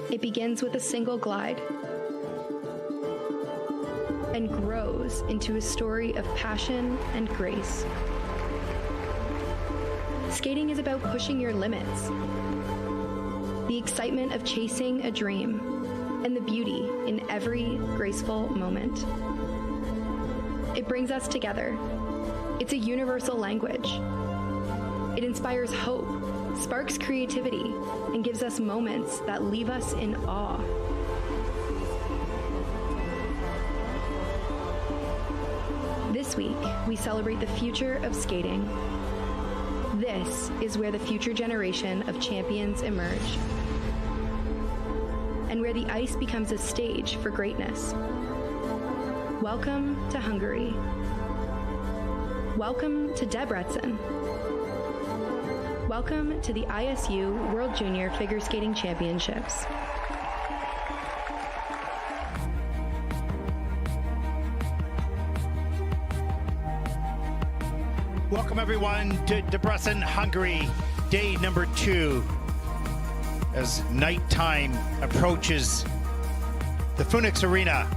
It begins with a single glide and grows into a story of passion and grace. Skating is about pushing your limits, the excitement of chasing a dream, and the beauty in every graceful moment. It brings us together. It's a universal language. It inspires hope, sparks creativity, and gives us moments that leave us in awe. This week, we celebrate the future of skating. This is where the future generation of champions emerge, and where the ice becomes a stage for greatness. Welcome to Hungary. Welcome to Debrecen. Welcome to the ISU World Junior Figure Skating Championships. Welcome everyone to Debrecen, Hungary, day number 2. As nighttime approaches the Phoenix Arena,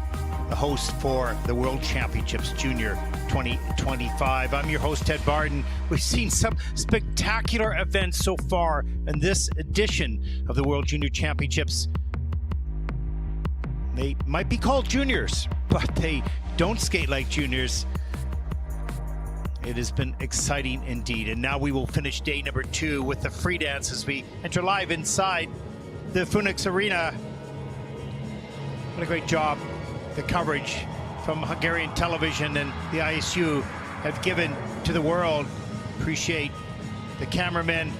the host for the World Championships Junior 2025. I'm your host, Ted Barden. We've seen some spectacular events so far in this edition of the World Junior Championships. They might be called juniors, but they don't skate like juniors. It has been exciting indeed. And now we will finish day number 2 with the free dance as we enter live inside the Phoenix Arena. What a great job the coverage from Hungarian television and the ISU have given to the world. Appreciate the cameramen,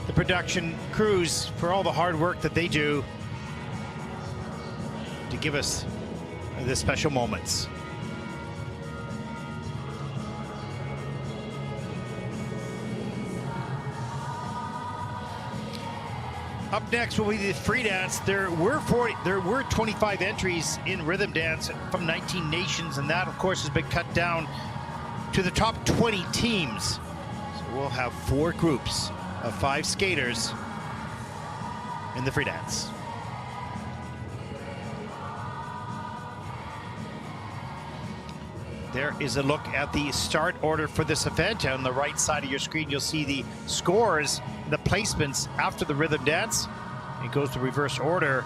the production crews for all the hard work that they do to give us the special moments. Up next will be the free dance. There were 25 entries in rhythm dance from 19 nations, and that, of course, has been cut down to the top 20 teams. So we'll have 4 groups of 5 skaters in the free dance. There is a look at the start order for this event. On the right side of your screen, you'll see the scores, the placements after the rhythm dance. It goes to reverse order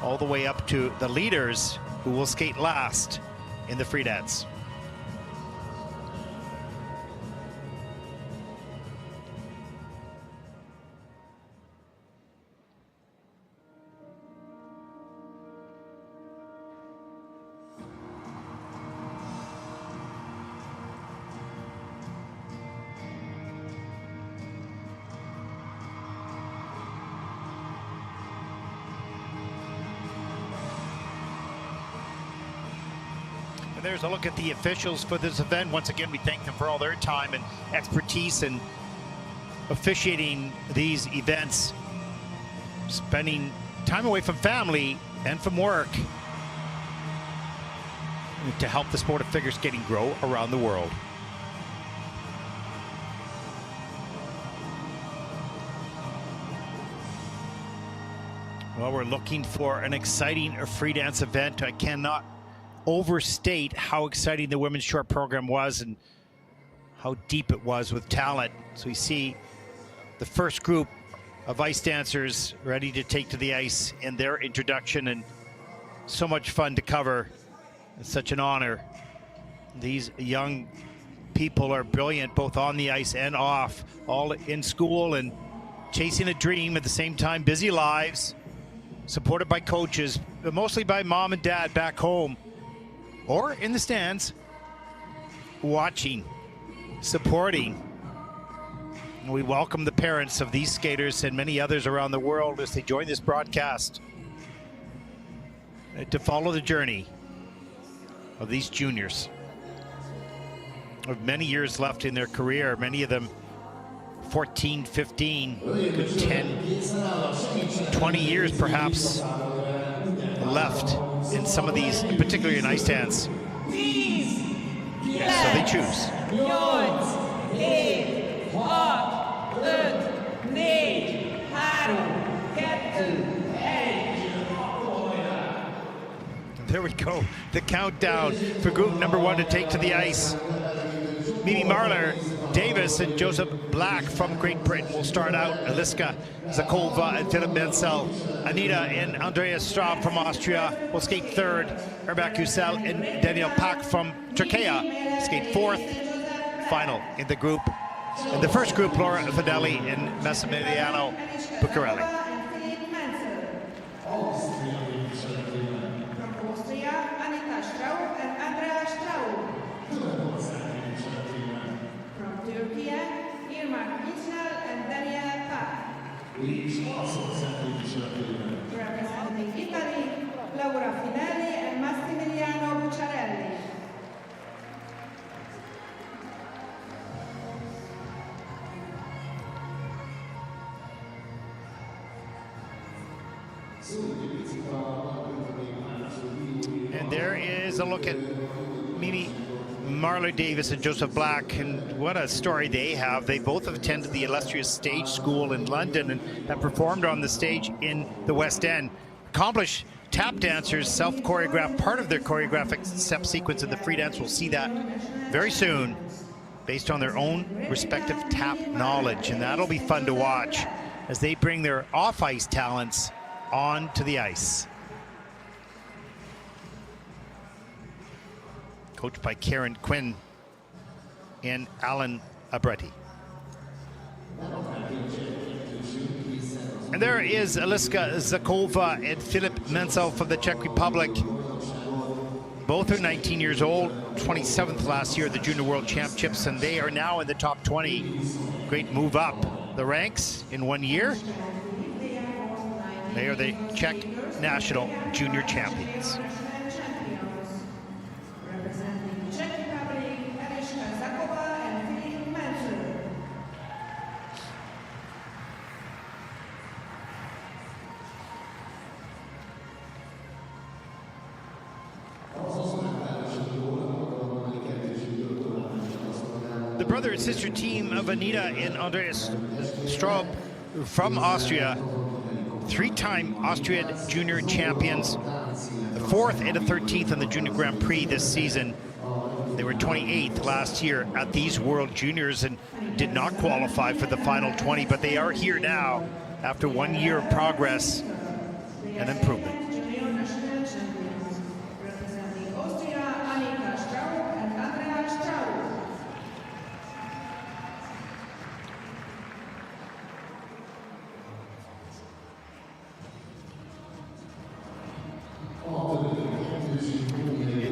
all the way up to the leaders, who will skate last in the free dance. There's a look at the officials for this event. Once again, we thank them for all their time and expertise in officiating these events, spending time away from family and from work to help the sport of figure skating grow around the world. Well, we're looking for an exciting free dance event. I cannot overstate how exciting the women's short program was and how deep it was with talent. So we see the first group of ice dancers ready to take to the ice in their introduction, and so much fun to cover. It's such an honor. These young people are brilliant, both on the ice and off, all in school and chasing a dream at the same time, busy lives, supported by coaches, but mostly by mom and dad back home or in the stands, watching, supporting. And we welcome the parents of these skaters and many others around the world as they join this broadcast to follow the journey of these juniors. With many years left in their career, many of them 14, 15, good 10, 20 years perhaps left in some of these, particularly in ice dance. So they choose. 8, 6, 5, 4, 3, 2, there we go. The countdown for group number 1 to take to the ice. Mimi Marler Davis and Joseph Black from Great Britain will start out. Eliska Zakova and Philip Menzel. Anita and Andreas Straub from Austria will skate third. Irmak Yücel and Daniel Pak from Turkey skate fourth. Final in the group. In the first group, Laura Finelli and Massimiliano Buccarelli. Representing Italy, Laura Finelli and Massimiliano Buccarelli. And there is a look at Mimi Marler Davis and Joseph Black, and what a story they have. They both have attended the illustrious stage school in London and have performed on the stage in the West End. Accomplished tap dancers, self-choreographed part of their choreographic step sequence in the free dance. We'll see that very soon based on their own respective tap knowledge, and that'll be fun to watch as they bring their off-ice talents onto the ice. Coached by Karen Quinn and Alan Abretti. And there is Eliska Zakova and Filip Menzel from the Czech Republic. Both are 19 years old, 27th last year at the Junior World Championships, and they are now in the top 20. Great move up the ranks in 1 year. They are the Czech national junior champions. The brother and sister team of Anita and Andreas Straub from Austria, three-time Austrian junior champions, the 4th and the 13th in the Junior Grand Prix this season. They were 28th last year at these World Juniors and did not qualify for the final 20, but they are here now after 1 year of progress and improvement.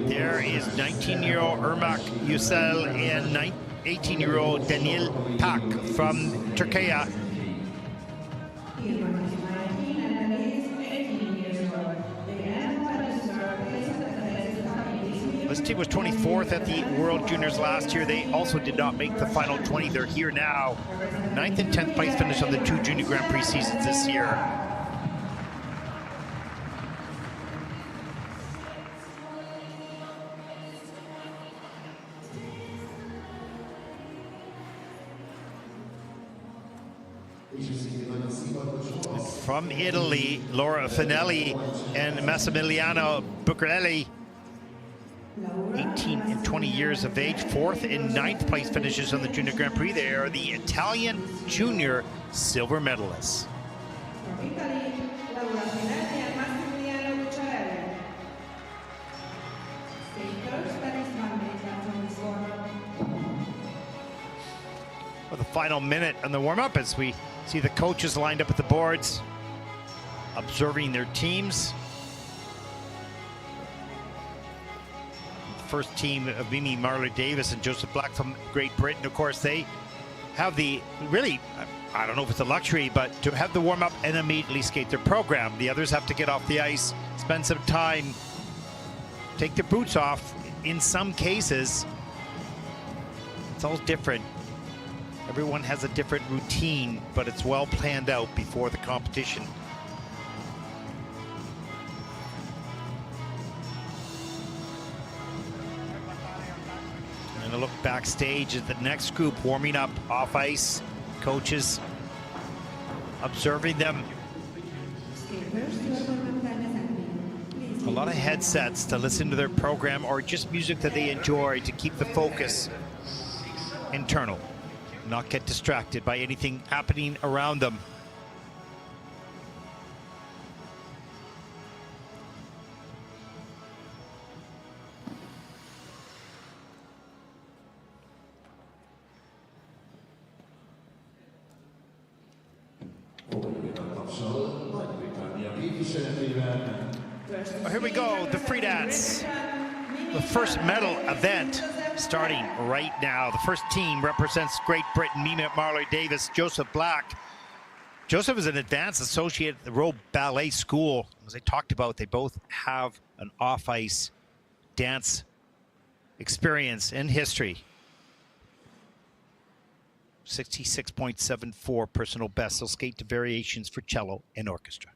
There is 19-year-old Irmak Yücel and 18-year-old Daniel Pak from Turkey. This team was 24th at the World Juniors last year. They also did not make the final 20. They're here now. 9th and 10th place finish on the 2 Junior Grand Prix seasons this year. From Italy, Laura Finelli and Massimiliano Buccarelli, 18 and 20 years of age, 4th and 9th place finishes on the Junior Grand Prix. They are the Italian junior silver medalists. For the final minute on the warm-up as we see the coaches lined up at the boards, observing their teams. The first team of Mimi Marler Davis and Joseph Black from Great Britain. Of course, they have the really, I don't know if it's a luxury, but to have the warm-up and immediately skate their program. The others have to get off the ice, spend some time, take their boots off. In some cases, it's all different. Everyone has a different routine, but it's well planned out before the competition. And a look backstage at the next group warming up off ice. Coaches observing them. A lot of headsets to listen to their program or just music that they enjoy to keep the focus internal, not get distracted by anything happening around them. Here we go, the free dance. The first medal event starting right now. The first team represents Great Britain, Mimi Marler-Davis, Joseph Black. Joseph is an advanced associate at the Royal Ballet School. As I talked about, they both have an off-ice dance experience and history. 66.74 personal best. They'll skate to variations for cello and orchestra.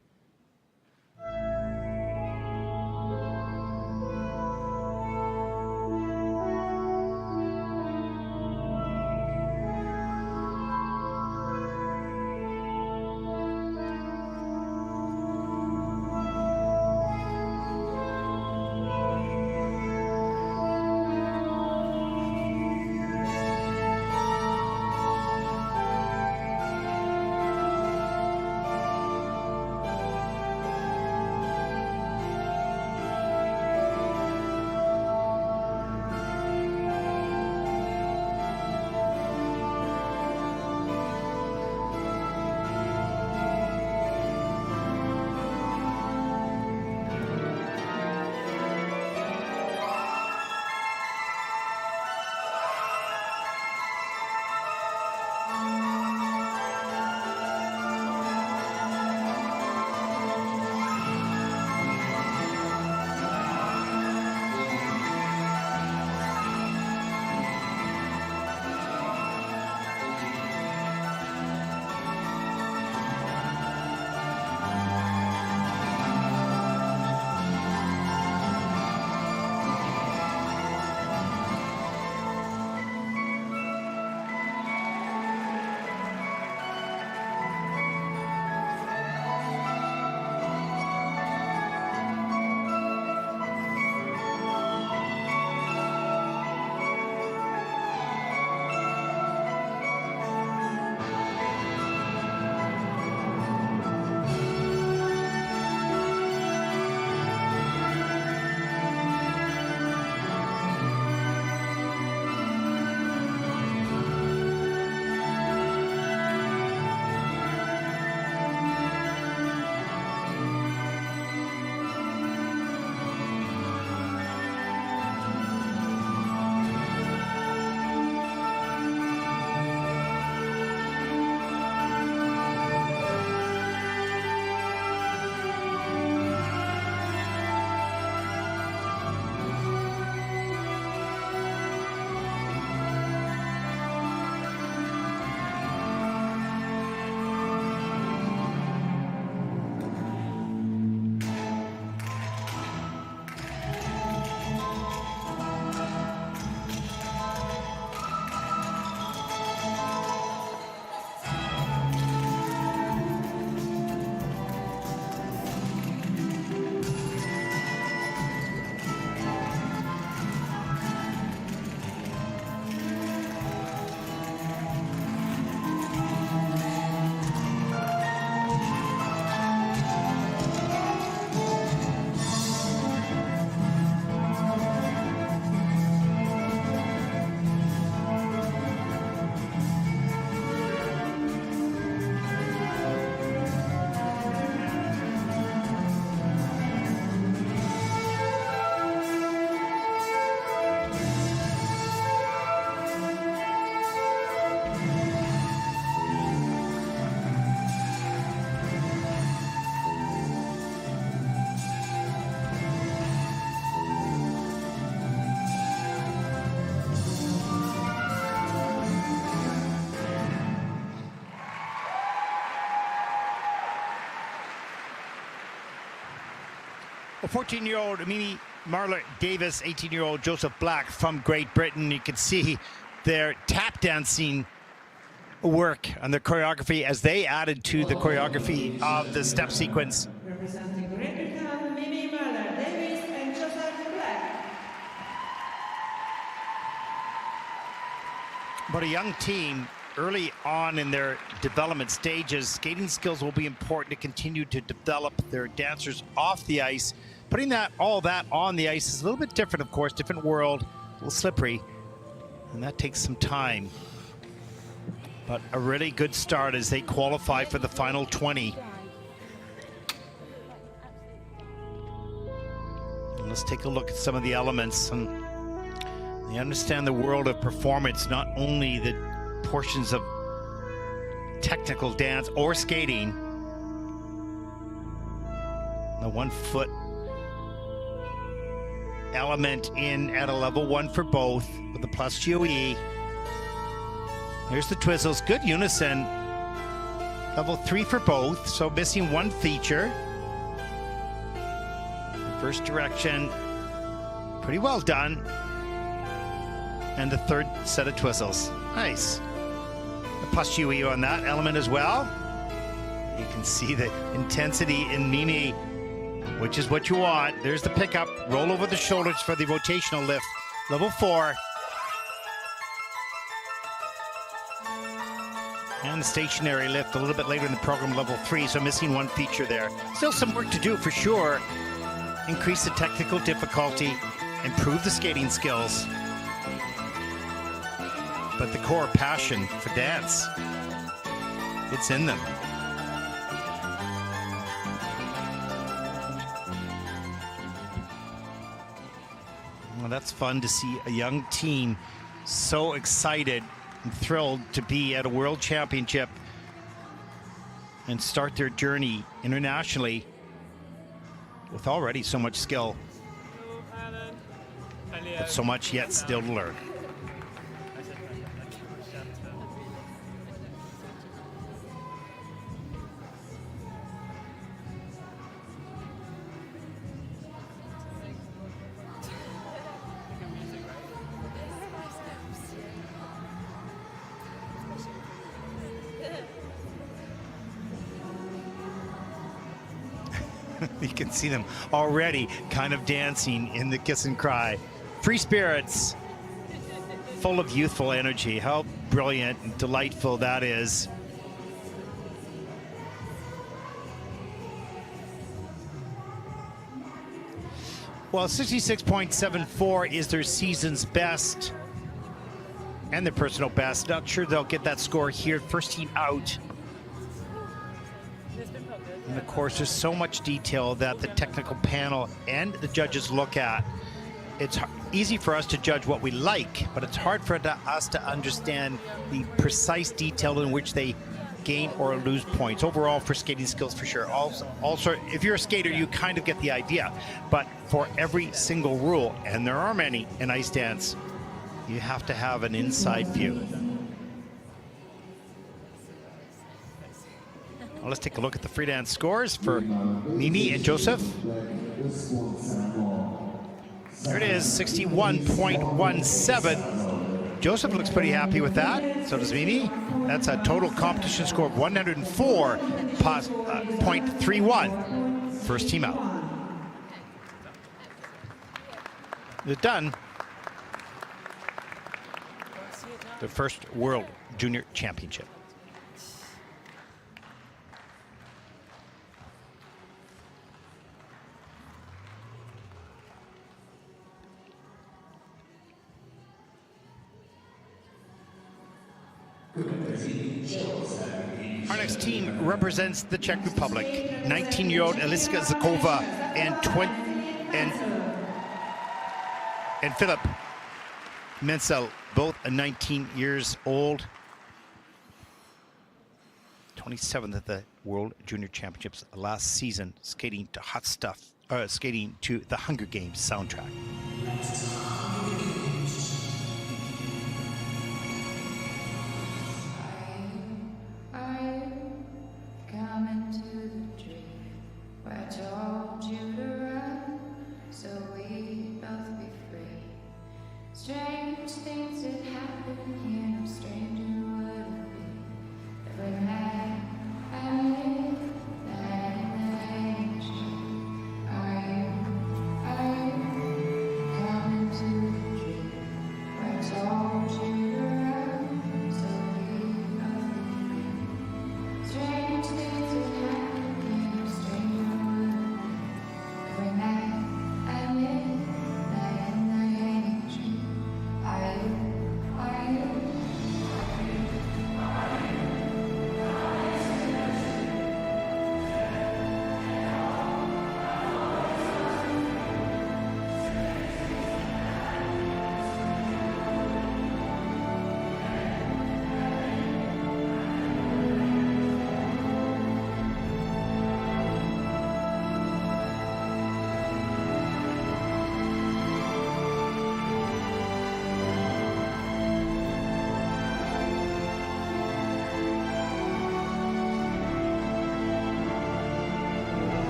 Well, 14-year-old Mimi Marler-Davis, 18-year-old Joseph Black from Great Britain. You can see their tap dancing work and the choreography as they added to the choreography of the step sequence. Representing Great Britain, Mimi Marler-Davis. But a young team early on in their development stages, skating skills will be important to continue to develop their dancers off the ice. Putting all that on the ice is a little bit different, of course, different world, a little slippery, and that takes some time. But a really good start as they qualify for the final 20. And let's take a look at some of the elements. And they understand the world of performance, not only the portions of technical dance or skating. The 1 foot element in at a level 1 for both with the plus GOE. Here's the twizzles, good unison. Level 3 for both, so missing 1 feature. First direction, pretty well done. And the 3rd set of twizzles, nice. The plus GOE on that element as well. You can see the intensity in Mini, which is what you want. There's the pickup, roll over the shoulders for the rotational lift. Level 4. And the stationary lift a little bit later in the program, level 3, so missing 1 feature there. Still some work to do for sure. Increase the technical difficulty, improve the skating skills. But the core passion for dance, it's in them. Well, that's fun to see a young team so excited and thrilled to be at a world championship and start their journey internationally with already so much skill, but so much yet still to learn. You can see them already kind of dancing in the kiss and cry. Free spirits, full of youthful energy. How brilliant and delightful that is. Well, 66.74 is their season's best and their personal best. Not sure they'll get that score here. First team out. And of course, there's so much detail that the technical panel and the judges look at. It's easy for us to judge what we like, but it's hard for us to understand the precise detail in which they gain or lose points. Overall, for skating skills, for sure. Also, if you're a skater, you kind of get the idea. But for every single rule, and there are many in ice dance, you have to have an inside view. Well, let's take a look at the free dance scores for Mimi and Joseph. There it is, 61.17. Joseph looks pretty happy with that. So does Mimi. That's a total competition score of 104.31. First team out. They're done. The first World Junior Championship. Our next team represents the Czech Republic. 19-year-old Eliska Zakova and Filip Mencel, both 19 years old. 27th at the World Junior Championships last season, skating to hot stuff, skating to the Hunger Games soundtrack. Strange things that happen here, no stranger would it be. Every night I live that in the are you coming to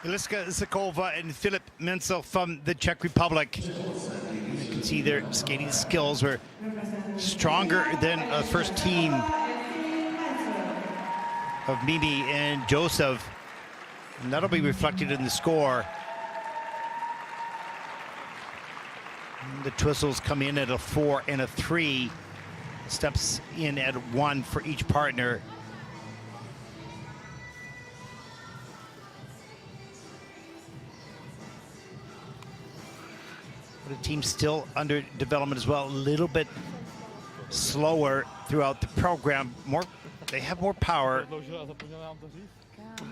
Iliska Zakova and Filip Menzel from the Czech Republic. You can see their skating skills were stronger than the first team of Mimi and Joseph. And that'll be reflected in the score. And the Twizzles come in at a 4 and a 3. Steps in at 1 for each partner. But the team's still under development as well, a little bit slower throughout the program. They have more power.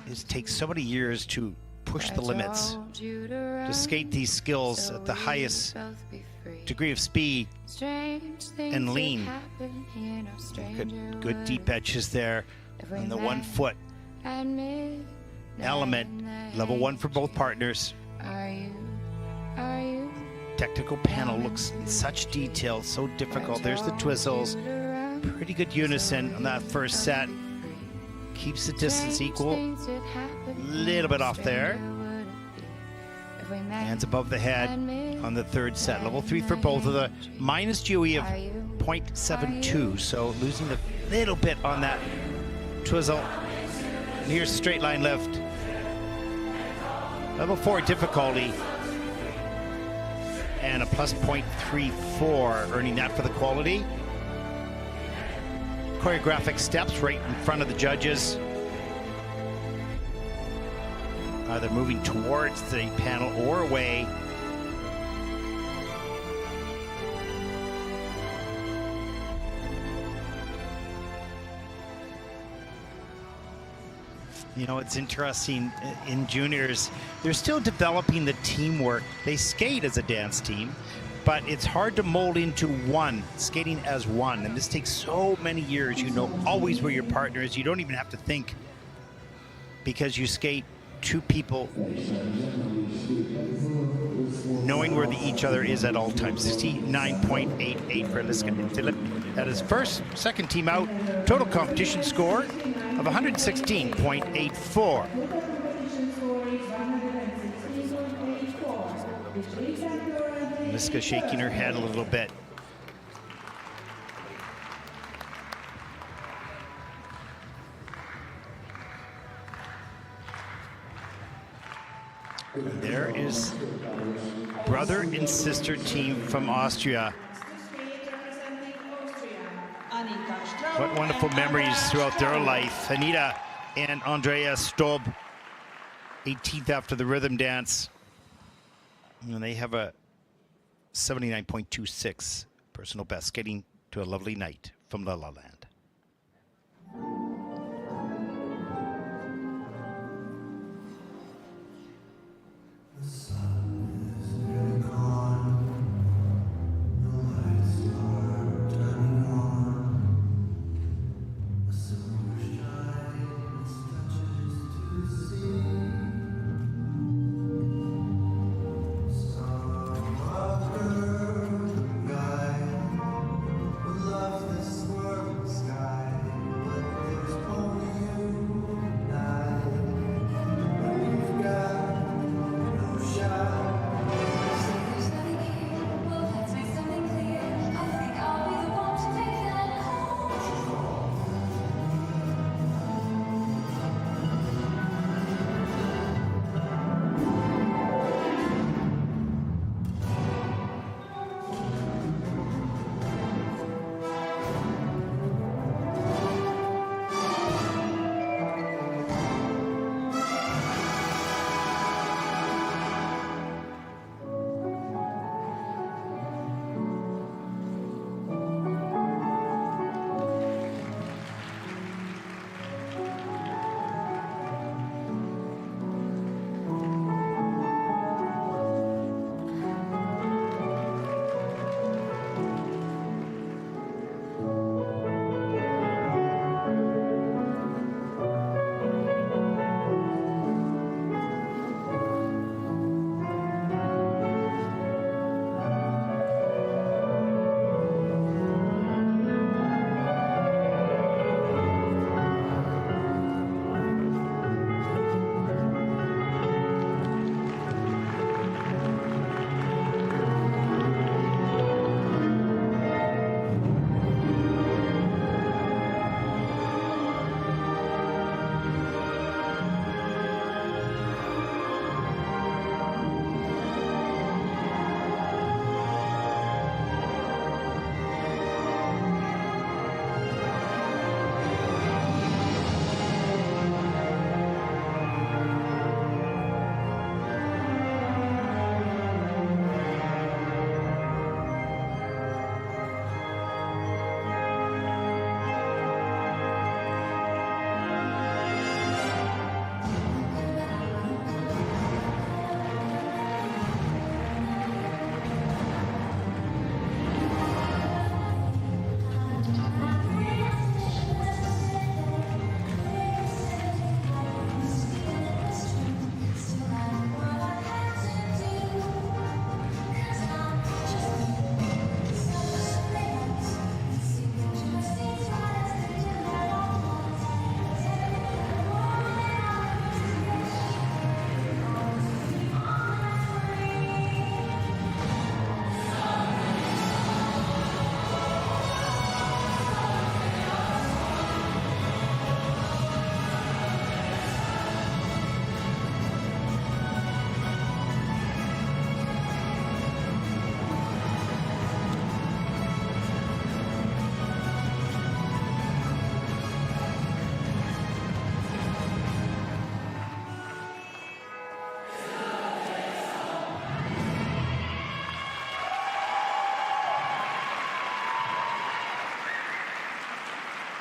It takes so many years to push the limits, to skate these skills at the highest degree of speed and lean. Good deep edges there on the 1 foot element. Level 1 for both partners. Technical panel looks in such detail, so difficult. There's the Twizzles. Pretty good unison on that first set. Keeps the distance equal. A little bit off there. Hands above the head on the third set. Level 3 for both of the minus GOE of 0.72. So losing a little bit on that Twizzle. And here's straight line lift. Level 4 difficulty. And a plus 0.34, earning that for the quality. Choreographic steps right in front of the judges. Either moving towards the panel or away. You know, it's interesting in juniors, they're still developing the teamwork. They skate as a dance team, but it's hard to mold into one, skating as one. And this takes so many years. You know always where your partner is. You don't even have to think, because you skate 2 people knowing where each other is at all times. 69.88 for Liska and Filip. That is second team out. Total competition score of 116.84. Liska shaking her head a little bit. And there is brother and sister team from Austria. What wonderful memories throughout their life. Anita and Andrea Stob, 18th after the rhythm dance. And they have a 79.26 personal best, getting to a lovely night from La La Land.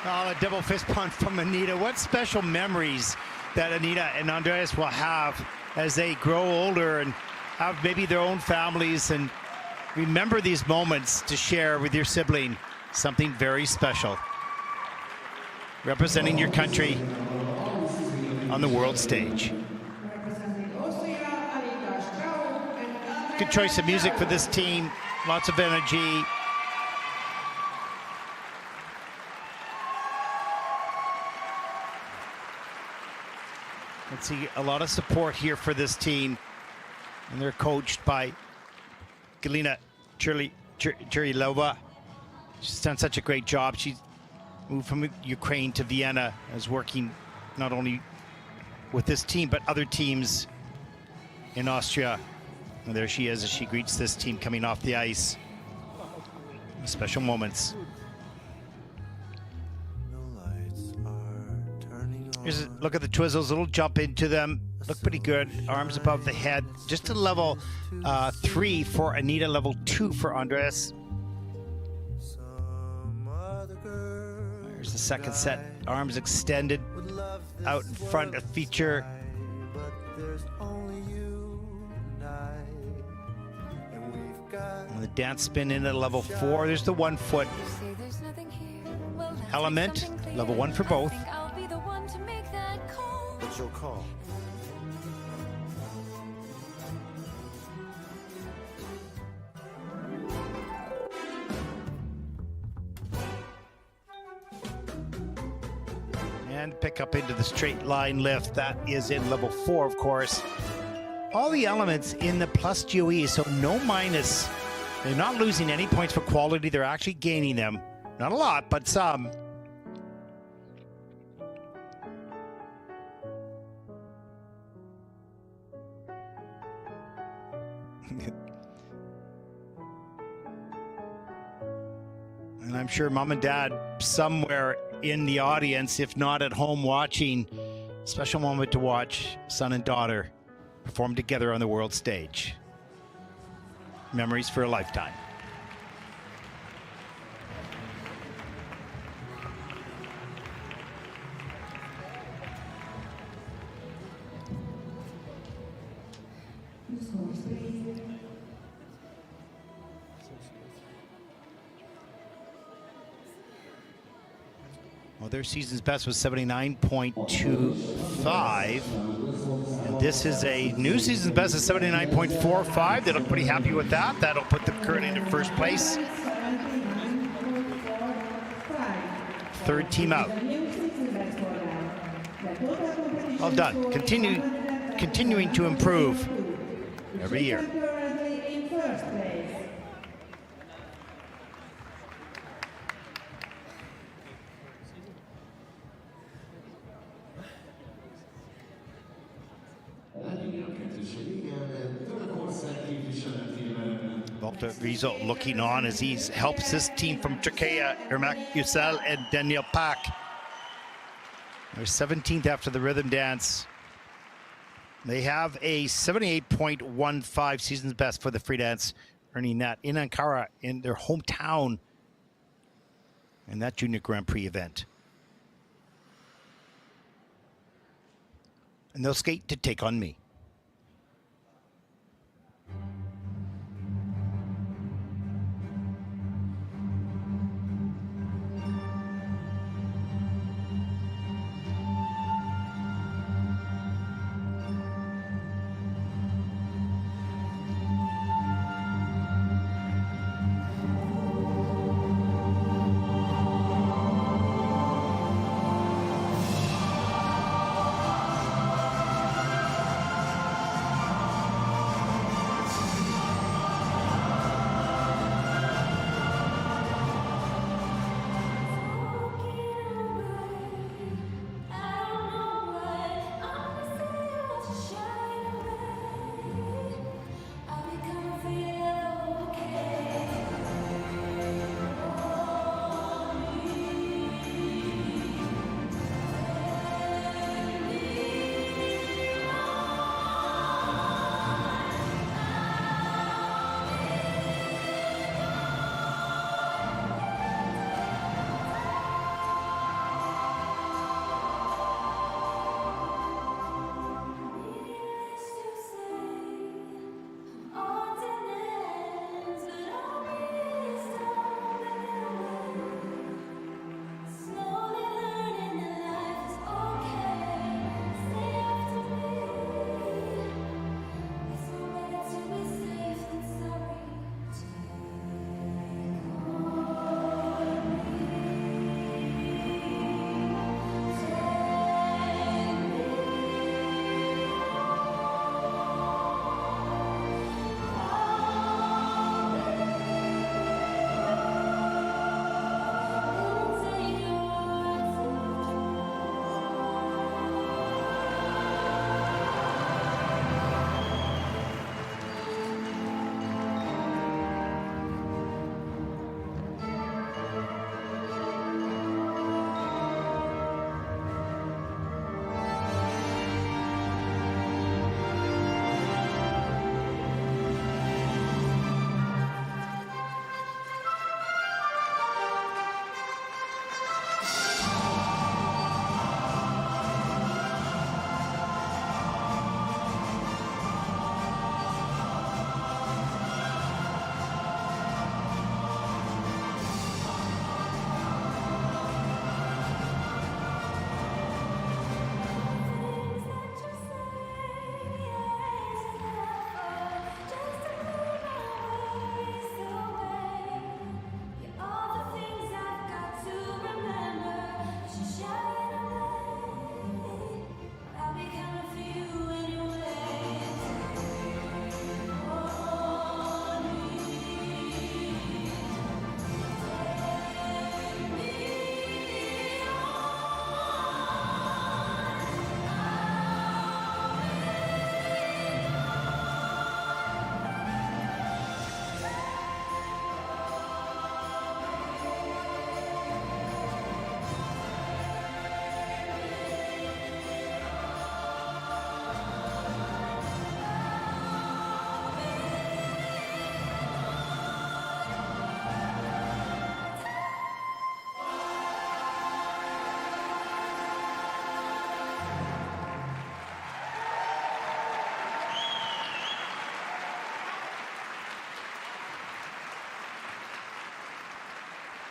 Oh, a double fist pump from Anita. What special memories that Anita and Andreas will have as they grow older and have maybe their own families, and remember these moments to share with your sibling. Something very special. Representing your country on the world stage. Good choice of music for this team. Lots of energy. Let's see, a lot of support here for this team. And they're coached by Galina Churilova. She's done such a great job. She's moved from Ukraine to Vienna, is working not only with this team, but other teams in Austria. And there she is as she greets this team coming off the ice. Special moments. Here's a look at the Twizzles, a little jump into them. Look pretty good. Arms above the head. Just a level 3 for Anita, level 2 for Andres. There's the second set. Arms extended out in front, a feature. And the dance spin in at level 4. There's the 1 foot element, level 1 for both. What's your call? And pick up into the straight line lift. That is in level 4, of course. All the elements in the plus GOE, so no minus. They're not losing any points for quality. They're actually gaining them. Not a lot, but some. And I'm sure mom and dad somewhere in the audience, if not at home watching, special moment to watch son and daughter perform together on the world stage. Memories for a lifetime. Well, their season's best was 79.25. And this is a new season's best of 79.45. They look pretty happy with that. That'll put them currently in first place. Third team out. Well done. Continuing to improve every year. Rizzo looking on as he helps this team from Turkey, Irmak Yücel and Daniel Pak. They're 17th after the rhythm dance. They have a 78.15 season's best for the free dance, earning that in Ankara, in their hometown, in that Junior Grand Prix event. And they'll skate to Take On Me.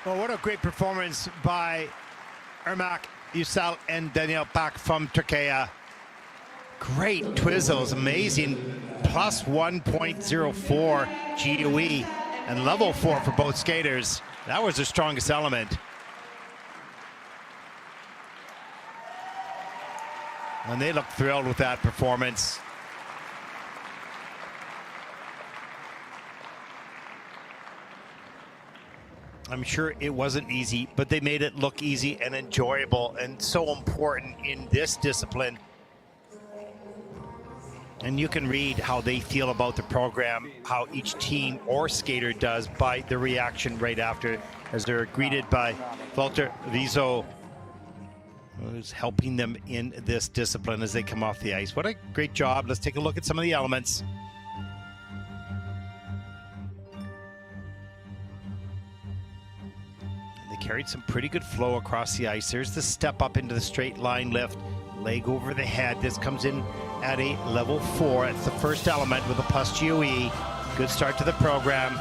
Well, what a great performance by Irmak, Yücel, and Daniel Pak from Turkey. Great twizzles, amazing. Plus 1.04 GOE and level 4 for both skaters. That was the strongest element. And they look thrilled with that performance. I'm sure it wasn't easy, but they made it look easy and enjoyable and so important in this discipline. And you can read how they feel about the program, how each team or skater does by the reaction right after, as they're greeted by Walter Wiesel, who's helping them in this discipline as they come off the ice. What a great job. Let's take a look at some of the elements. They carried some pretty good flow across the ice. There's the step up into the straight line lift, leg over the head. This comes in at a level 4. It's the first element with a plus GOE. Good start to the program.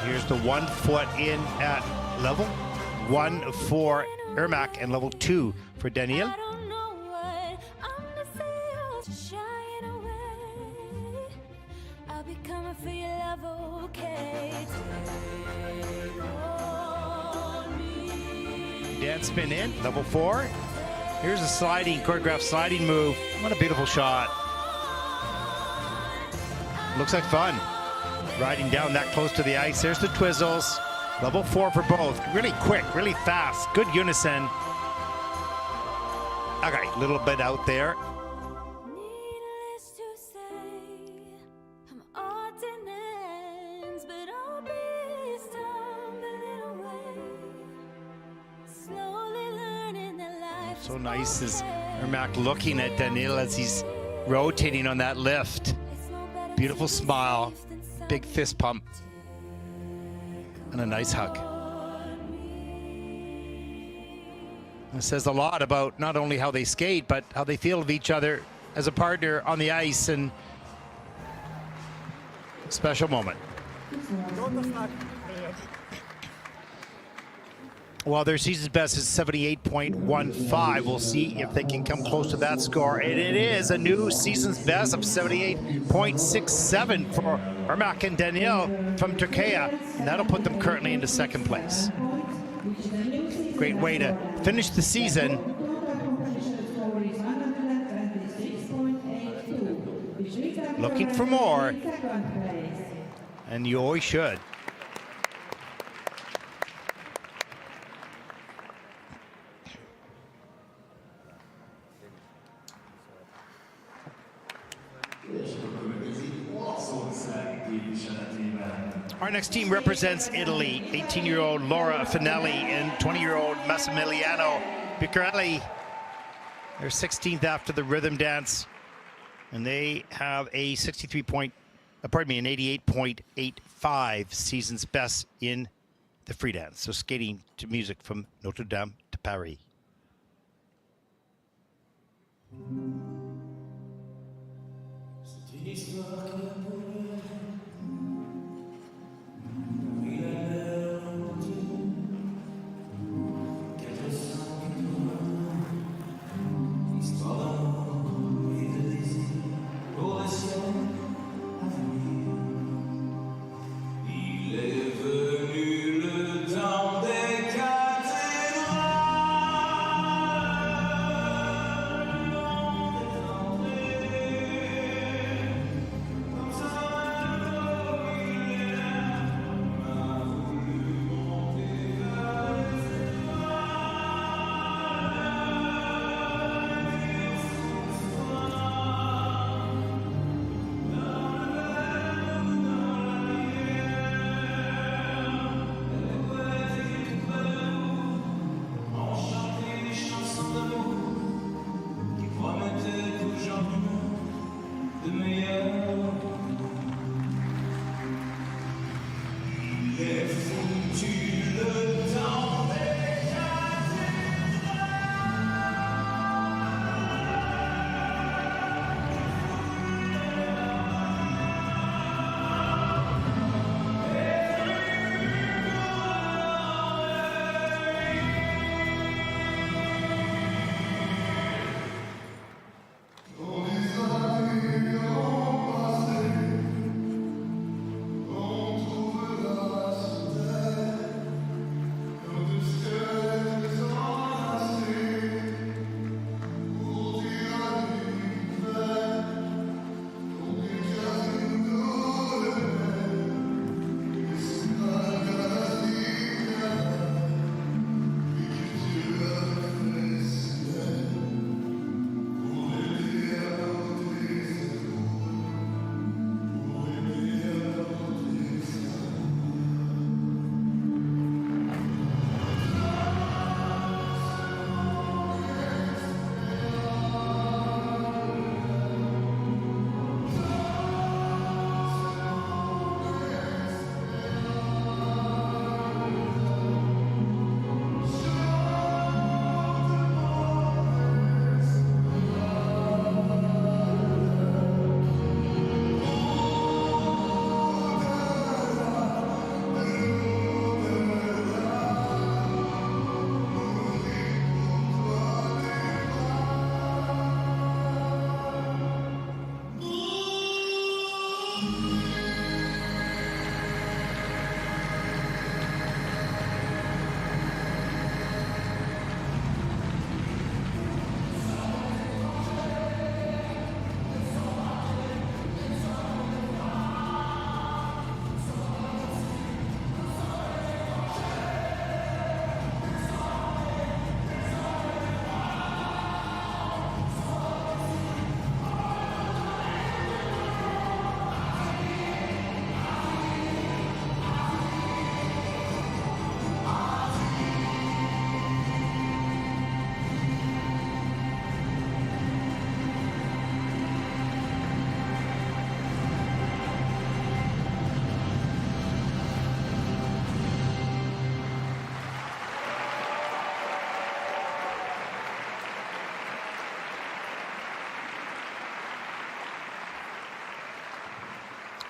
Here's the 1 foot in at level 1 for Irmak and level 2 for Daniel. Dance spin in, level 4. Here's a sliding, choreographed sliding move. What a beautiful shot. Looks like fun. Riding down that close to the ice. There's the twizzles. Level 4 for both. Really quick, really fast. Good unison. Okay, a little bit out there. So nice is Irmak looking at Daniel as he's rotating on that lift. Beautiful smile, big fist pump, and a nice hug. It says a lot about not only how they skate, but how they feel of each other as a partner on the ice, and a special moment. Well, their season's best is 78.15. We'll see if they can come close to that score. And it is a new season's best of 78.67 for Irmak and Daniel from Turkey. And that'll put them currently into second place. Great way to finish the season. Looking for more. And you always should. Our next team represents Italy. 18-year-old Laura Finelli and 20-year-old Massimiliano Biccarelli. They're 16th after the rhythm dance, and they have a an 88.85 season's best in the free dance. So skating to music from Notre Dame to Paris.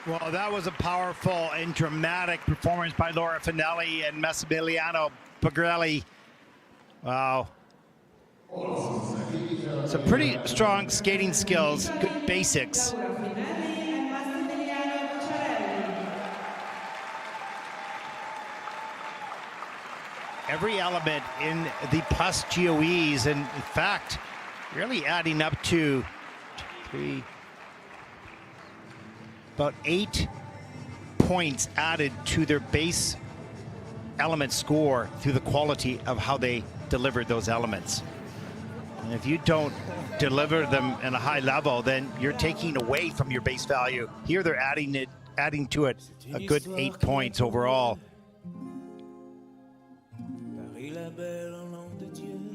Well, that was a powerful and dramatic performance by Laura Finelli and Massimiliano Bucarelli. Wow. Some pretty strong skating skills, good basics. Every element in the plus GOEs, and in fact, really adding up to about 8 points added to their base element score through the quality of how they delivered those elements. And if you don't deliver them in a high level, then you're taking away from your base value. Here they're adding to it a good 8 points overall.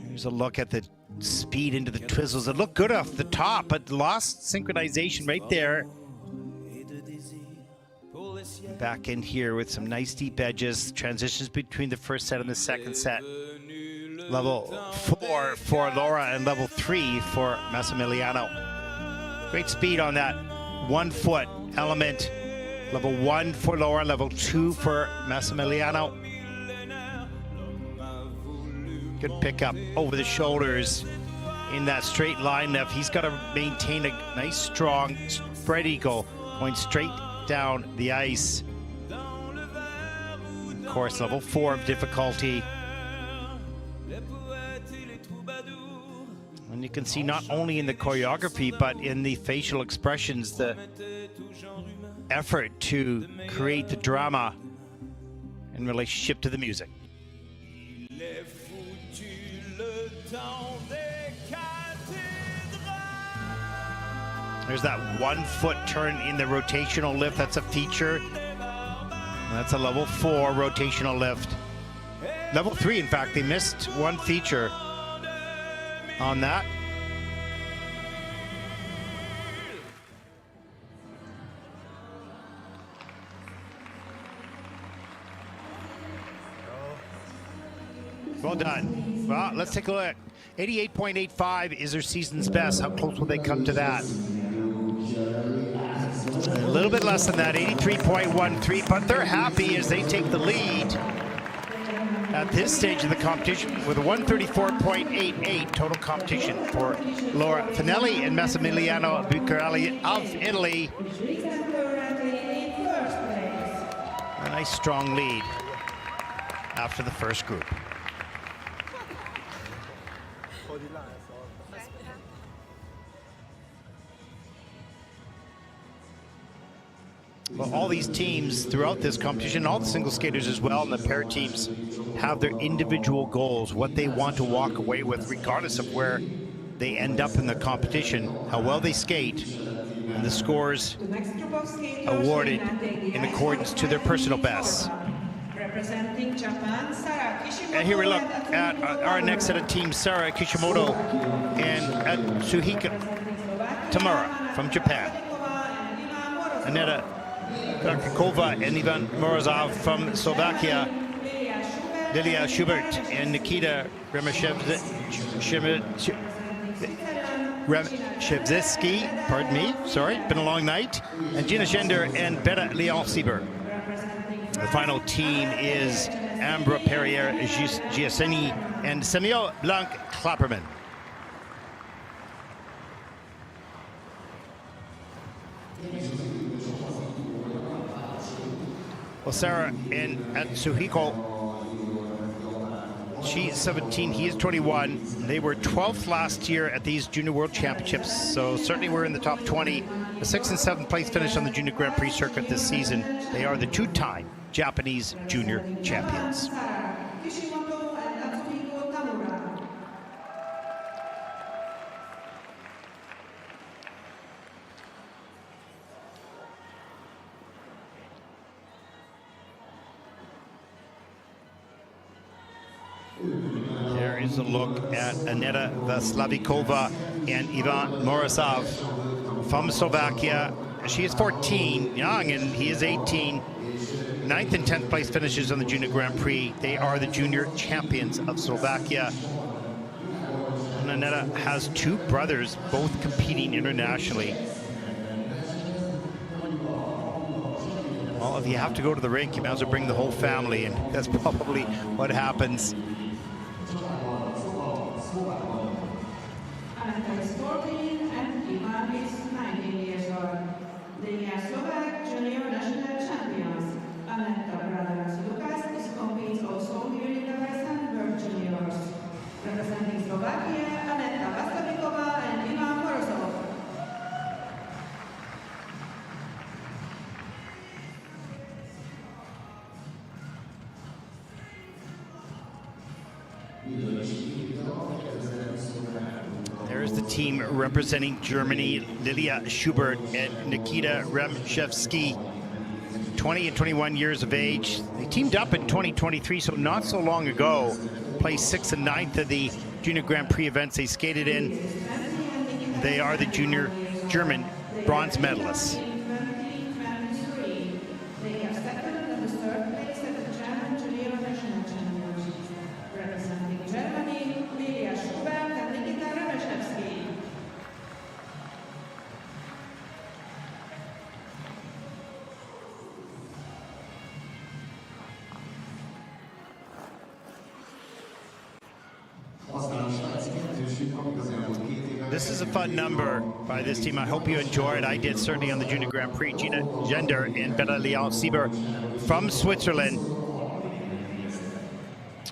Here's a look at the speed into the twizzles. It looked good off the top, but lost synchronization right there. Back in here with some nice deep edges, transitions between the first set and the second set. Level 4 for Laura and level 3 for Massimiliano. Great speed on that 1 foot element. Level 1 for Laura, level 2 for Massimiliano. Good pickup over the shoulders in that straight line left. He's got to maintain a nice strong spread eagle going straight down the ice. Of course, level 4 of difficulty. And you can see not only in the choreography, but in the facial expressions, the effort to create the drama in relationship to the music. There's that 1 foot turn in the rotational lift. That's a feature. That's a level 4 rotational lift. Level 3, in fact, they missed one feature on that. Well done. Well, let's take a look. 88.85 is their season's best. How close will they come to that? A little bit less than that, 83.13, but they're happy as they take the lead at this stage of the competition with a 134.88 total competition for Laura Finelli and Massimiliano Bucarelli of Italy. A nice strong lead after the first group. Well, all these teams throughout this competition, all the single skaters as well, and the pair teams have their individual goals, what they want to walk away with, regardless of where they end up in the competition, how well they skate, and the scores awarded in accordance to their personal bests. And here we look at our next set of teams, Sara Kishimoto and Atsuhiko Tamura from Japan. Aneta Krakova and Ivan Morozov from Slovakia. Lilia Schubert and Nikita Remshevsky, pardon me, sorry, been a long night. And Gina Schender and Betta Leon-Sieber. The final team is Ambra Perrier Giaceni and Samuel Blanc Klapperman. Well, Sara and Atsuhiko, she's 17, he is 21. They were 12th last year at these Junior World Championships, so certainly we're in the top 20. A 6th and 7th place finish on the Junior Grand Prix circuit this season. They are the 2-time Japanese Junior Champions. There is a look at Aneta Vaslavikova and Ivan Morozov from Slovakia. She is 14, young, and he is 18. 9th and 10th place finishes on the Junior Grand Prix. They are the junior champions of Slovakia. And Aneta has 2 brothers, both competing internationally. Well, if you have to go to the rink, you might as well bring the whole family, and that's probably what happens. Aneta is 14 and Ivan is 19 years old. They are Slovak junior national champions. Aneta brothers Lucas is competes also here in the Debrecen World Juniors. Representing Slovakia, Aneta Vastavnikova and Ivan Morozov. There's the team representing Germany, Lilia Schubert and Nikita Remshevsky, 20 and 21 years of age. They teamed up in 2023, so not so long ago. Placed 6th and 9th of the Junior Grand Prix events they skated in. They are the junior German bronze medalists. They have second and third place at the German Junior National Championships. Representing Germany, Lilia Schubert and Nikita Remshevsky. This is a fun number by this team. I hope you enjoy it. I did, certainly, on the Junior Grand Prix. Gina Gender and Bella Leon Sieber from Switzerland.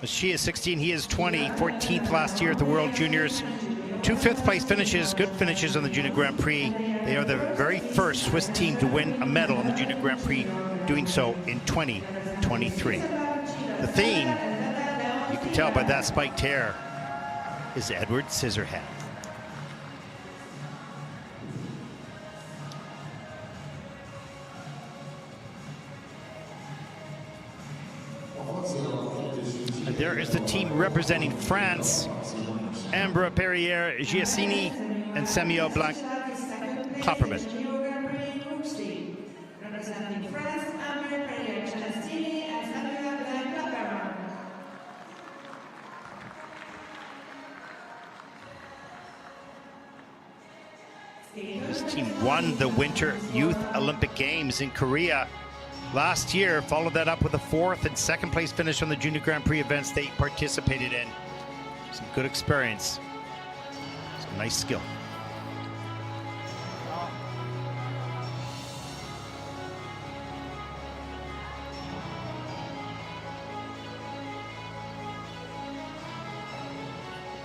She is 16, he is 20, 14th last year at the World Juniors. 2 5th-place finishes, good finishes on the Junior Grand Prix. They are the very first Swiss team to win a medal on the Junior Grand Prix, doing so in 2023. The theme, you can tell by that spiked hair, is Edward Scissorhands. And there is the team representing France, Ambra Perrier Giacchini and Samuel Blanc Klopperman. Representing France, Ambra Perrier Giacchini and Samuel Blanc Klopperman. This team won the Winter Youth Olympic Games in Korea last year, followed that up with a 4th and 2nd place finish on the Junior Grand Prix events they participated in. Some good experience, some nice skill.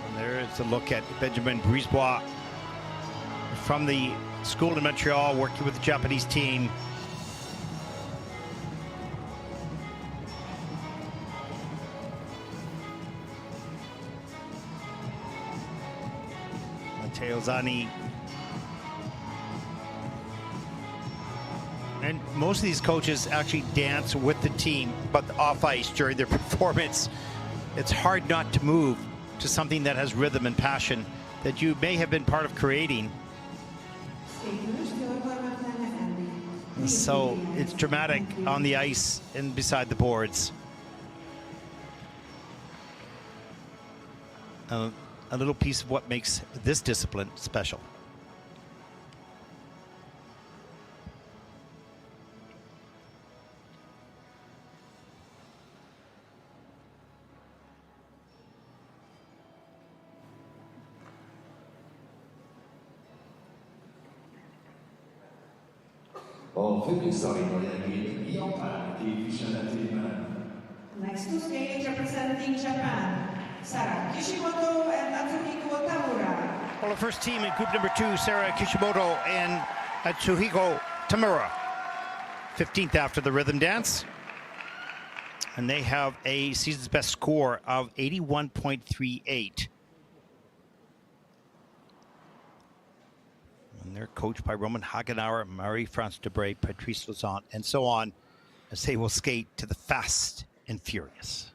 And there is a look at Benjamin Brisebois from the school in Montreal, working with the Japanese team. Matteo Zani. And most of these coaches actually dance with the team, but off ice during their performance. It's hard not to move to something that has rhythm and passion that you may have been part of creating. So it's dramatic on the ice and beside the boards. A little piece of what makes this discipline special. Next to skate representing Japan, Sara Kishimoto and Atsuhiko Tamura. Well, the first team in group number 2, Sara Kishimoto and Atsuhiko Tamura. 15th after the rhythm dance. And they have a season's best score of 81.38. And they're coached by Roman Hagenauer, Marie-France Debray, Patrice Lauzon, and so on, as they will skate to the Fast and Furious.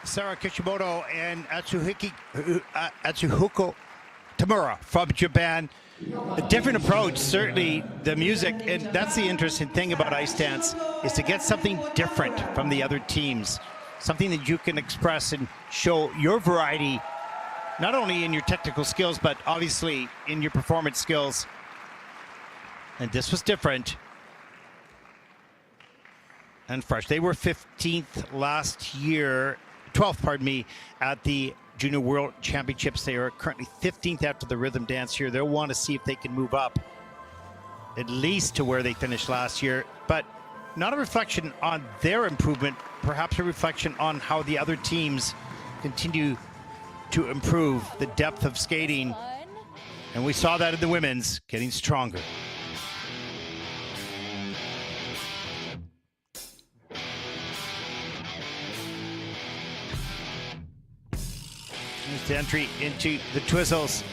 Sarah Kishimoto and Atsuhiko Tamura from Japan. A different approach, certainly the music, and that's the interesting thing about ice dance, is to get something different from the other teams. Something that you can express and show your variety, not only in your technical skills, but obviously in your performance skills. And this was different and fresh. They were 15th last year, 12th, pardon me, at the Junior World Championships. They are currently 15th after the rhythm dance here. They'll want to see if they can move up at least to where they finished last year, but not a reflection on their improvement, perhaps a reflection on how the other teams continue to improve the depth of skating. And we saw that in the women's, getting stronger. Here's the entry into the Twizzles.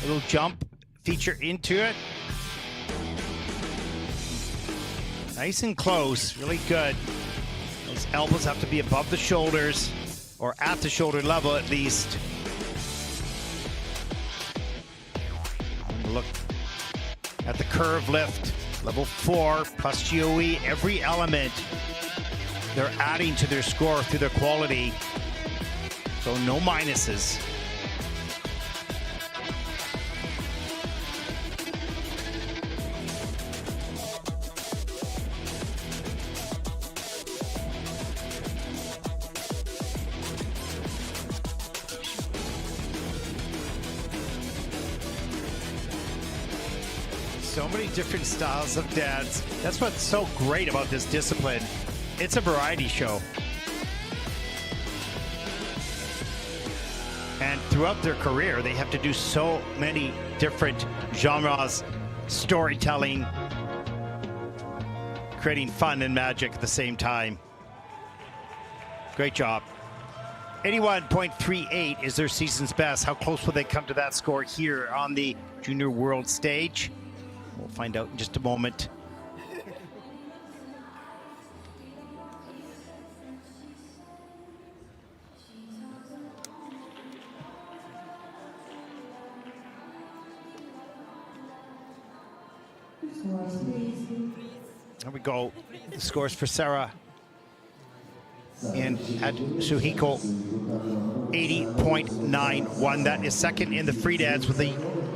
A little jump feature into it. Nice and close, really good. Those elbows have to be above the shoulders, or at the shoulder level at least. Look at the curve lift, level 4 plus GOE. Every element they're adding to their score through their quality. So no minuses. So many different styles of dance. That's what's so great about this discipline. It's a variety show. And throughout their career, they have to do so many different genres, storytelling, creating fun and magic at the same time. Great job. 81.38 is their season's best. How close will they come to that score here on the Junior World stage? We'll find out in just a moment. There we go. The scores for Sarah and Atsuhiko, 80.91. That is second in the free dance with a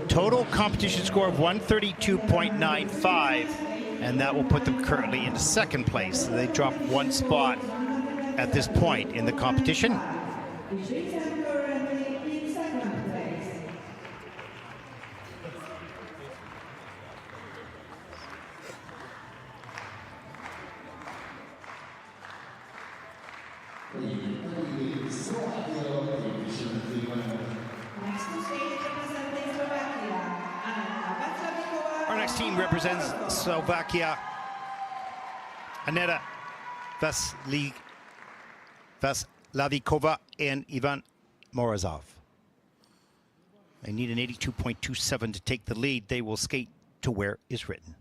total competition score of 132.95, and that will put them currently into second place. So they drop one spot at this point in the competition. Our next team represents Slovakia. Aneta Vaslavikova and Ivan Morozov. They need an 82.27 to take the lead. They will skate to where is written.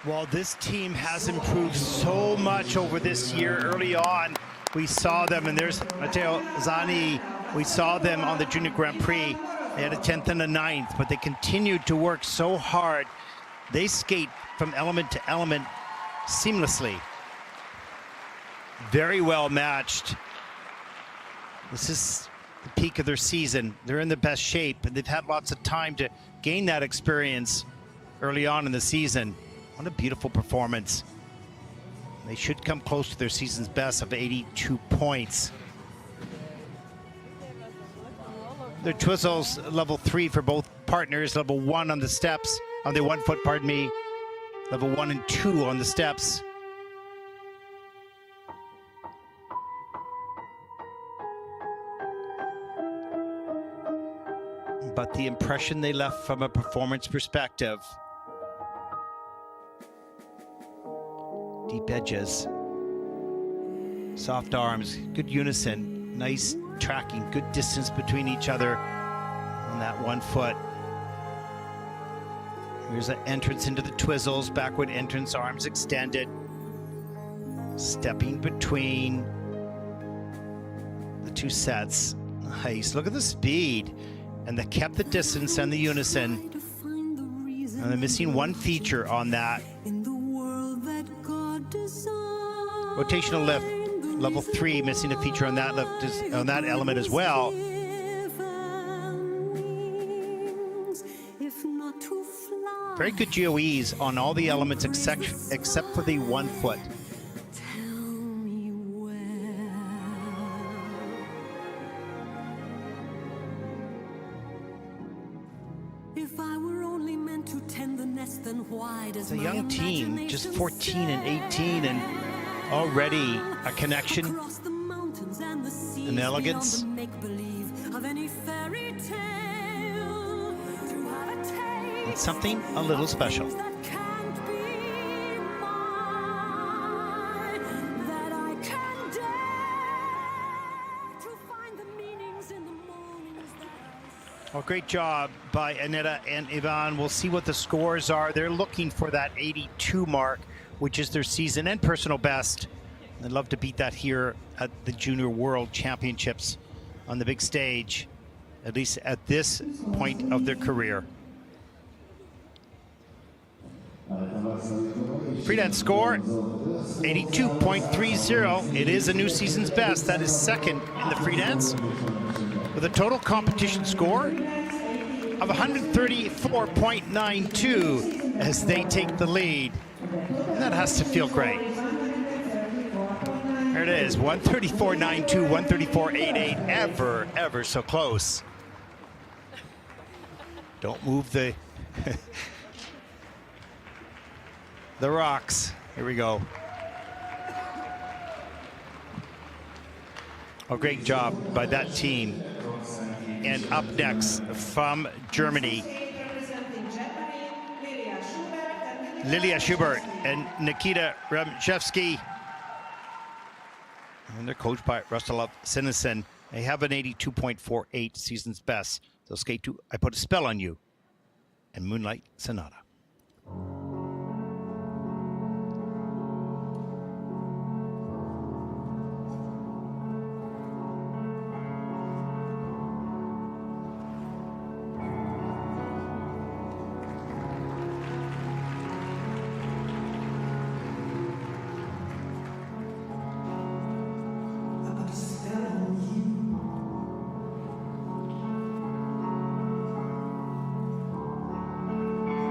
Well, this team has improved so much over this year. Early on, we saw them, and there's Matteo Zani. We saw them on the Junior Grand Prix. They had a 10th and a 9th, but they continued to work so hard. They skate from element to element seamlessly. Very well matched. This is the peak of their season. They're in the best shape, and they've had lots of time to gain that experience early on in the season. What a beautiful performance. They should come close to their season's best of 82 points. Their twizzles level 3 for both partners, level 1 on the steps, on the 1 foot, pardon me, level 1 and 2 on the steps. But the impression they left from a performance perspective, deep edges, soft arms, good unison, nice tracking, good distance between each other on that 1 foot. Here's an entrance into the twizzles, backward entrance, arms extended, stepping between the 2 sets. Nice, look at the speed. And they kept the distance and the unison. And they're missing 1 feature on that. Rotational lift, level 3, missing a feature on that lift, on that element as well. Very good GOEs on all the elements except for the 1 foot. It's a young team, just 14 and 18, and already a connection, an elegance. It's something a little special. Well, great job by Aneta and Ivan. We'll see what the scores are. They're looking for that 82 mark, which is their season and personal best. They'd love to beat that here at the Junior World Championships on the big stage, at least at this point of their career. Freedance score, 82.30. It is a new season's best. That is second in the freedance, with a total competition score of 134.92 as they take the lead. And that has to feel great. There it is, 134.92, 134.88, ever so close. Don't move the the rocks. Here we go. Oh, great job by that team. And up next from Germany, Lilia Schubert and Nikita Remchevsky. And they're coached by Rostolov Sinison. They have an 82.48 season's best. They'll skate to I Put a Spell on You and Moonlight Sonata.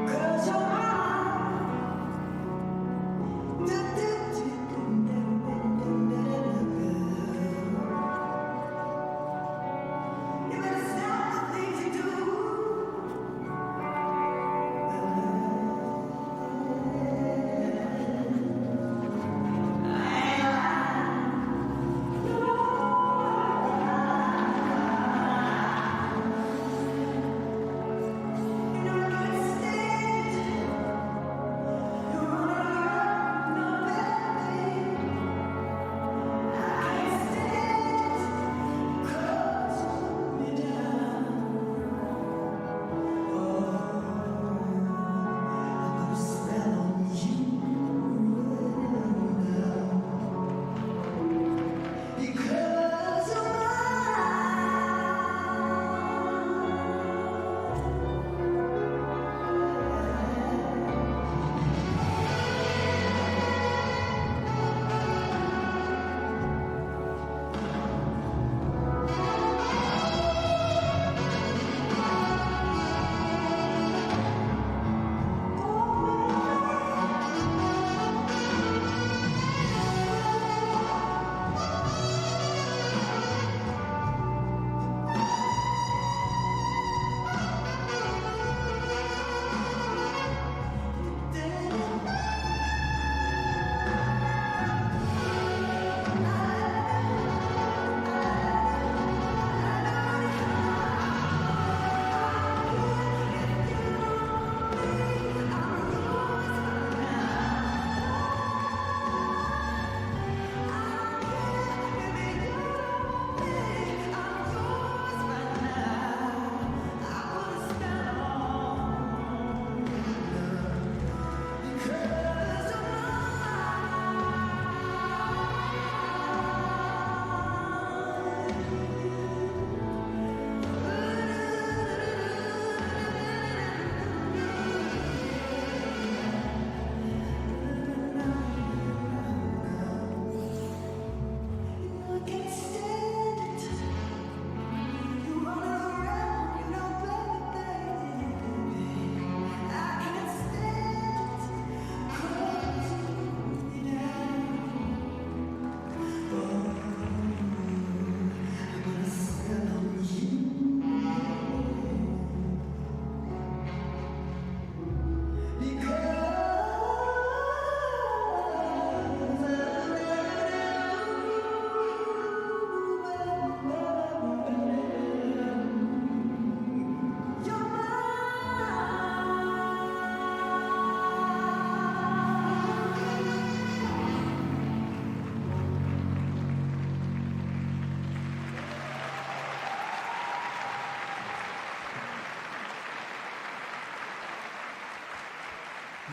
Good.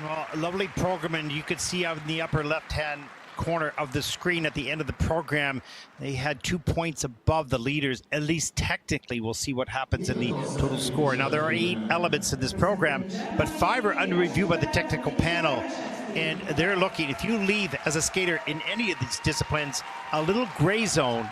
Well, a lovely program, and you could see out in the upper left-hand corner of the screen at the end of the program, they had 2 points above the leaders. At least technically, we'll see what happens in the total score. Now, there are 8 elements in this program, but 5 are under review by the technical panel. And they're looking, if you leave as a skater in any of these disciplines, a little gray zone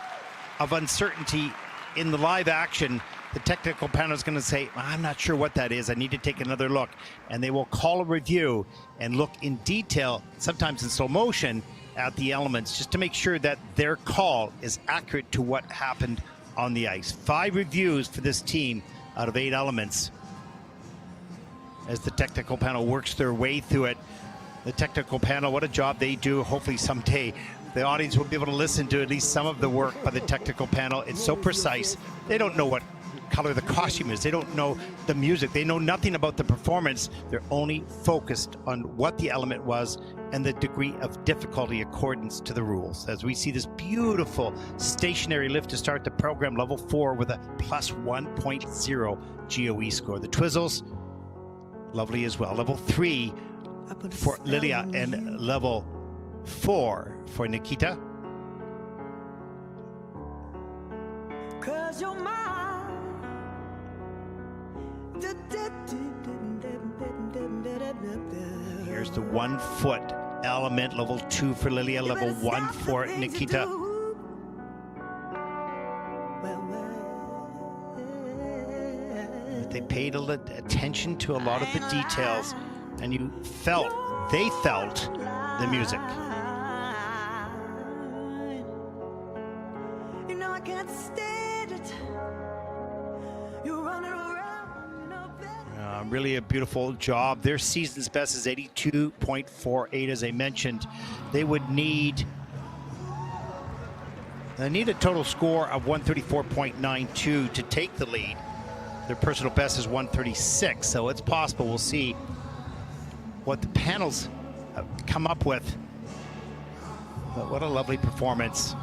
of uncertainty in the live action, the technical panel is going to say, I'm not sure what that is. I need to take another look. And they will call a review and look in detail, sometimes in slow motion, at the elements, just to make sure that their call is accurate to what happened on the ice. 5 reviews for this team out of 8 elements as the technical panel works their way through it. The technical panel, what a job they do. Hopefully someday the audience will be able to listen to at least some of the work by the technical panel. It's so precise. They don't know what color the costume is. They don't know the music. They know nothing about the performance. They're only focused on what the element was and the degree of difficulty accordance to the rules. As we see this beautiful stationary lift to start the program, level 4 with a plus 1.0 GOE score. The Twizzles, lovely as well. Level 3 for Lilia and level 4 for Nikita. Cause you're mine. Here's the 1 foot element, level 2 for Lilia, level 1 for Nikita. They paid attention to a lot of the details, and they felt the music. You know I can't stand it. You're running around. Really a beautiful job. Their season's best is 82.48, as I mentioned. They would need a total score of 134.92 to take the lead. Their personal best is 136, so it's possible. We'll see what the panels come up with. But what a lovely performance.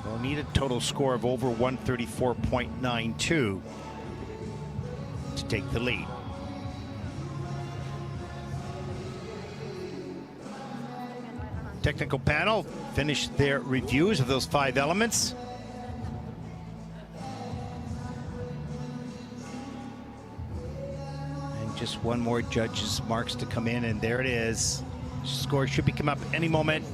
We'll need a total score of over 134.92 to take the lead. Technical panel finished their reviews of those 5 elements. And just one more judge's marks to come in, and there it is. Score should be come up any moment.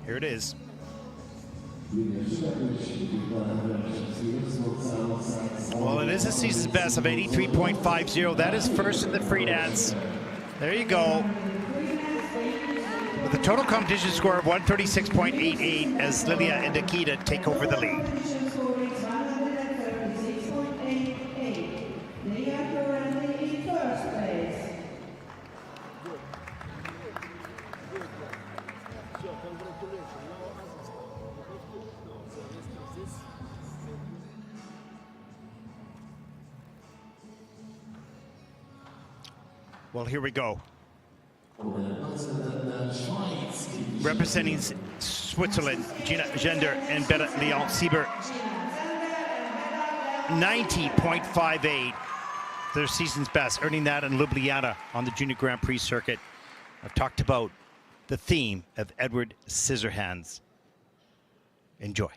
Here it is. Well, it is a season's best of 83.50. That is first in the free dance. There you go. With a total competition score of 136.88 as Lilia and Nikita take over the lead. They are currently in first place. Well, here we go. Representing Switzerland, Gina Gender and Bella Leon Sieber. 90.58, their season's best, earning that in Ljubljana on the Junior Grand Prix circuit. I've talked about the theme of Edward Scissorhands. Enjoy.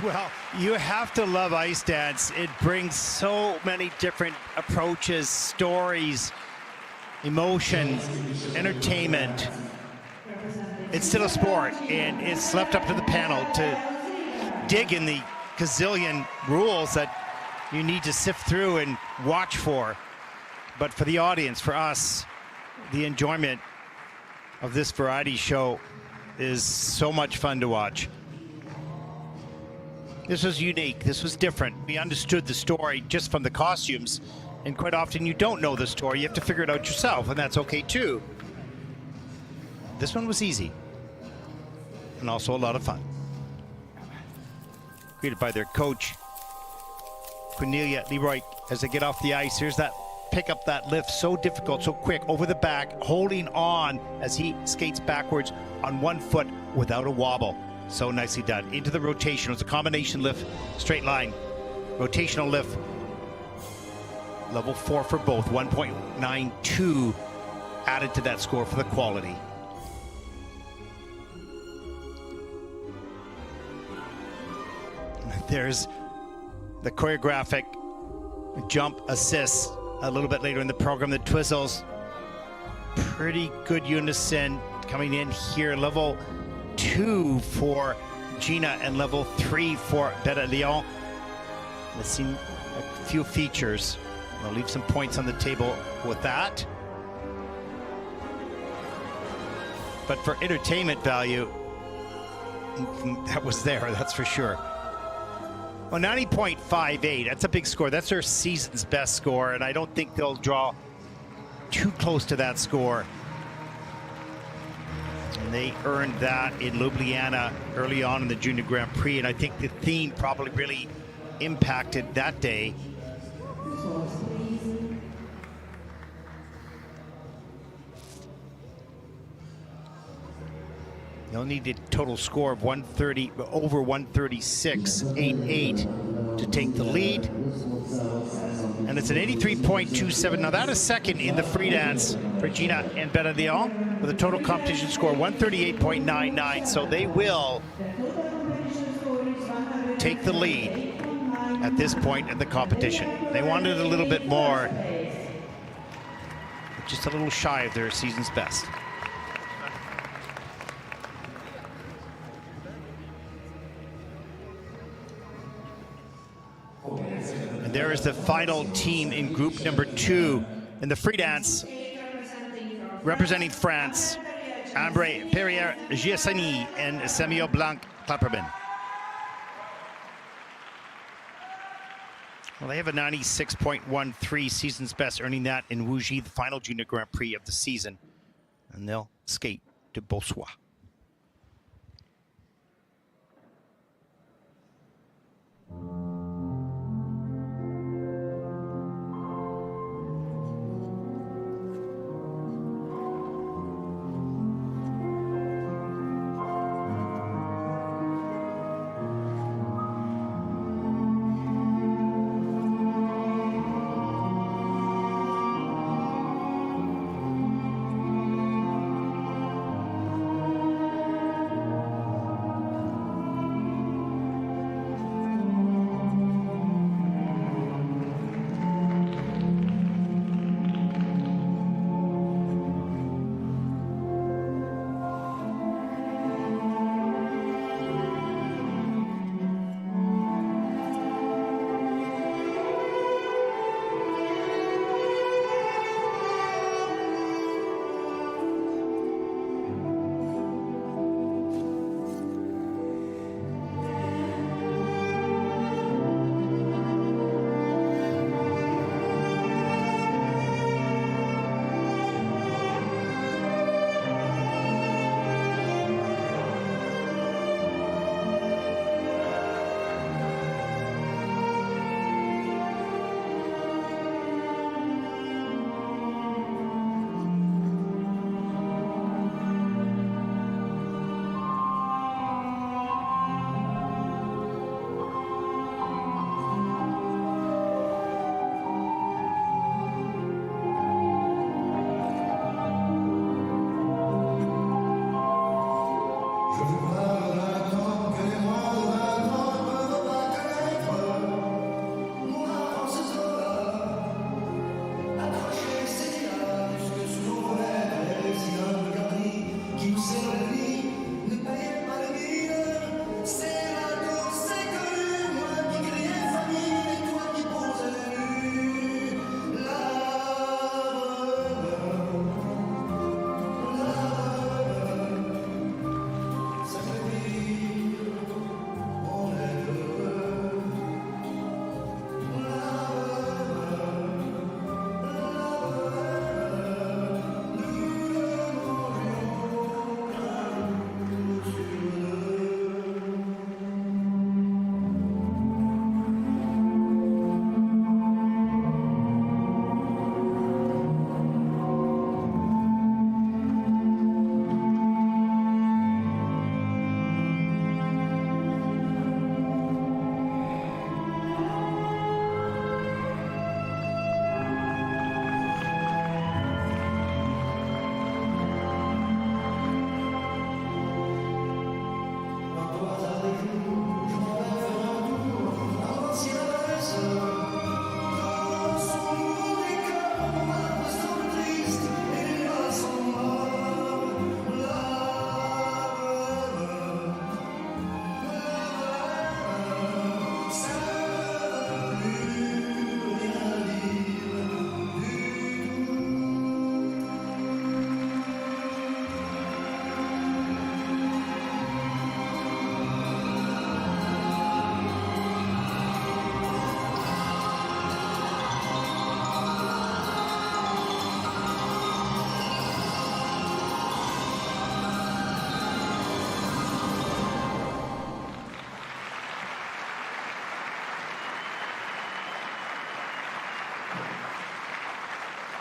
Well, you have to love ice dance. It brings so many different approaches, stories, emotion, entertainment. It's still a sport, and it's left up to the panel to dig in the gazillion rules that you need to sift through and watch for. But for the audience, for us, the enjoyment of this variety show is so much fun to watch. This was unique. This was different. We understood the story just from the costumes, and quite often you don't know the story. You have to figure it out yourself, and that's okay too. This one was easy, and also a lot of fun. Greeted by their coach, Cornelia Leroy, as they get off the ice. Here's that pick up that lift, so difficult, so quick, over the back, holding on as he skates backwards on one foot without a wobble. So nicely done. Into the rotation. It's a combination lift, straight line. Rotational lift. Level 4 for both. 1.92 added to that score for the quality. There's the choreographic jump assist a little bit later in the program. The Twizzles, pretty good unison coming in here. Level 2 for Gina and level 3 for Beta Leon. Let's see a few features. I'll leave some points on the table with that. But for entertainment value, that was there, that's for sure. Well, 90.58, that's a big score. That's their season's best score, and I don't think they'll draw too close to that score. And they earned that in Ljubljana early on in the Junior Grand Prix, and I think the theme probably really impacted that day. They'll need a total score of 130, over 136.88 to take the lead. And it's an 83.27. Now that is second in the free dance for Gina and Beta Leon with a total competition score 138.99. So they will take the lead at this point in the competition. They wanted a little bit more, just a little shy of their season's best. There is the final team in group number 2 in the free dance, representing France, Ambre Perrier-Giassani and Samuel Blanc-Klapperman. Well, they have a 96.13 season's best, earning that in Wuji, the final Junior Grand Prix of the season. And they'll skate to Beausois.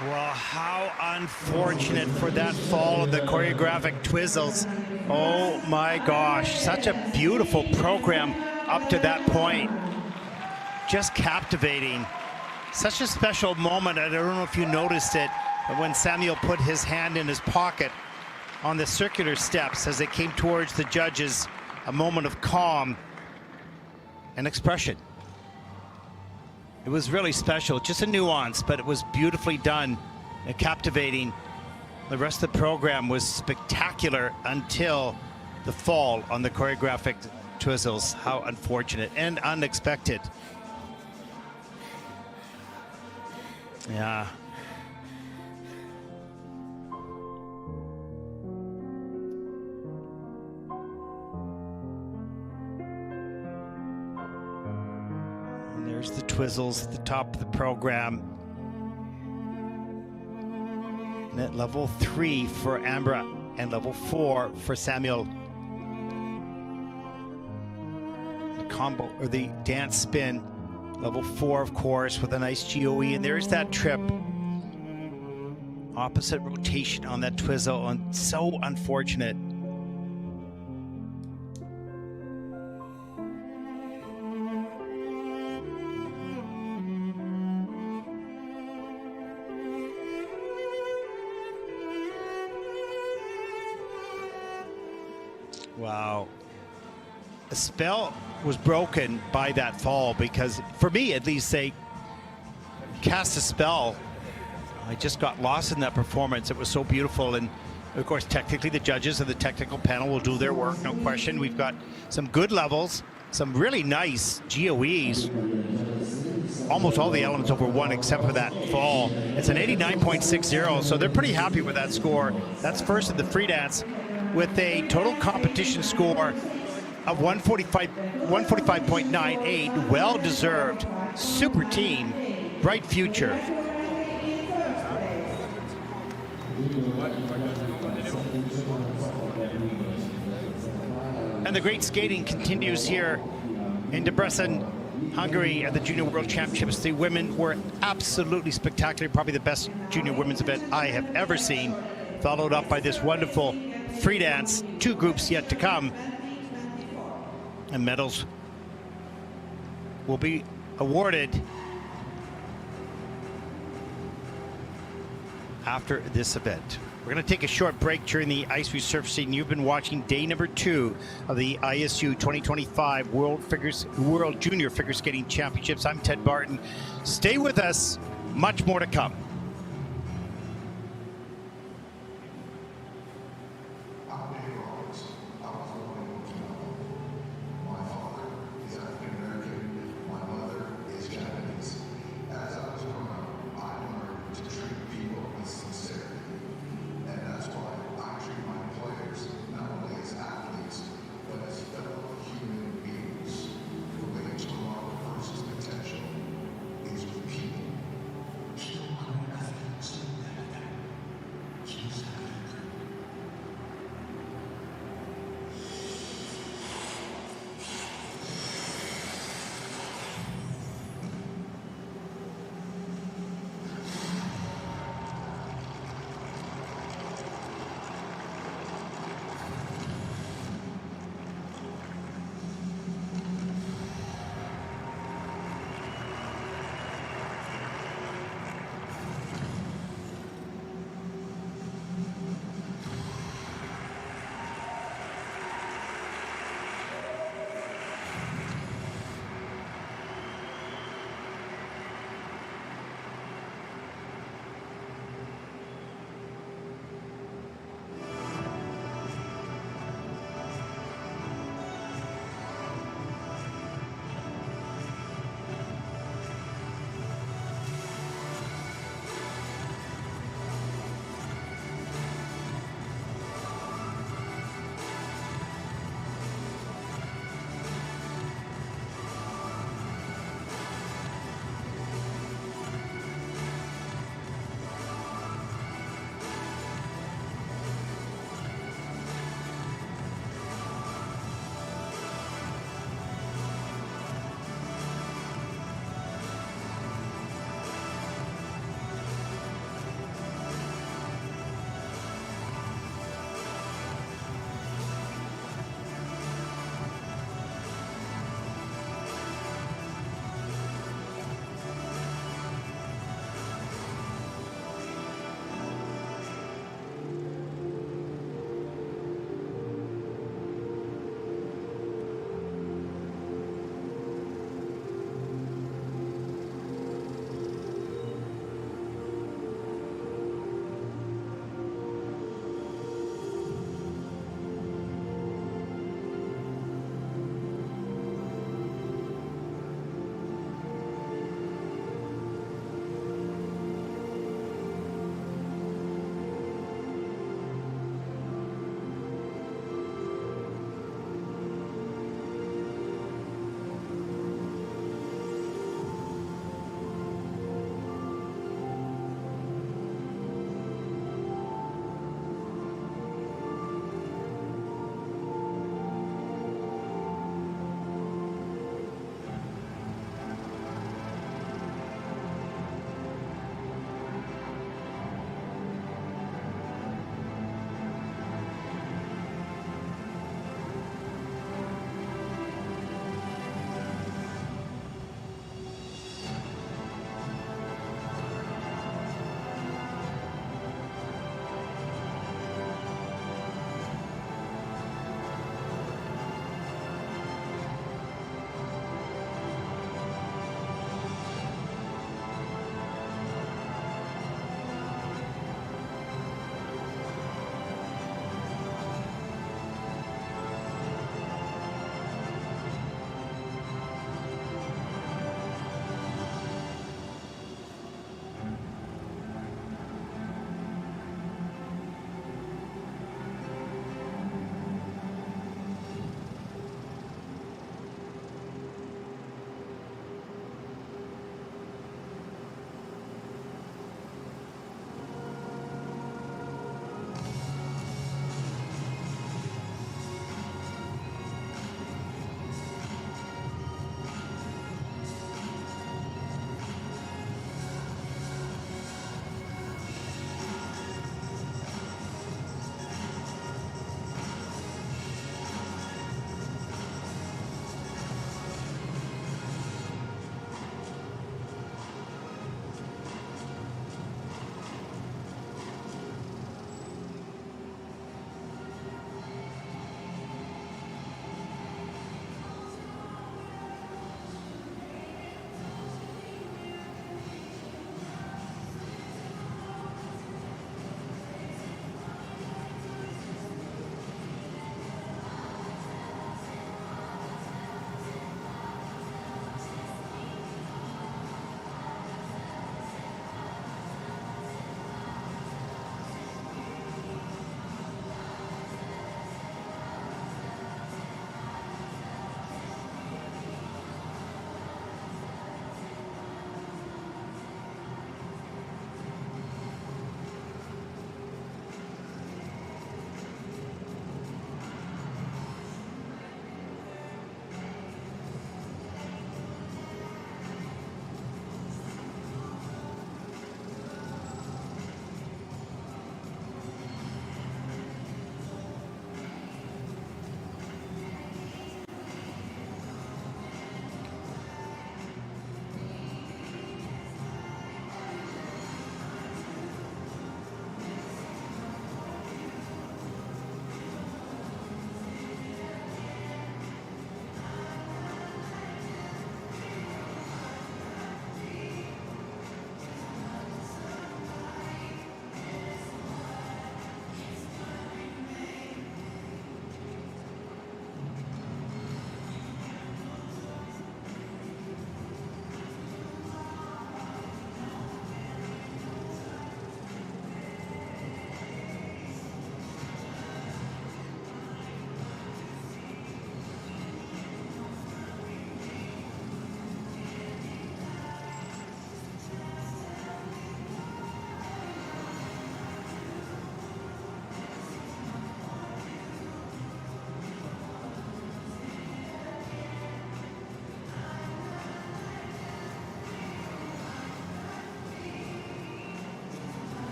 Well, how unfortunate for that fall of the choreographic twizzles. Oh my gosh, such a beautiful program up to that point. Just captivating. Such a special moment. I don't know if you noticed it, but when Samuel put his hand in his pocket on the circular steps as they came towards the judges, a moment of calm and expression. It was really special, just a nuance, but it was beautifully done and captivating. The rest of the program was spectacular until the fall on the choreographic twizzles. How unfortunate and unexpected. Yeah. There's the twizzles at the top of the program. And at level 3 for Ambra and level 4 for Samuel. The combo or the dance spin, level 4 of course, with a nice GOE. And there's that trip. Opposite rotation on that twizzle, and so unfortunate. Wow. The spell was broken by that fall because, for me at least, they cast a spell. I just got lost in that performance. It was so beautiful. And of course, technically the judges and the technical panel will do their work, no question. We've got some good levels, some really nice GOEs. Almost all the elements over 1 except for that fall. It's an 89.60, so they're pretty happy with that score. That's first in the free dance, with a total competition score of 145.98. Well deserved. Super team. Bright future. And the great skating continues here in Debrecen, Hungary at the Junior World Championships. The women were absolutely spectacular. Probably the best junior women's event I have ever seen. Followed up by this wonderful free dance. 2 groups yet to come. And medals will be awarded after this event. We're going to take a short break during the ice resurfacing. You've been watching day number 2 of the ISU 2025 World Junior Figure Skating Championships. I'm Ted Barton. Stay with us. Much more to come. Still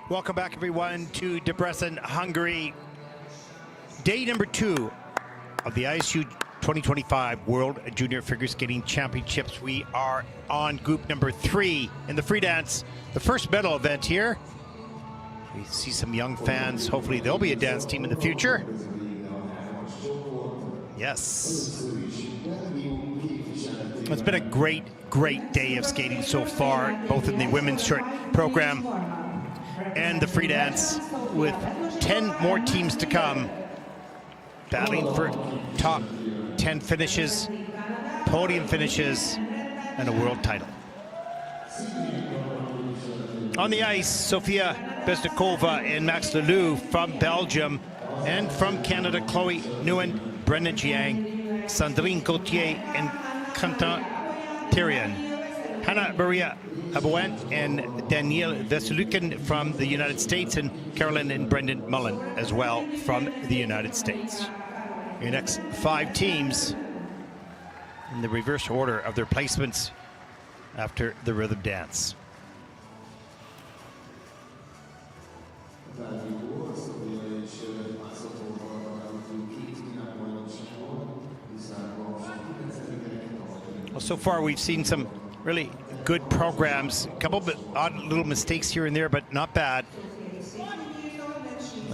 Welcome back, everyone, to Debrecen, Hungary. Day number 2 of the ISU 2025 World Junior Figure Skating Championships. We are on group number 3 in the free dance, the first medal event here. We see some young fans. Hopefully there'll be a dance team in the future. Yes. It's been a great day of skating so far, both in the women's short program and the free dance, with 10 more teams to come, battling for top 10 finishes, podium finishes, and a world title. On the ice, Sofia Besnikova and Max Leloup from Belgium, and from Canada, Chloe Nguyen, Brendan Jiang, Sandrine Gauthier, and Quentin Therian. Hannah Maria Abouen and Danielle Veselukin from the United States, and Carolyn and Brendan Mullen as well from the United States. Your next 5 teams in the reverse order of their placements after the rhythm dance. Well, so far we've seen some really good programs, a couple of odd little mistakes here and there, but not bad.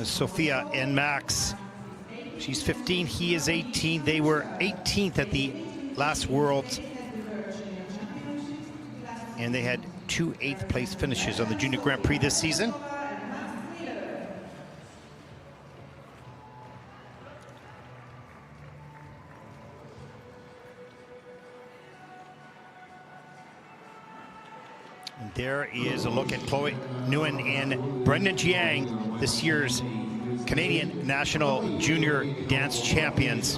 Sofia and Max, she's 15, he is 18. They were 18th at the last Worlds, and they had 2 8th place finishes on the Junior Grand Prix this season. And there is a look at Chloe Nguyen and Brendan Jiang, this year's Canadian National Junior Dance Champions.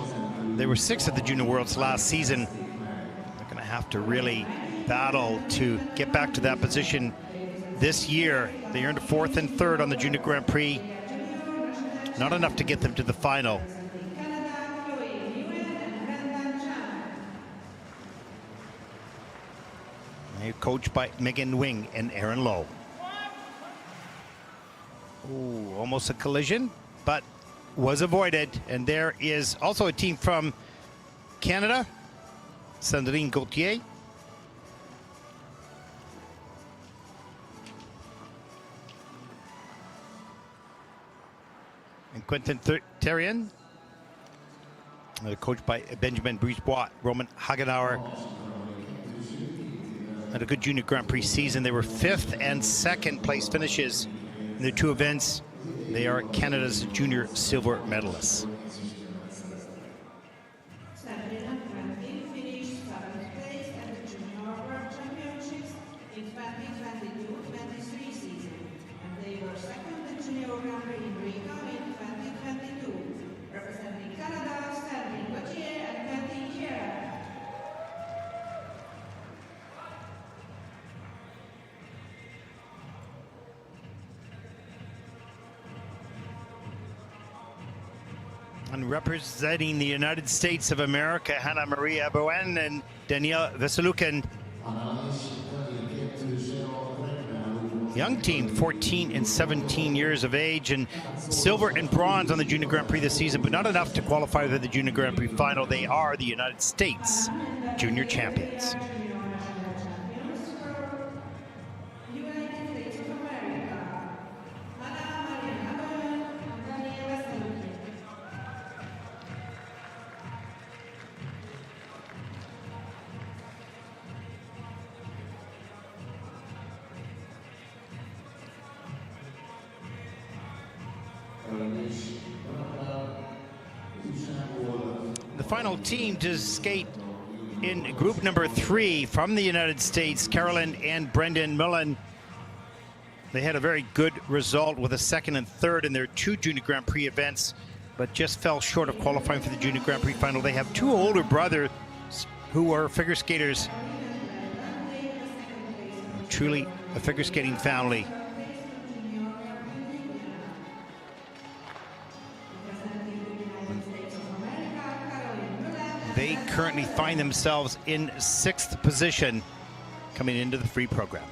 They were 6th at the Junior Worlds last season. They're going to have to really battle to get back to that position this year. They earned 4th and 3rd on the Junior Grand Prix. Not enough to get them to the final. They're coached by Megan Wing and Aaron Lowe. Ooh, almost a collision, but was avoided. And there is also a team from Canada, Sandrine Gauthier. And Quentin Therian. They're coached by Benjamin Brisebois, Roman Hagenauer. Had a good Junior Grand Prix season. They were 5th and 2nd place finishes in the 2 events. They are Canada's junior silver medalists. Sabrina Franklin finished 7th place at the Junior World Championships in 2022-23 season, and they were 2nd at Junior Grand Prix in Riga in 2022, representing Canada, Sandrine Gauthier and Quentin Therian. And representing the United States of America, Hannah Maria Abouen and Danielle Veselukin. Young team, 14 and 17 years of age, and silver and bronze on the Junior Grand Prix this season, but not enough to qualify for the Junior Grand Prix final. They are the United States Junior Champions. The final team to skate in group number 3 from the United States, Carolyn and Brendan Mullen. They had a very good result with a 2nd and 3rd in their 2 Junior Grand Prix events, but just fell short of qualifying for the Junior Grand Prix final. They have 2 older brothers who are figure skaters. Truly a figure skating family. They currently find themselves in 6th position coming into the free program.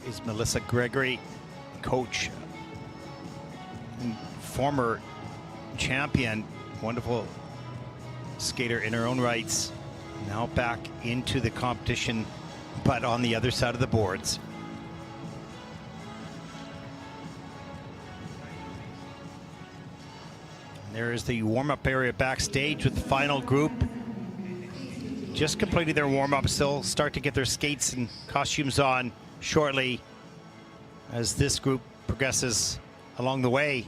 is Melissa Gregory, coach and former champion, wonderful skater in her own rights, now back into the competition, but on the other side of the boards. And there is the warm-up area backstage with the final group. Just completed their warm-ups. They'll start to get their skates and costumes on shortly as this group progresses along the way.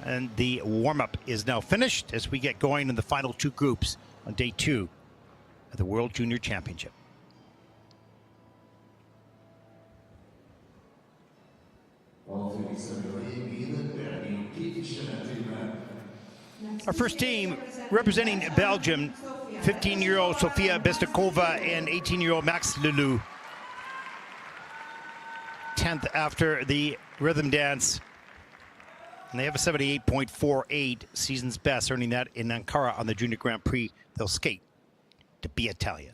And the warm-up is now finished as we get going in the final two groups on day 2 of the World Junior Championship. Our first team representing Belgium, 15-year-old Sofia Bestakova and 18-year-old Max Lelou. 10th after the rhythm dance. And they have a 78.48 season's best, earning that in Ankara on the Junior Grand Prix. They'll skate to be Italian.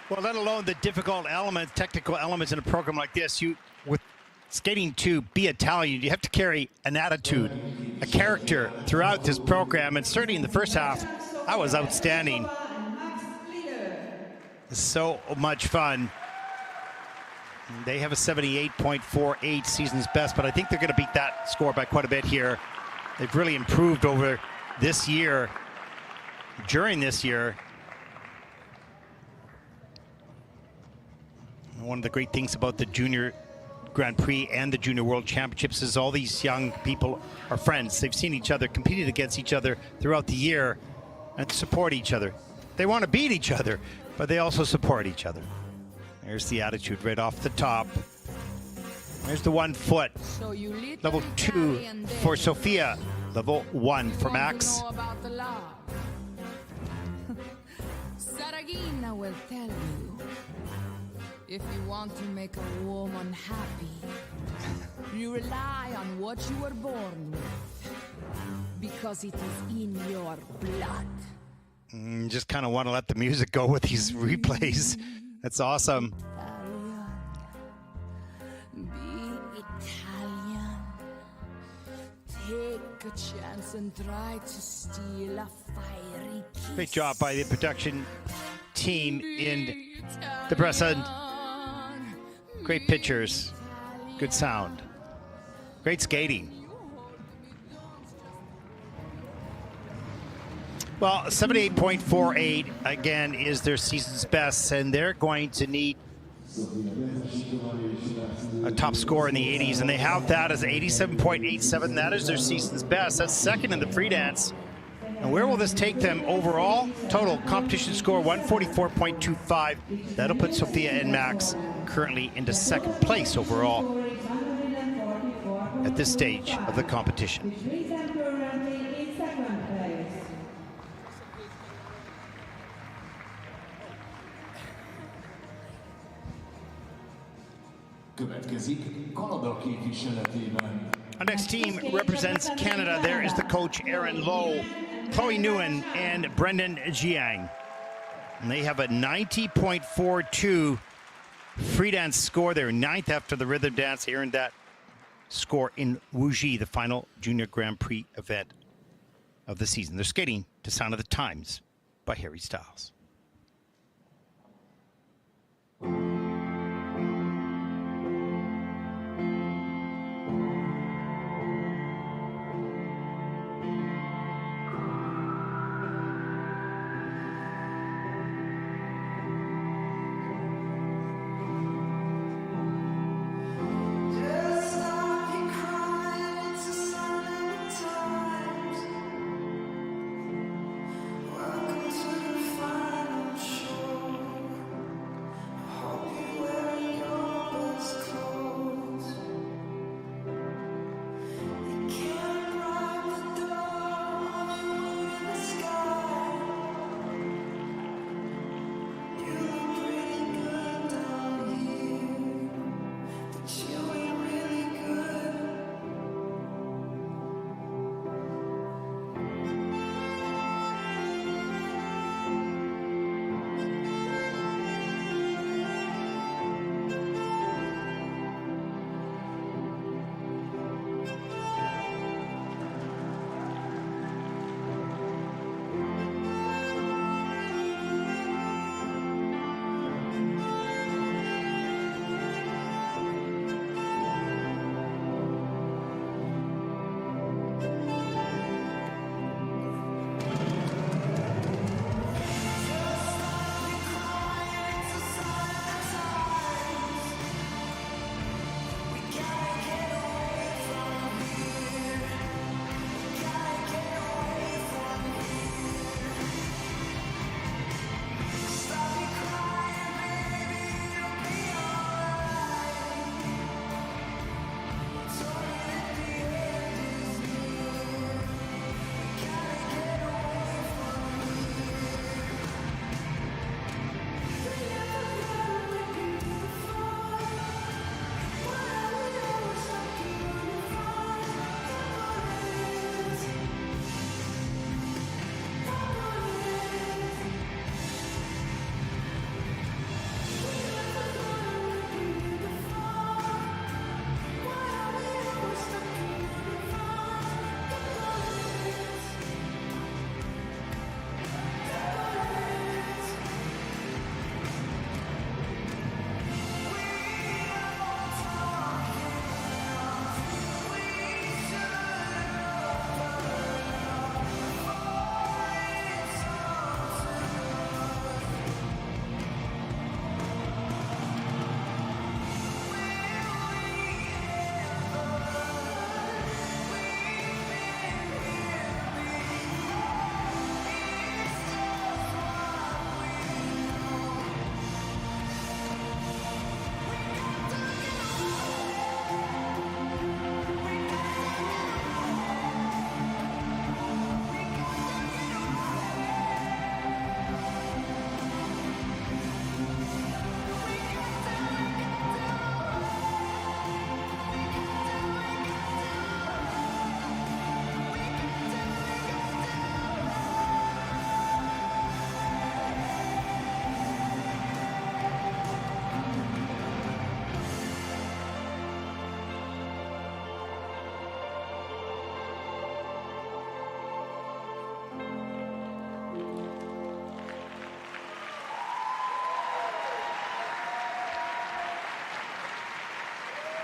Well, let alone the difficult elements, technical elements in a program like this. With skating to be Italian, you have to carry an attitude, a character throughout this program, and certainly in the first half, that was outstanding. So much fun. They have a 78.48 season's best, but I think they're going to beat that score by quite a bit here. They've really improved over this year, during this year. One of the great things about the Junior Grand Prix and the Junior World Championships is all these young people are friends. They've seen each other, competed against each other throughout the year, and support each other. They want to beat each other, but they also support each other. There's the attitude right off the top. There's the 1 foot. Level 2 for Sofia. Level 1 for Max. Saragina will tell you, if you want to make a woman happy, you rely on what you were born with, because it is in your blood. Just kind of want to let the music go with these replays. That's awesome. Be Italian. Take a chance and try to steal a fiery kiss. Great job by the production team in Debrecen. Great pictures, good sound, great skating. Well, 78.48 again is their season's best, and they're going to need a top score in the 80s, and they have that as 87.87. That is their season's best. That's second in the free dance. And where will this take them overall? Total competition score 144.25. That'll put Sofia and Max currently into second place overall at this stage of the competition. Our next team represents Canada. There is the coach, Aaron Lowe, Chloe Nguyen, and Brendan Jiang. And they have a 90.42 free dance score. They're 9th after the rhythm dance. They earned that score in Wuji, the final Junior Grand Prix event of the season. They're skating to Sound of the Times by Harry Styles. Welcome to the fire.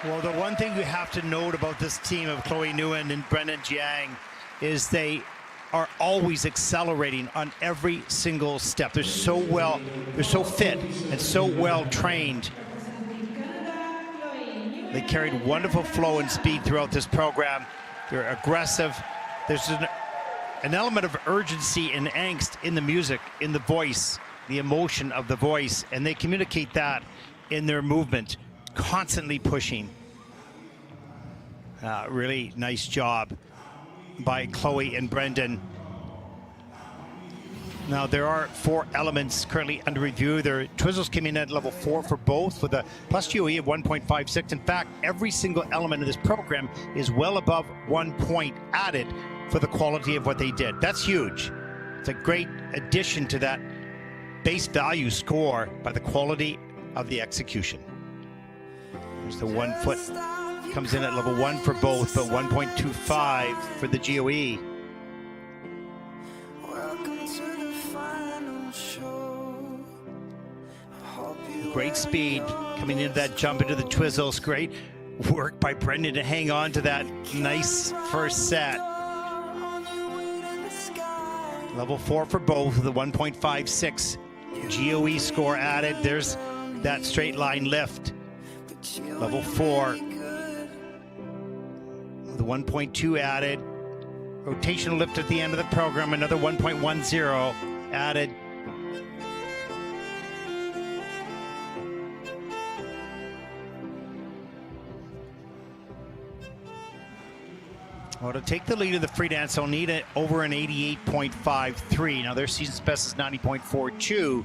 Well, the one thing you have to note about this team of Chloe Nguyen and Brendan Jiang is they are always accelerating on every single step. They're so fit and so well trained. They carried wonderful flow and speed throughout this program. They're aggressive. There's an element of urgency and angst in the music, in the voice, the emotion of the voice, and they communicate that in their movement, constantly pushing. Really nice job by Chloe and Brendan. Now, there are 4 elements currently under review. Their Twizzles came in at level 4 for both with a plus GOE of 1.56. In fact, every single element of this program is well above 1 point added for the quality of what they did. That's huge. It's a great addition to that base value score by the quality of the execution. There's the 1 foot. Comes in at level 1 for both, but 1.25 for the GOE. Great speed coming into that jump into the Twizzles. Great work by Brendan to hang on to that nice first set. Level 4 for both with a 1.56 GOE score added. There's that straight line lift. Level 4. The 1.2 added. Rotational lift at the end of the program, another 1.10 added. Well, to take the lead of the free dance, they'll need it over an 88.53. Now, their season's best is 90.42.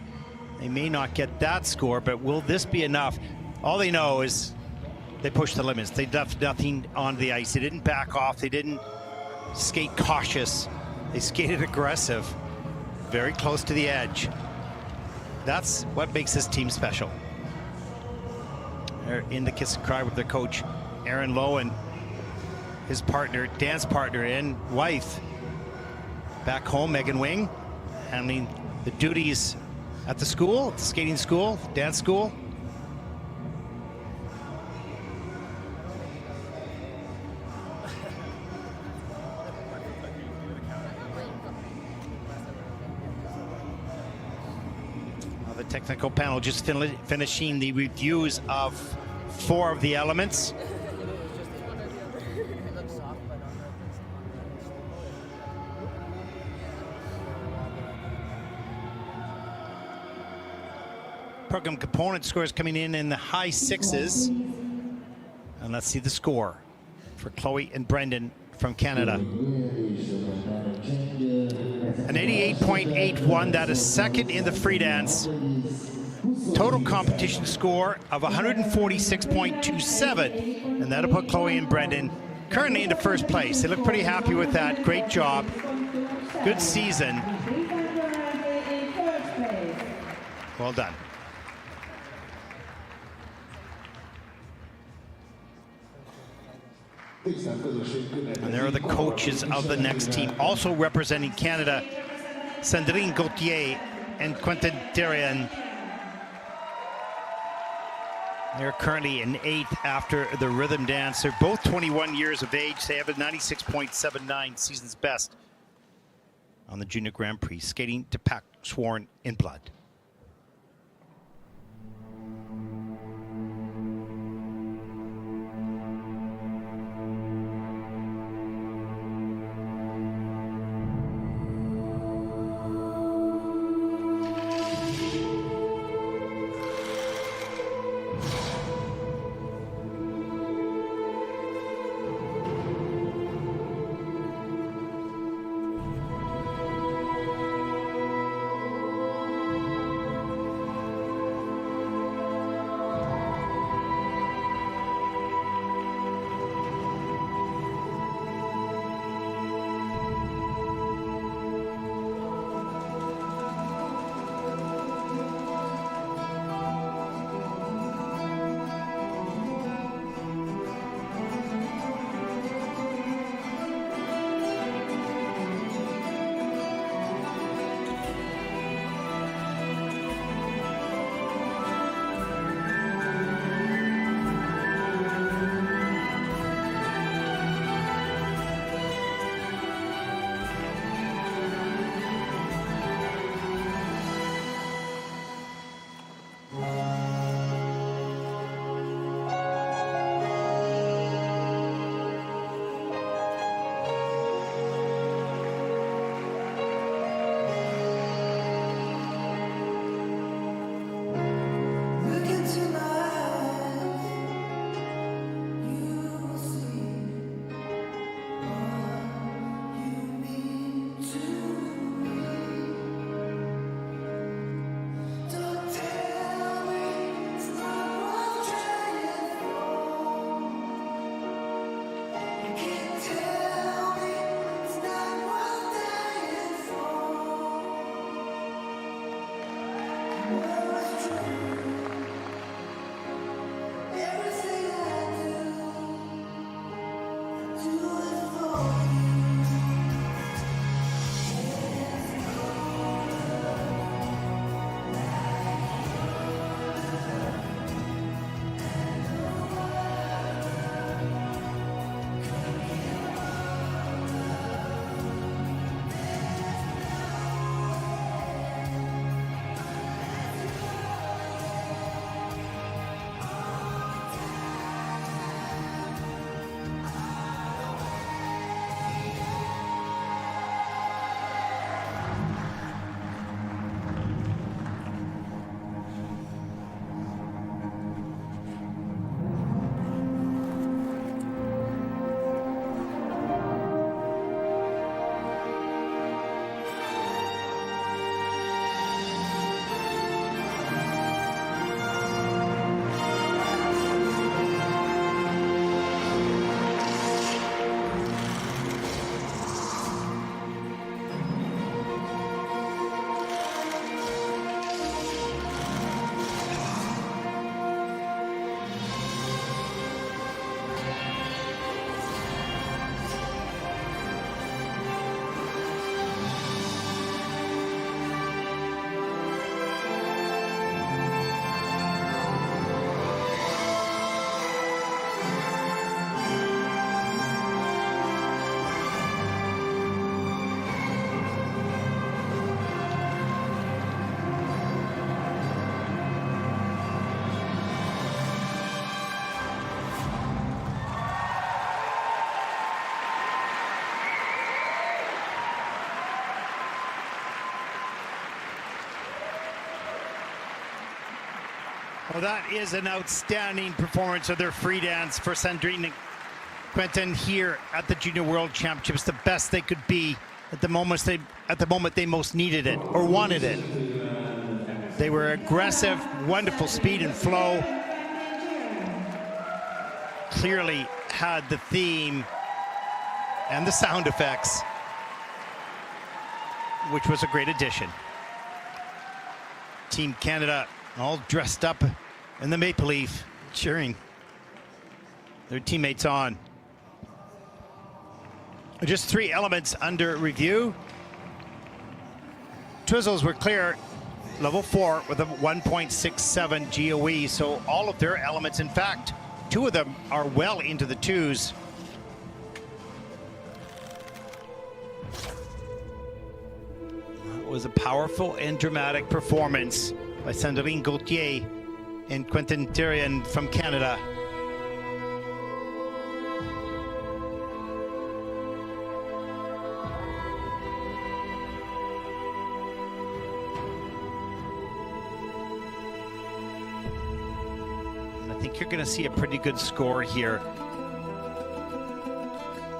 They may not get that score, but will this be enough? All they know is they pushed the limits. They left nothing on the ice. They didn't back off. They didn't skate cautious. They skated aggressive, very close to the edge. That's what makes this team special. They're in the kiss and cry with their coach, Aaron Lowe, and his partner, dance partner and wife. Back home, Megan Wing, handling the duties at the school, the skating school, dance school. Technical panel just finishing the reviews of 4 of the elements. Program component scores coming in the high 6s. And let's see the score for Chloe and Brendan from Canada. An 88.81, that is second in the free dance. Total competition score of 146.27, and that'll put Chloe and Brendan currently into first place. They look pretty happy with that. Great job. Good season. Well done. And there are the coaches of the next team, also representing Canada, Sandrine Gauthier and Quentin Therian. They're currently in 8th after the rhythm dance. They're both 21 years of age. They have a 96.79 season's best on the Junior Grand Prix, skating to Pack Sworn in Blood. Well, that is an outstanding performance of their free dance for Sandrine and Quentin here at the Junior World Championships. The best they could be at the moment they most needed it or wanted it. They were aggressive, wonderful speed and flow. Clearly had the theme and the sound effects, which was a great addition. Team Canada all dressed up in the maple leaf, cheering their teammates on. Just 3 elements under review. Twizzles were clear, level 4 with a 1.67 GOE, so all of their elements, in fact, 2 of them are well into the 2s. It was a powerful and dramatic performance by Sandrine Gauthier and Quentin Therian from Canada. And I think you're going to see a pretty good score here.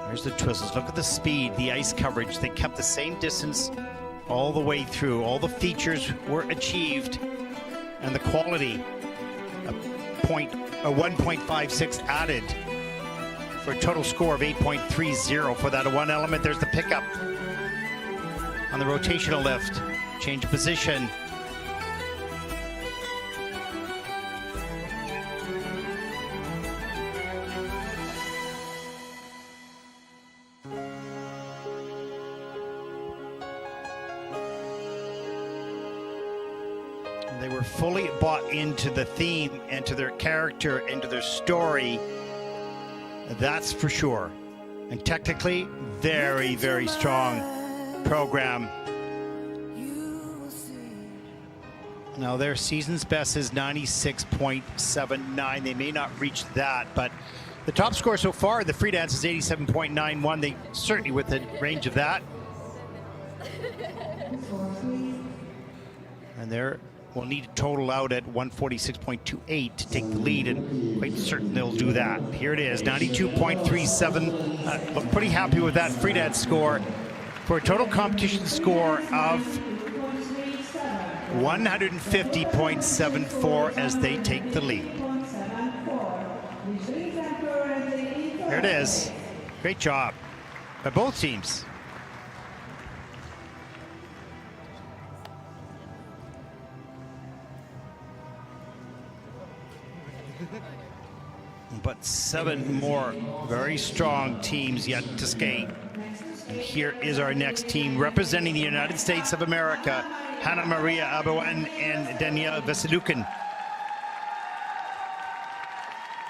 There's the Twizzles. Look at the speed, the ice coverage. They kept the same distance all the way through. All the features were achieved, and the quality, a 1.56 added for a total score of 8.30 for that one element. There's the pickup on the rotational lift, change position. They were fully bought into the theme and to their character and to their story. That's for sure. And technically, very, very strong program. Now their season's best is 96.79. They may not reach that, but the top score so far in the free dance is 87.91. They certainly within range of that. And they're will need to total out at 146.28 to take the lead, and quite certain they'll do that. Here it is, 92.37. Look pretty happy with that free dance score for a total competition score of 150.74 as they take the lead. Here it is. Great job by both teams. But 7 more very strong teams yet to skate. And here is our next team representing the United States of America, Hannah Maria Abawan and Danielle Vasilukin.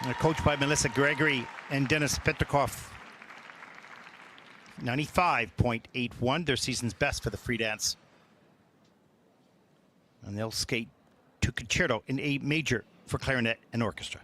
They're coached by Melissa Gregory and Dennis Petrikov. 95.81, their season's best for the free dance. And they'll skate to concerto in A major for clarinet and orchestra.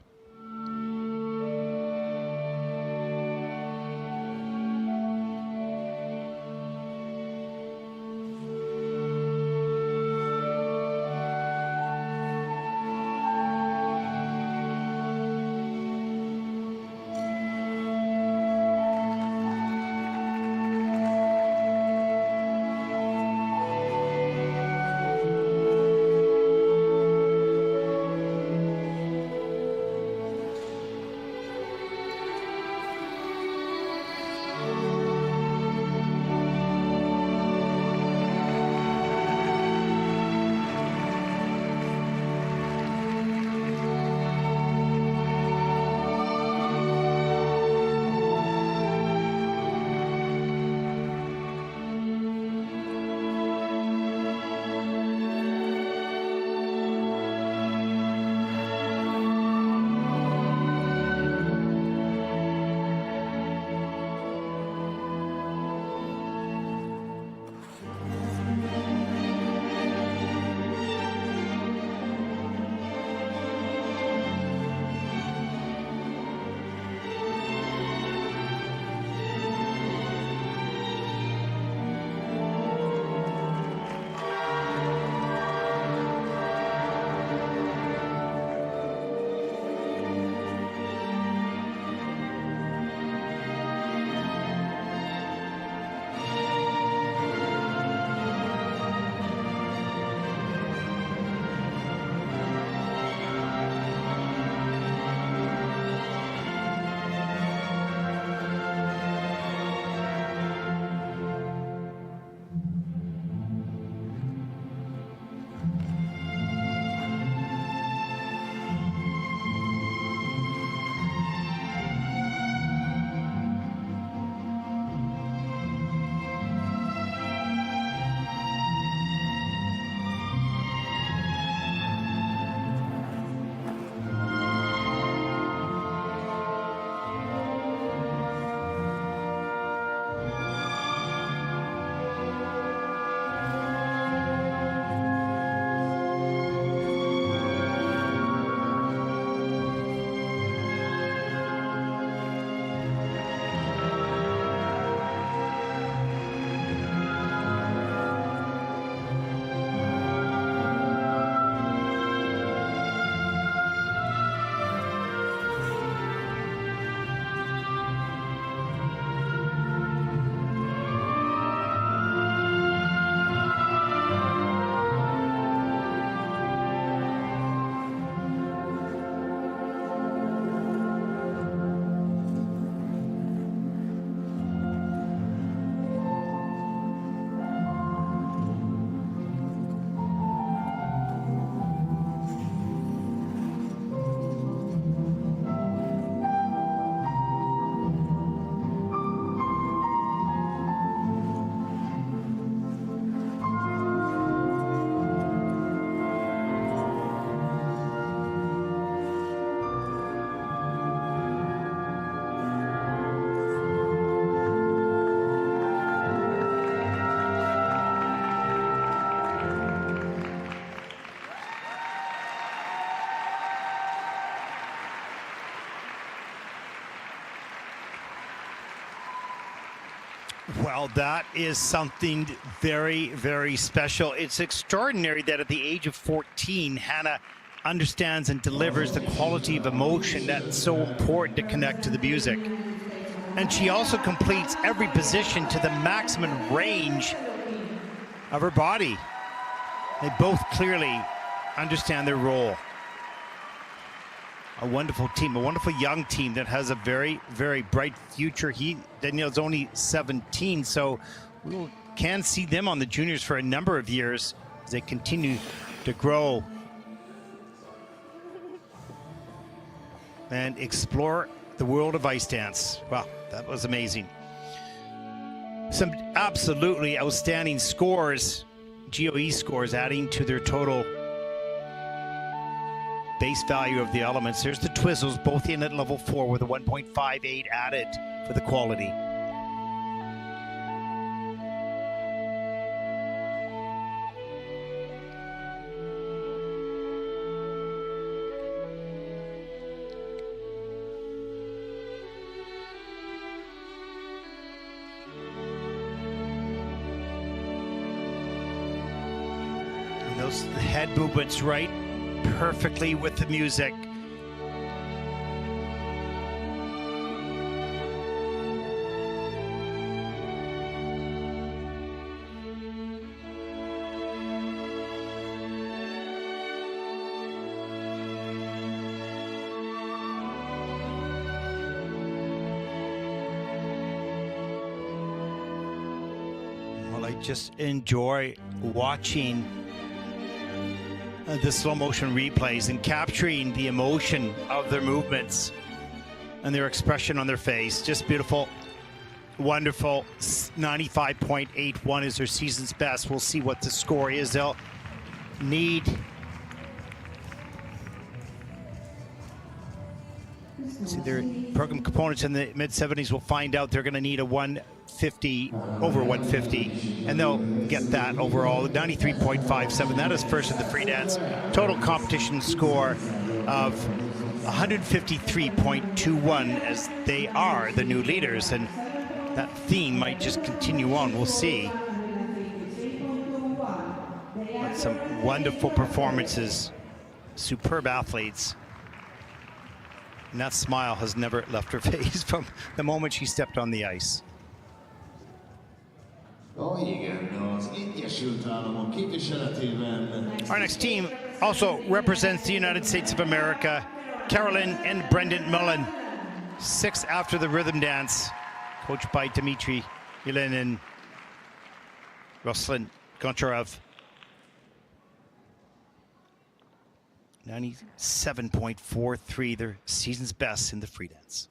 Well, that is something very, very special. It's extraordinary that at the age of 14, Hannah understands and delivers the quality of emotion that's so important to connect to the music. And she also completes every position to the maximum range of her body. They both clearly understand their role. A wonderful team, a wonderful young team that has a very, very bright future. Danielle's only 17, so we can see them on the juniors for a number of years as they continue to grow and explore the world of ice dance. Wow, that was amazing. Some absolutely outstanding scores, GOE scores, adding to their total base value of the elements. There's the Twizzles, both in at level 4 with a 1.58 added for the quality. And those head movements right perfectly with the music. Well, I just enjoy watching the slow motion replays and capturing the emotion of their movements and their expression on their face. Just beautiful, wonderful. 95.81 is their season's best. We'll see what the score is. They'll need see their program components in the mid 70s. We'll find out they're going to need a 150, over 150, and they'll get that overall. 93.57. That is first in the free dance. Total competition score of 153.21 as they are the new leaders, and that theme might just continue on. We'll see. But some wonderful performances, superb athletes. And that smile has never left her face from the moment she stepped on the ice. Our next team also represents the United States of America. Carolyn and Brendan Mullen, 6 after the rhythm dance, coached by Dmitry Yelin and Ruslan Goncharev. 97.43, their season's best in the free dance.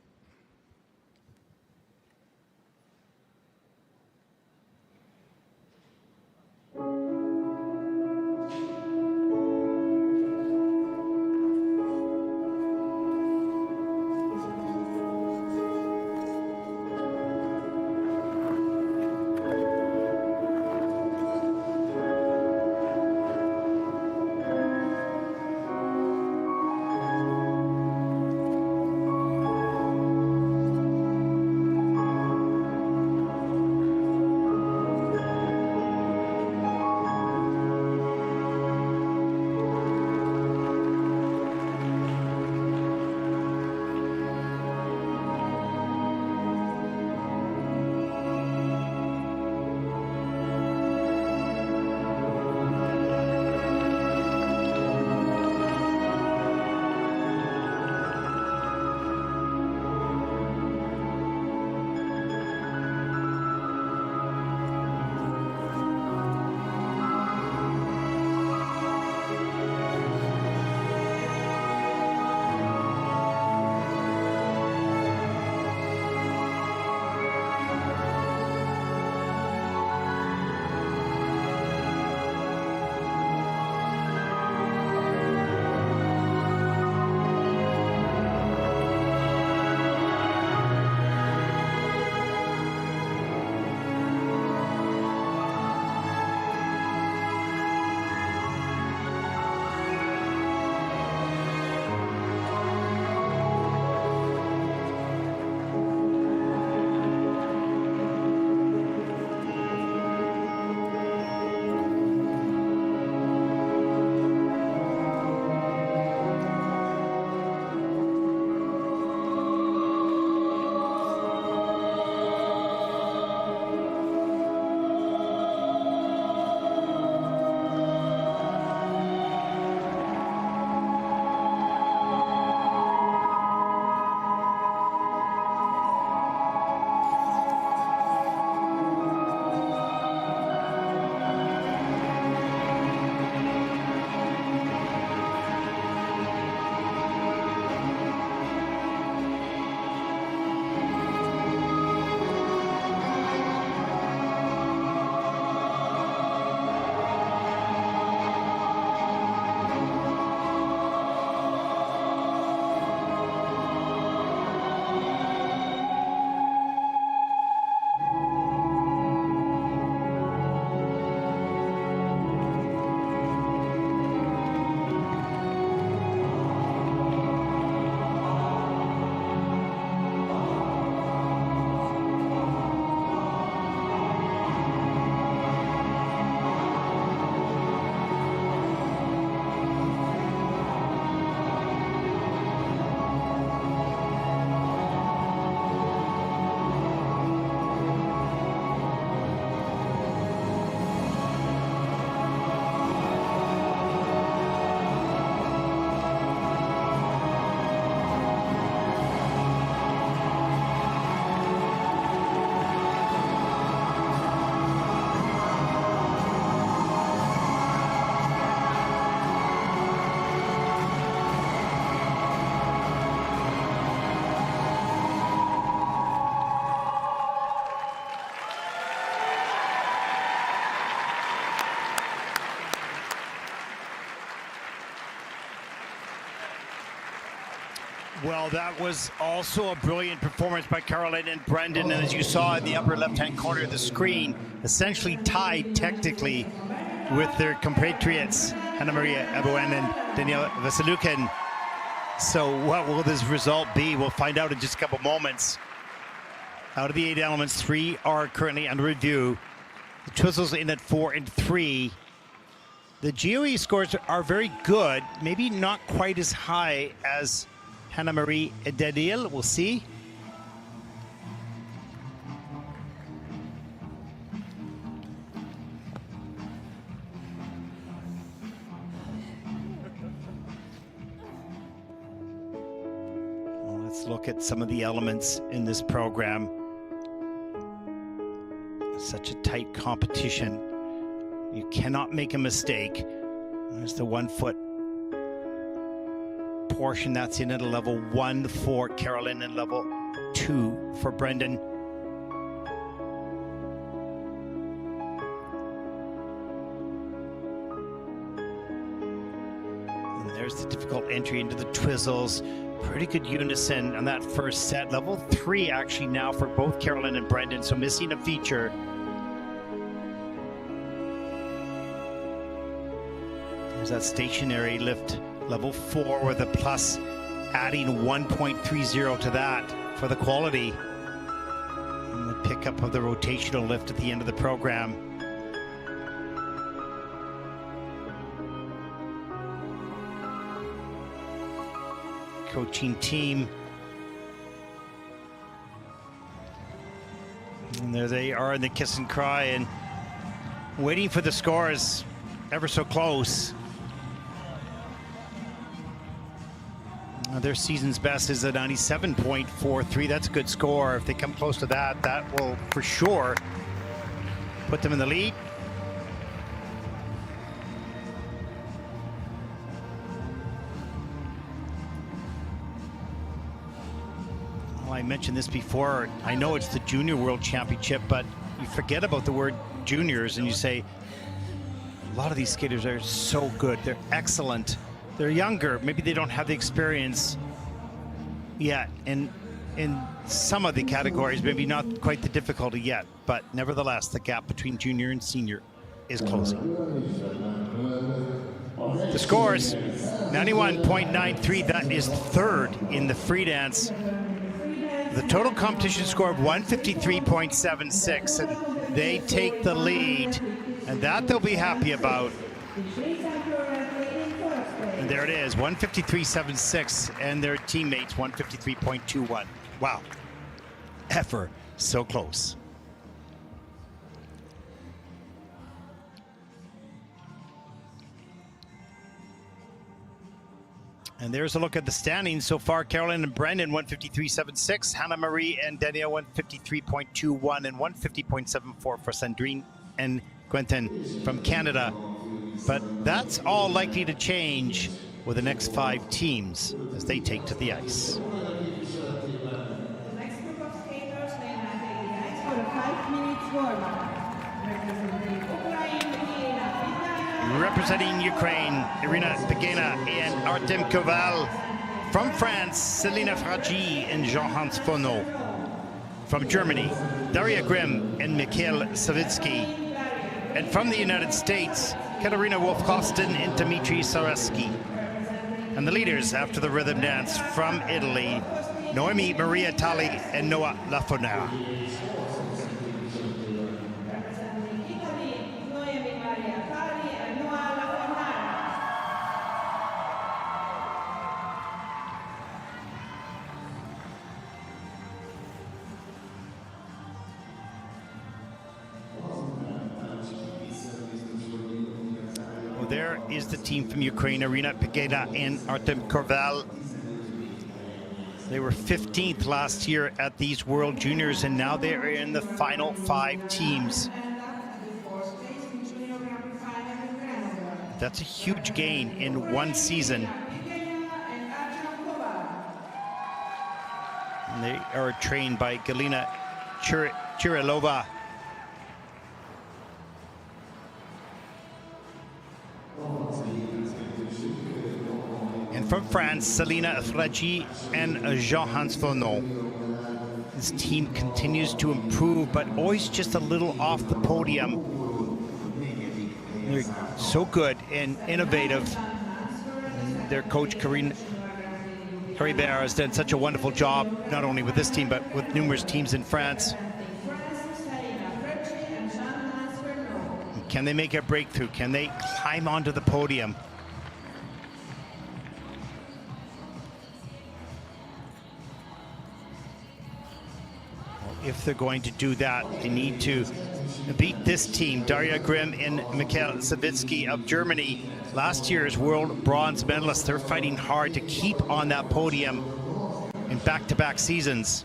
Well, that was also a brilliant performance by Caroline and Brendan, and as you saw in the upper left-hand corner of the screen, essentially tied technically with their compatriots, Hanna Maria Abouen and Daniela Veselukin. So what will this result be? We'll find out in just a couple moments. Out of the 8 elements, 3 are currently under review. The Twizzles in at 4 and 3. The GOE scores are very good, maybe not quite as high as Hanna Marie and Danielle. We'll see. Well, let's look at some of the elements in this program. Such a tight competition. You cannot make a mistake. There's the 1 foot portion that's in at a level 1 for Caroline and level 2 for Brendan. And there's the difficult entry into the Twizzles. Pretty good unison on that first set. Level 3 actually now for both Caroline and Brendan, so missing a feature. There's that stationary lift, level 4, with a plus adding 1.30 to that for the quality. And the pickup of the rotational lift at the end of the program. Coaching team. And there they are in the kiss and cry and waiting for the scores, ever so close. Their season's best is a 97.43. That's a good score. If they come close to that, that will for sure put them in the lead. Well, I mentioned this before. I know it's the Junior World Championship, but you forget about the word juniors and you say, a lot of these skaters are so good. They're excellent. They're younger. Maybe they don't have the experience yet. And in some of the categories, maybe not quite the difficulty yet. But nevertheless, the gap between junior and senior is closing. The scores, 91.93. That is third in the free dance. The total competition score of 153.76. And they take the lead. And that they'll be happy about. And there it is, 153.76, and their teammates 153.21. Wow, ever so close. And there's a look at the standings so far. Caroline and Brendan 153.76, Hanna Marie and Danielle 153.21, and 150.74 for Sandrine and Quentin from Canada. But that's all likely to change with the next 5 teams as they take to the ice. The next group of skaters may now take the ice for a 5-minute warm-up. Representing Ukraine, Irina Pegena and Artem Koval. From France, Selina Fragi and Jean-Hans Fono. From Germany, Daria Grimm and Mikhail Savitsky. And from the United States, Katarina Wolf-Kosten and Dmitry Sareski. And the leaders after the rhythm dance from Italy, Noemi Maria Tali and Noah Lafonera. There is the team from Ukraine, Irina Pegena and Artem Koval. They were 15th last year at these World Juniors, and now they are in the final 5 teams. That's a huge gain in one season. And they are trained by Galina Chirilova. And from France, Selina Fragi and Jean-Hans Fourneau. This team continues to improve, but always just a little off the podium. They're so good and innovative. And their coach, Karine Haribert, has done such a wonderful job, not only with this team, but with numerous teams in France. Can they make a breakthrough? Can they climb onto the podium? If they're going to do that, they need to beat this team, Daria Grimm and Mikhail Savitsky of Germany, last year's world bronze medalists. They're fighting hard to keep on that podium in back-to-back seasons.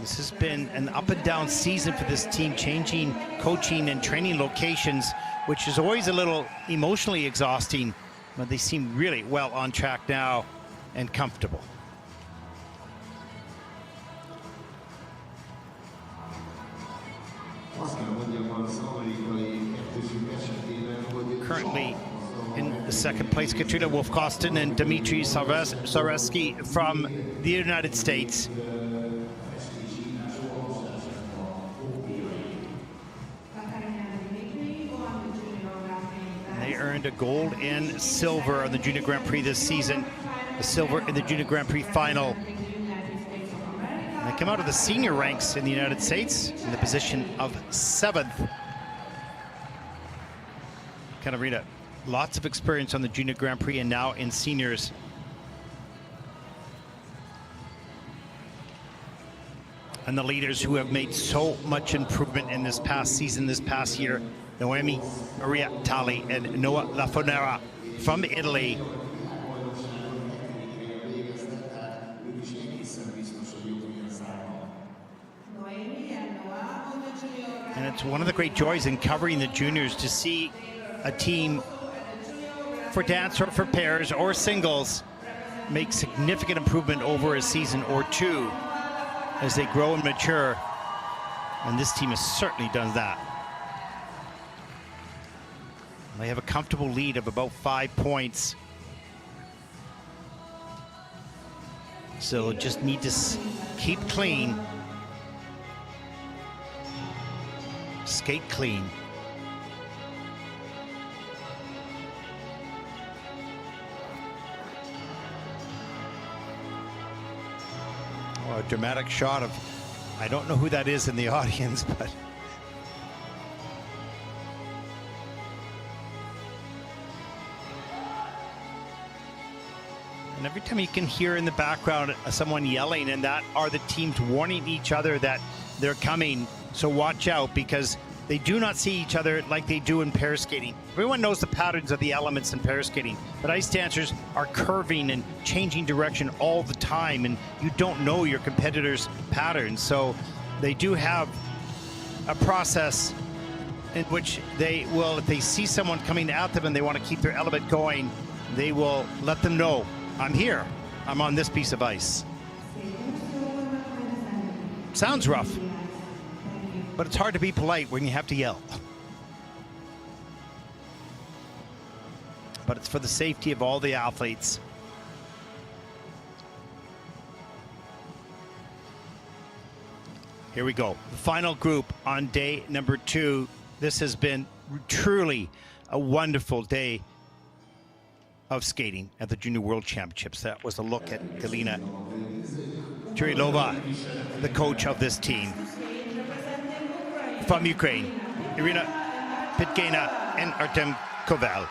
This has been an up and down season for this team, changing coaching and training locations, which is always a little emotionally exhausting. But they seem really well on track now and comfortable. Currently in the second place, Katrina Wolf-Kosten and Dmitry Saresky from the United States. They earned a gold and silver on the Junior Grand Prix this season, a silver in the Junior Grand Prix final. And they come out of the senior ranks in the United States in the position of 7th. Katarina, lots of experience on the Junior Grand Prix and now in seniors. And the leaders who have made so much improvement in this past season, this past year, Noemi Maria Tali and Noah Lafonera from Italy. And it's one of the great joys in covering the juniors to see a team for dance or for pairs or singles make significant improvement over a season or two as they grow and mature. And this team has certainly done that. They have a comfortable lead of about 5 points. So they'll just need to keep clean. Skate clean. Oh, a dramatic shot of, I don't know who that is in the audience, but and every time you can hear in the background someone yelling, and that are the teams warning each other that they're coming. So watch out, because they do not see each other like they do in pair skating. Everyone knows the patterns of the elements in pair skating, but ice dancers are curving and changing direction all the time, and you don't know your competitors' patterns. So they do have a process in which they will, if they see someone coming at them and they want to keep their element going, they will let them know, I'm here, I'm on this piece of ice. Sounds rough, but it's hard to be polite when you have to yell. But it's for the safety of all the athletes. Here we go, the final group on day number 2. This has been truly a wonderful day of skating at the Junior World Championships. That was a look at Galina Churilova, the coach of this team. From Ukraine, Irina Pitgena and Artem Koval.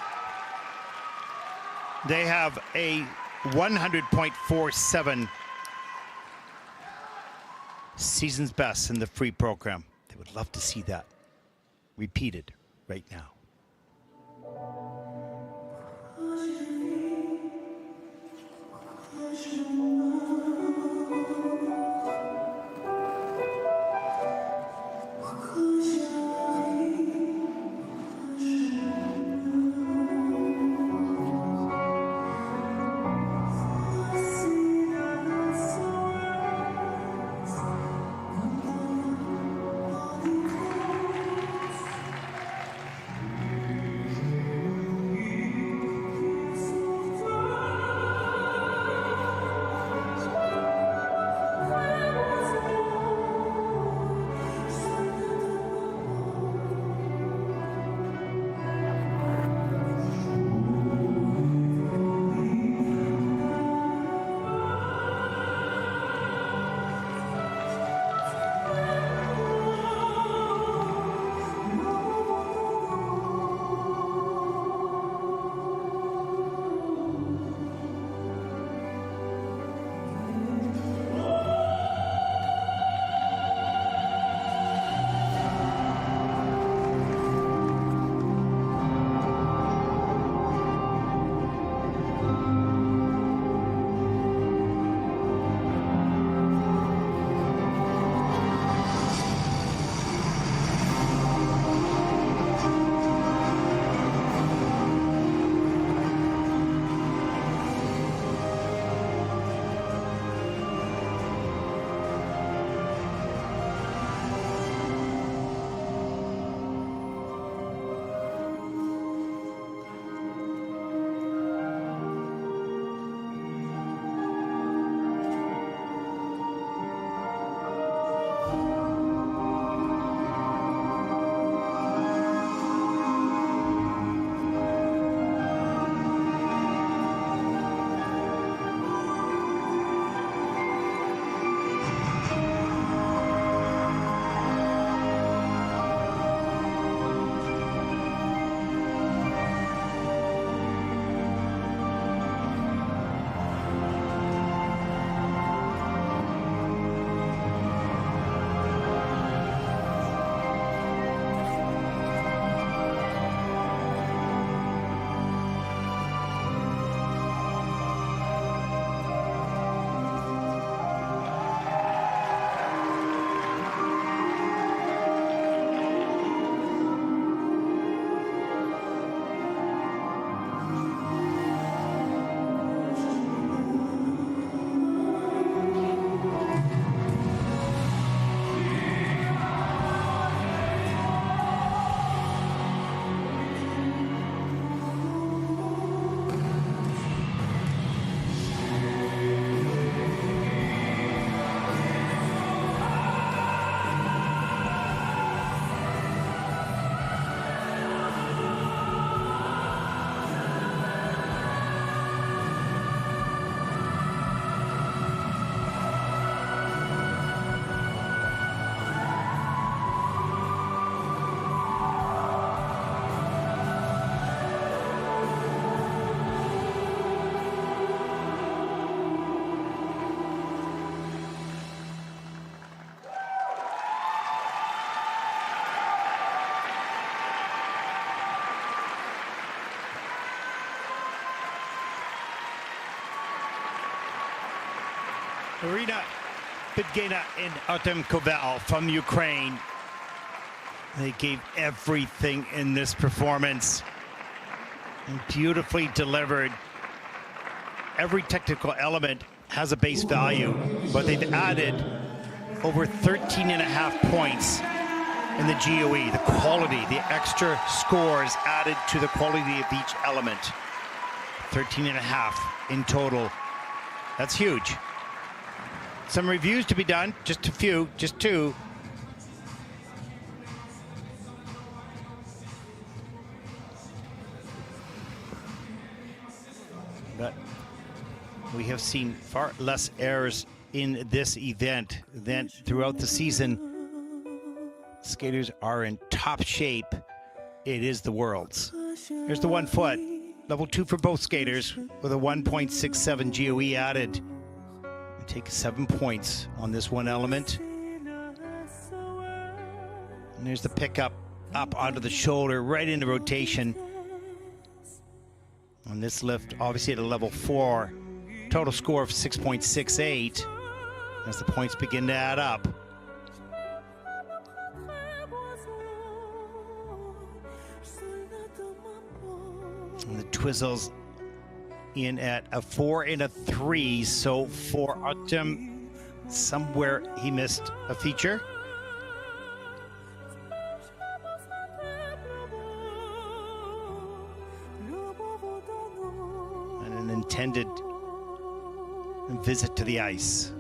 They have a 100.47 season's best in the free program. They would love to see that repeated right now. Irina Bidgena and Artem Koval from Ukraine. They gave everything in this performance and beautifully delivered. Every technical element has a base value, but they've added over 13.5 points in the GOE, the quality, the extra scores added to the quality of each element. 13.5 in total. That's huge. Some reviews to be done, just a few, just two. But we have seen far less errors in this event than throughout the season. Skaters are in top shape. It is the Worlds. Here's the 1 foot. Level 2 for both skaters with a 1.67 GOE added. Take 7 points on this one element. And there's the pickup up onto the shoulder, right into rotation. On this lift, obviously at a level 4. Total score of 6.68 as the points begin to add up. And the Twizzles in at a 4 and a 3. So for Artem, somewhere he missed a feature. And an intended visit to the ice.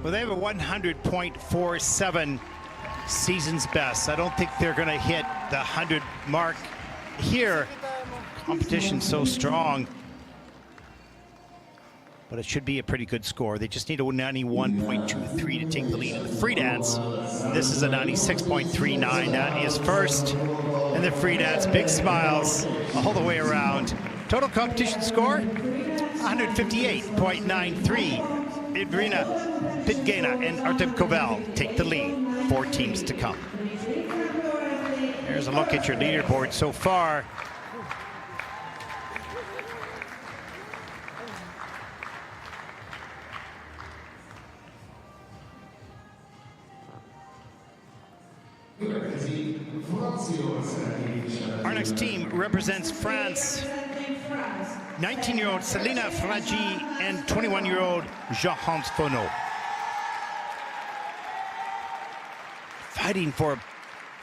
Well, they have a 100.47 season's best. I don't think they're going to hit the 100 mark here. Competition's so strong. But it should be a pretty good score. They just need a 91.23 to take the lead in the free dance. And this is a 96.39. That is first in the free dance. Big smiles all the way around. Total competition score, 158.93. Irina Bidgena and Artem Koval take the lead. 4 teams to come. Here's a look at your leaderboard so far. Our next team represents France. 19-year-old Selina Fragi and 21-year-old Jean-Hans Fono. Fighting for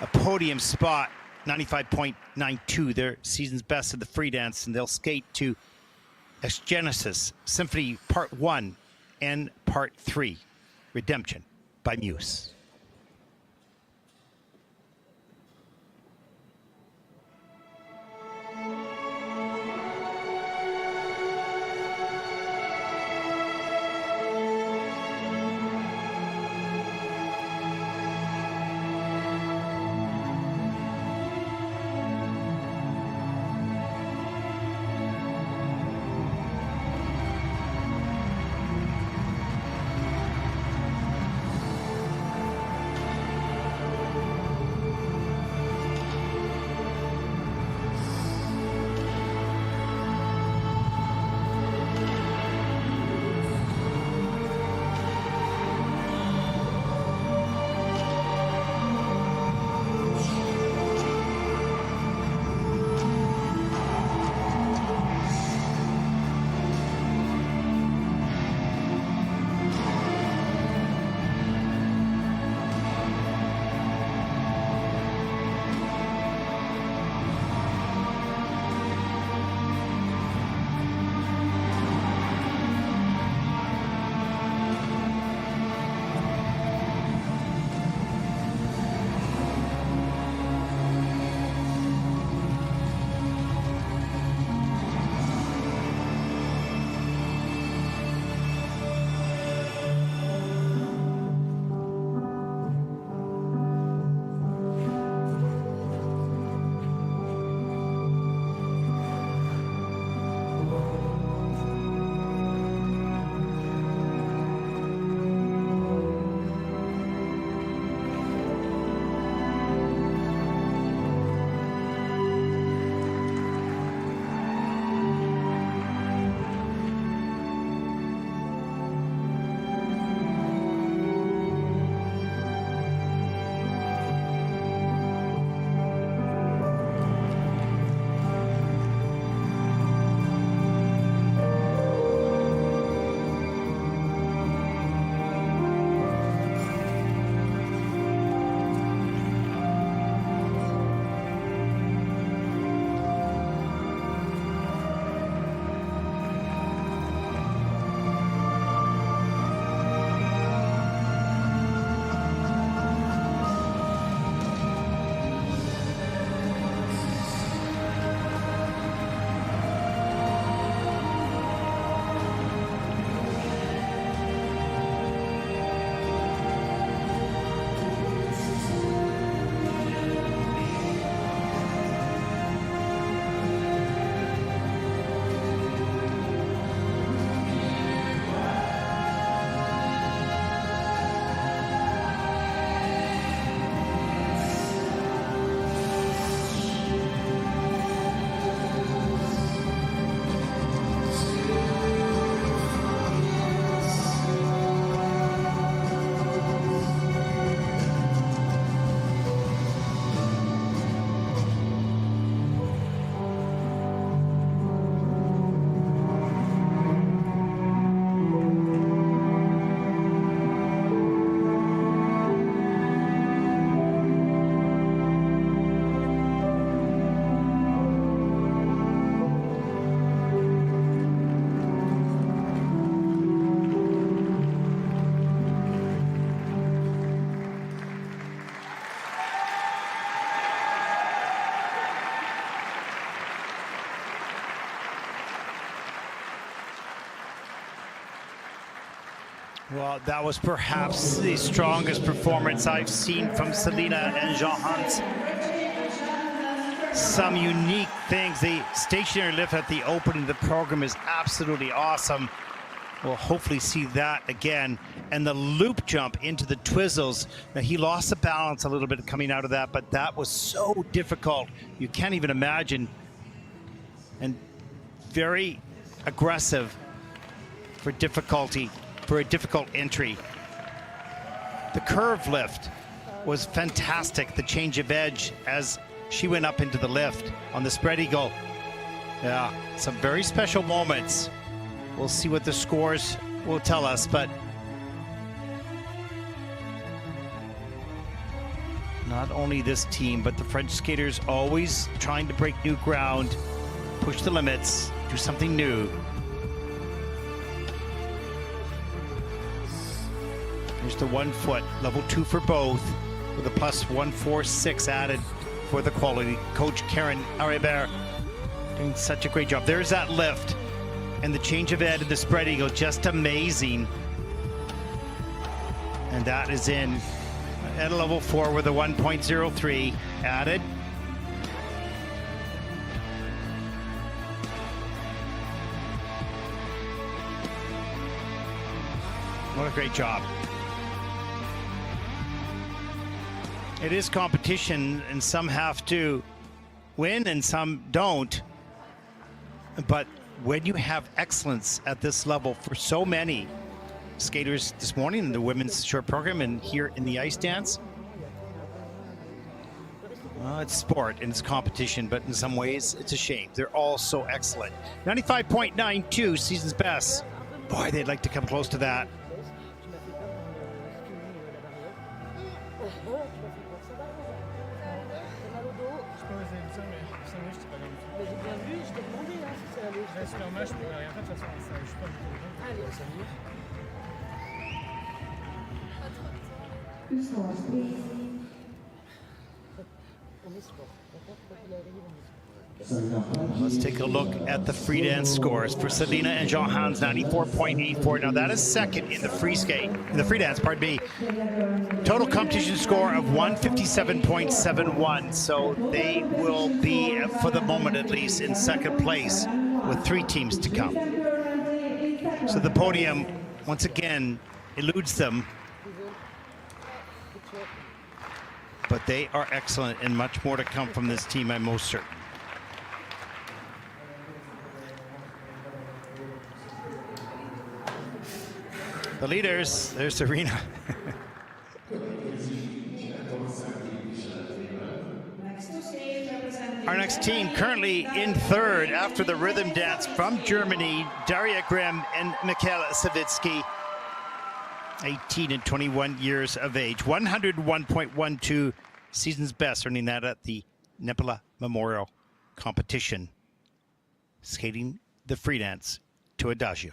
a podium spot, 95.92, their season's best of the free dance, and they'll skate to Genesis Symphony Part 1 and Part 3, Redemption by Muse. Well, that was perhaps the strongest performance I've seen from Selena and Jean-Hans. Some unique things. The stationary lift at the opening of the program is absolutely awesome. We'll hopefully see that again. And the loop jump into the twizzles. Now, he lost the balance a little bit coming out of that, but that was so difficult. You can't even imagine. And very aggressive for difficulty, for a difficult entry. The curve lift was fantastic. The change of edge as she went up into the lift on the spread eagle. Yeah, some very special moments. We'll see what the scores will tell us, but not only this team, but the French skaters always trying to break new ground, push the limits, do something new. Here's the 1 foot, level 2 for both, with a plus 146 added for the quality. Coach Karen Aribert doing such a great job. There's that lift and the change of ed and the spread eagle, just amazing. And that is in at a level 4 with a 1.03 added. What a great job. It is competition, and some have to win and some don't. But when you have excellence at this level for so many skaters this morning in the women's short program and here in the ice dance, well, it's sport and it's competition, but in some ways it's a shame. They're all so excellent. 95.92 season's best. Boy, they'd like to come close to that. Let's take a look at the free dance scores for Selena and Jean-Hans. 94.84. Now that is second in the free skate, in the free dance, pardon me. Total competition score of 157.71. So they will be, for the moment at least, in second place with 3 teams to come. So the podium, once again, eludes them. But they are excellent, and much more to come from this team, I'm most certain. The leaders, there's Serena. Our next team currently in third after the rhythm dance from Germany, Daria Grimm and Mikhail Savitsky, 18 and 21 years of age. 101.12 season's best, earning that at the Nepala Memorial Competition, skating the free dance to Adagio.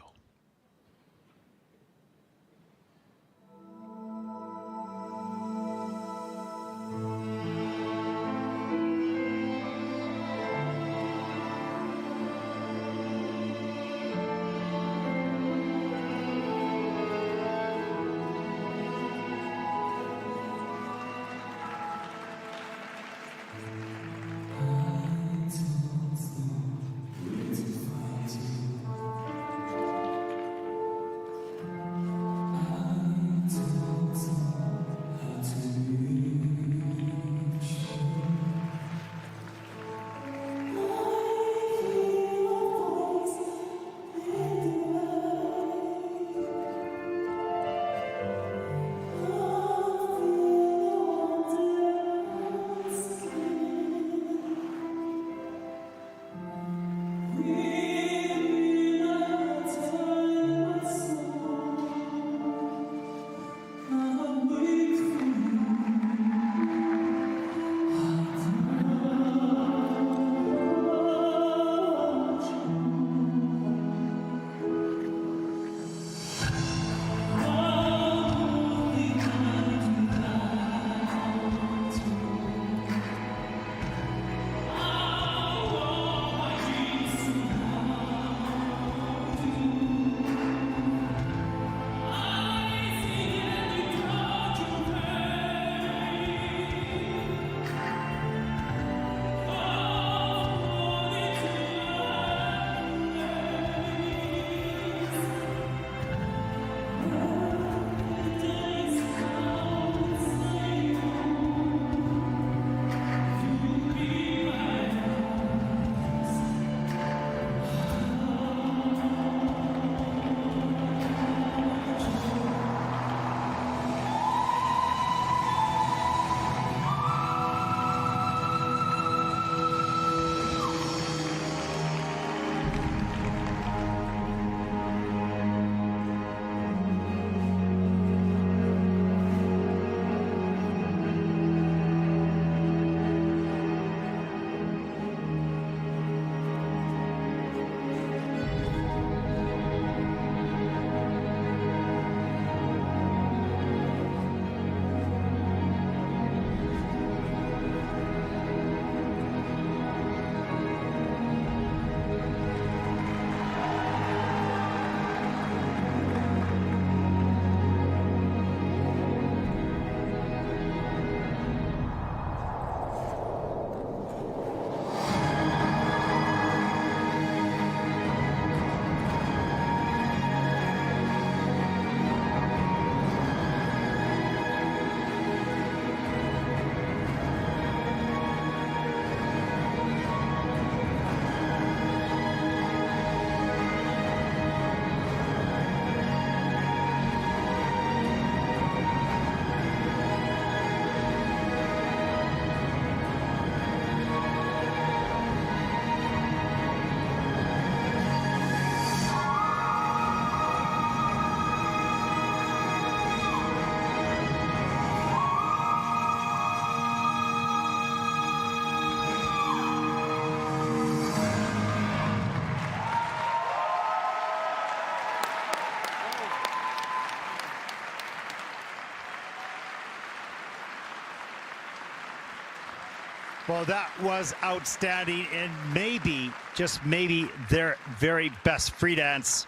Well, that was outstanding, and maybe, just maybe, their very best free dance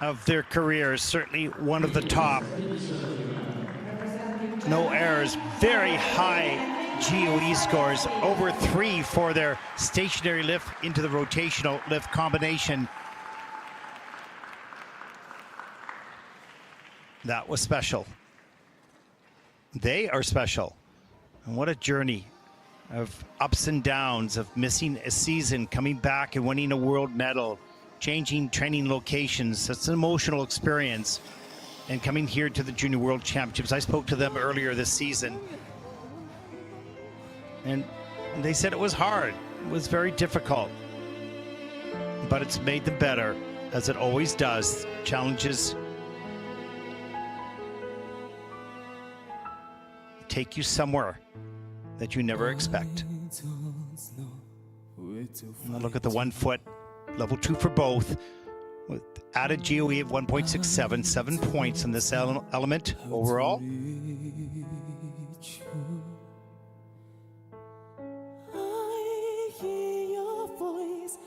of their careers. Certainly one of the top. No errors, very high GOE scores, over 3 for their stationary lift into the rotational lift combination. That was special. They are special. And what a journey of ups and downs, of missing a season, coming back and winning a world medal, changing training locations. It's an emotional experience. And coming here to the Junior World Championships. I spoke to them earlier this season. And they said it was hard. It was very difficult. But it's made them better, as it always does. Challenges take you somewhere that you never expect. Now look at the 1 foot, level 2 for both, with added GOE of 1.67, 7 points in this element overall. I hear your voice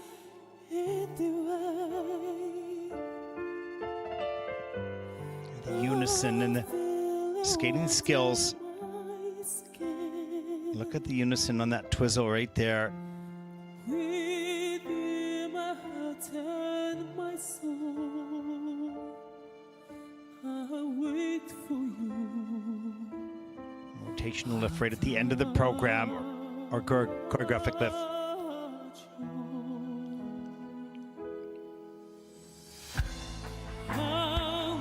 in the way. The unison and the skating skills. Look at the unison on that twizzle right there. Within my heart and my soul, I wait for you. Rotational lift right at the end of the program, or choreographic lift. How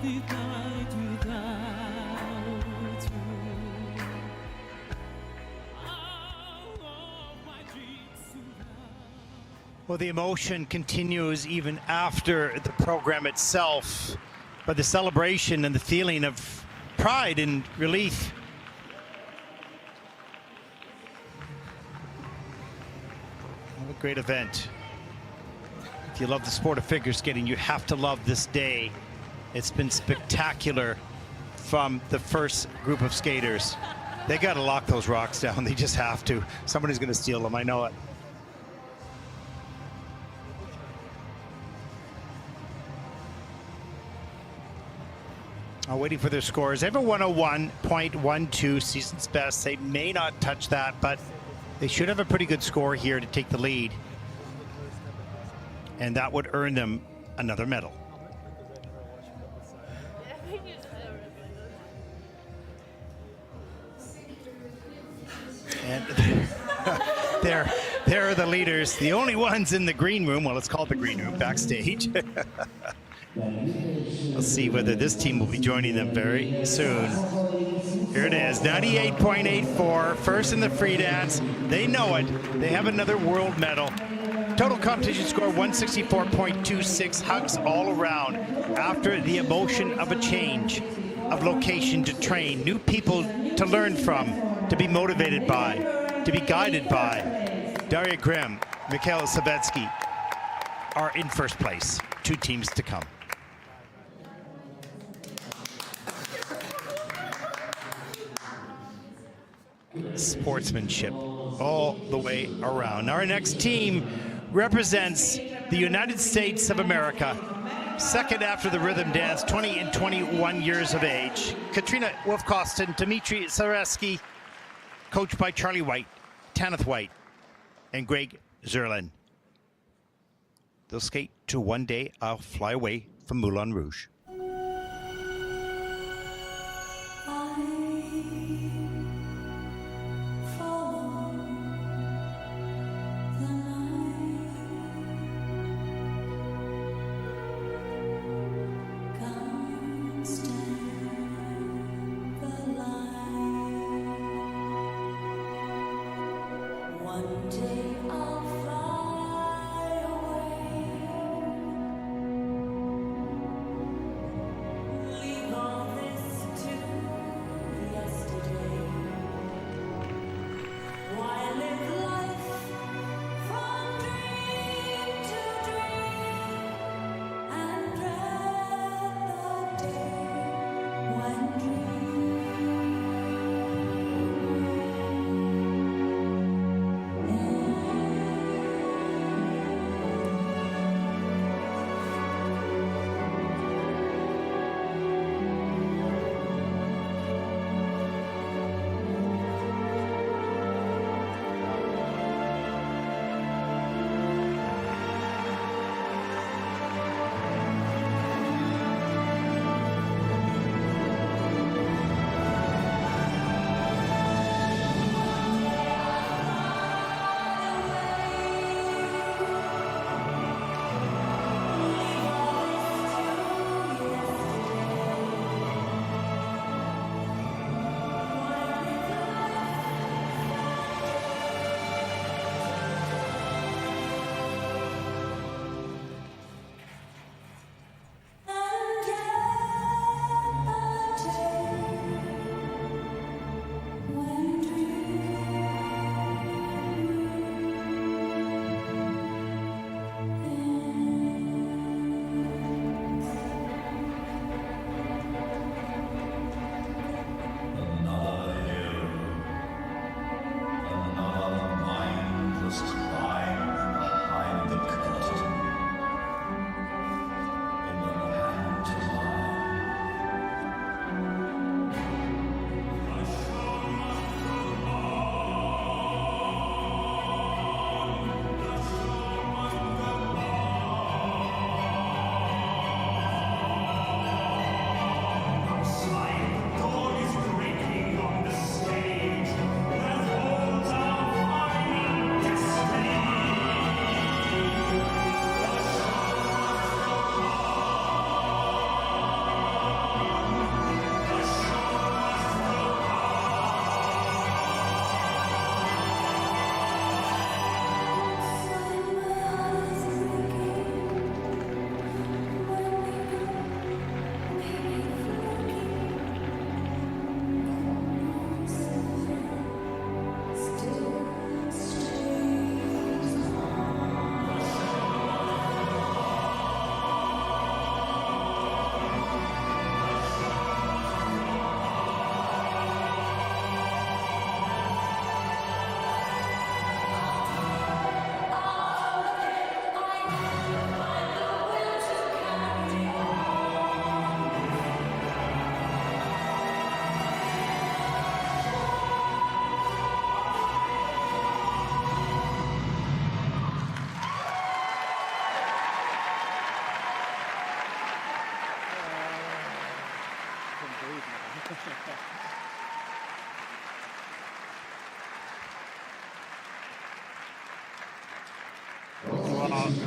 did I do without you? Well, the emotion continues even after the program itself, but the celebration and the feeling of pride and relief. What a great event. If you love the sport of figure skating, you have to love this day. It's been spectacular from the first group of skaters. They got to lock those rocks down. They just have to. Somebody's going to steal them. I know it. Waiting for their scores. They have a 101.12 season's best. They may not touch that, but they should have a pretty good score here to take the lead. And that would earn them another medal. And they're the leaders, the only ones in the green room. Well, it's called the green room, backstage. We'll see whether this team will be joining them very soon. Here it is, 98.84, first in the free dance. They know it. They have another world medal. Total competition score 164.26, hugs all around. After the emotion of a change of location to train, new people to learn from, to be motivated by, to be guided by. Daria Grimm, Mikhail Savetsky are in first place. 2 teams to come. Sportsmanship all the way around. Our next team represents the United States of America, second after the rhythm dance, 20 and 21 years of age. Katrina Wolfkosten, Dmitry Zareski, coached by Charlie White, Tanith White, and Greg Zerlin. They'll skate to One Day I'll Fly Away from Moulin Rouge. One day I'll fly away.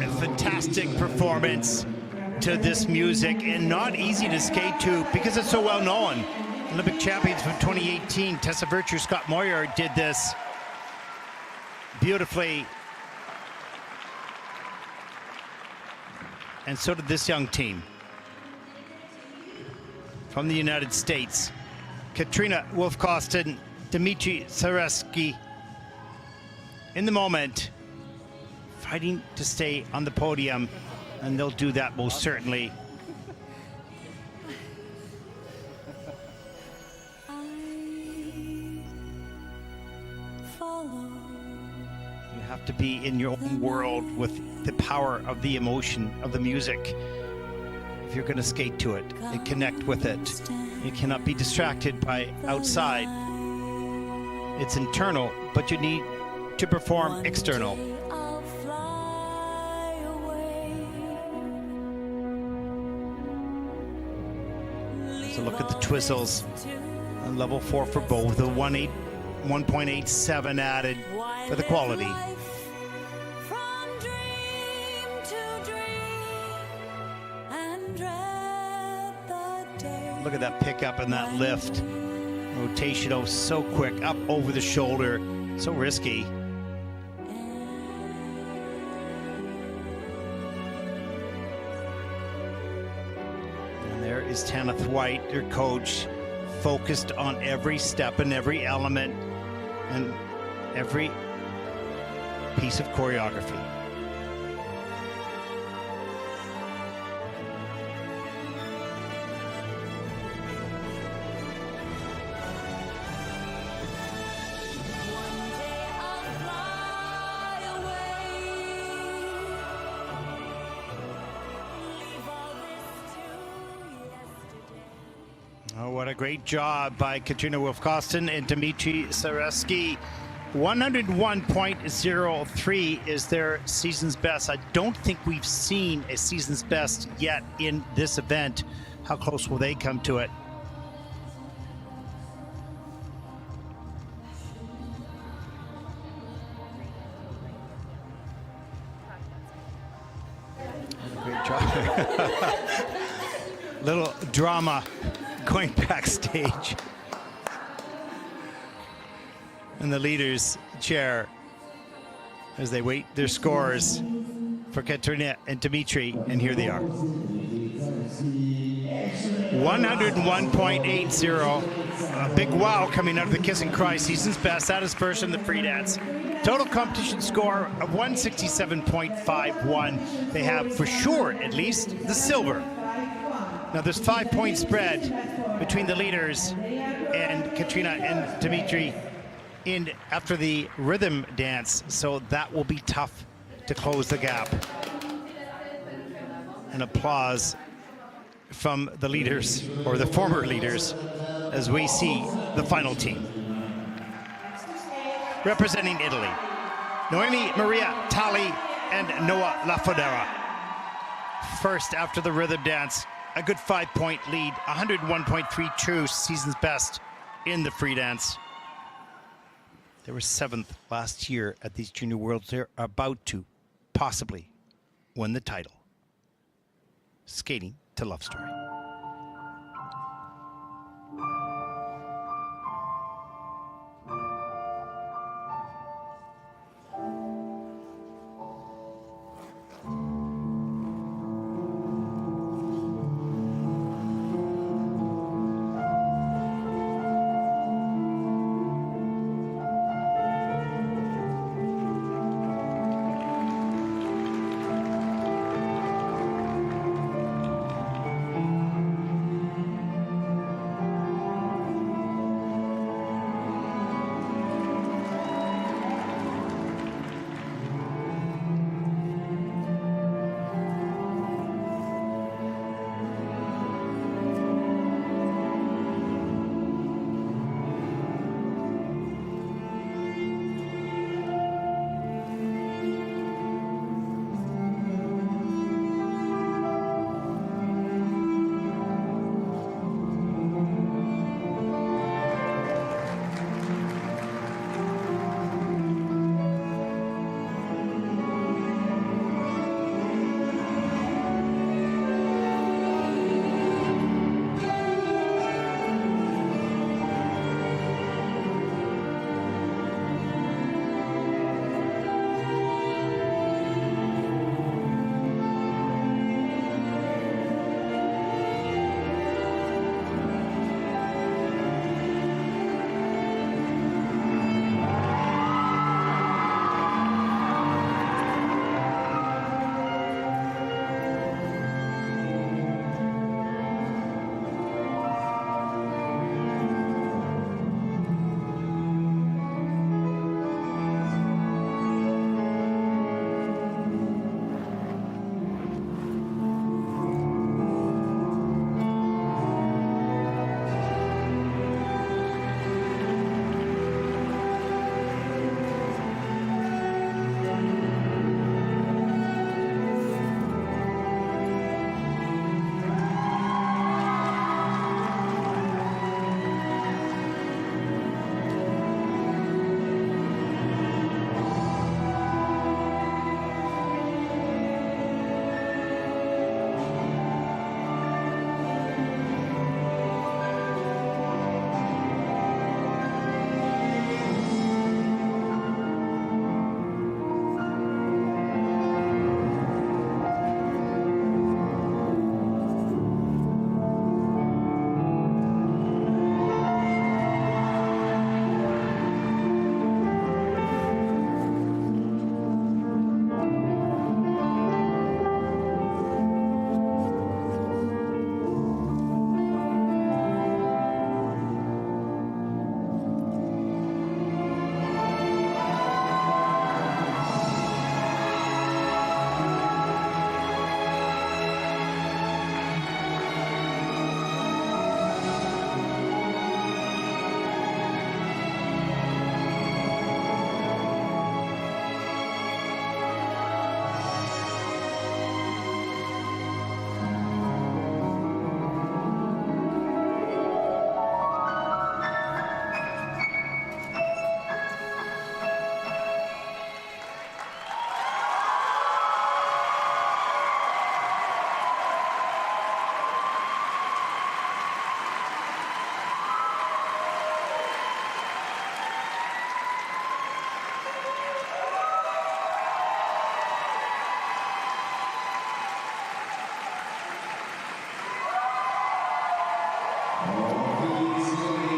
A fantastic performance to this music, and not easy to skate to because it's so well known. Olympic champions from 2018, Tessa Virtue, Scott Moyer did this beautifully. And so did this young team from the United States. Katrina Wolf-Kostin, Dmitry Sareski in the moment, fighting to stay on the podium, and they'll do that most certainly. You have to be in your own world with the power of the emotion of the music. If you're going to skate to it and connect with it, you cannot be distracted by outside. It's internal, but you need to perform external. So look at the twizzles on level 4 for both. The 1.87 added for the quality. Look at that pickup and that lift. Rotational, so quick, up over the shoulder, so risky. And there is Tanith White, your coach, focused on every step and every element and every piece of choreography. Oh, what a great job by Katrina Wolf-Kostin and Dmitry Sareski. 101.03 is their season's best. I don't think we've seen a season's best yet in this event. How close will they come to it? Great job. Little drama going backstage in the leaders' chair as they wait their scores for Katrina and Dmitry, and here they are. 101.80, a big wow coming out of the Kiss and Cry season's best. That is first in the free dance. Total competition score of 167.51. They have for sure at least the silver. Now there's 5-point spread between the leaders and Katrina and Dmitry after the rhythm dance, so that will be tough to close the gap. An applause from the leaders, or the former leaders, as we see the final team. Representing Italy, Noemi Maria Tali and Noah Lafodera. First after the rhythm dance. A good 5-point lead, 101.32, season's best in the free dance. They were 7th last year at these Junior Worlds. They're about to possibly win the title. Skating to Love Story.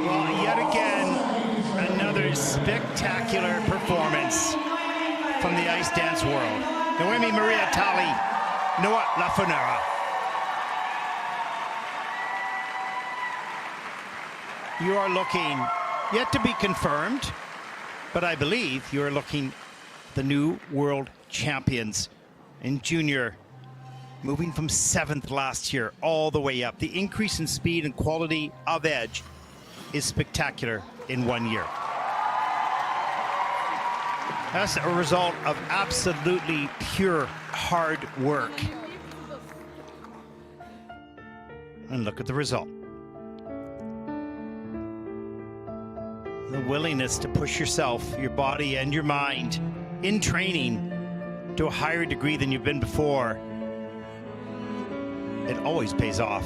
Well, yet again, another spectacular performance from the ice dance world. Noemi Maria Tali, Noah Lafonera. You are looking, yet to be confirmed, but I believe you are looking the new world champions in junior, moving from 7th last year all the way up. The increase in speed and quality of edge is spectacular in 1 year. That's a result of absolutely pure hard work. And look at the result. The willingness to push yourself, your body and your mind in training to a higher degree than you've been before. It always pays off,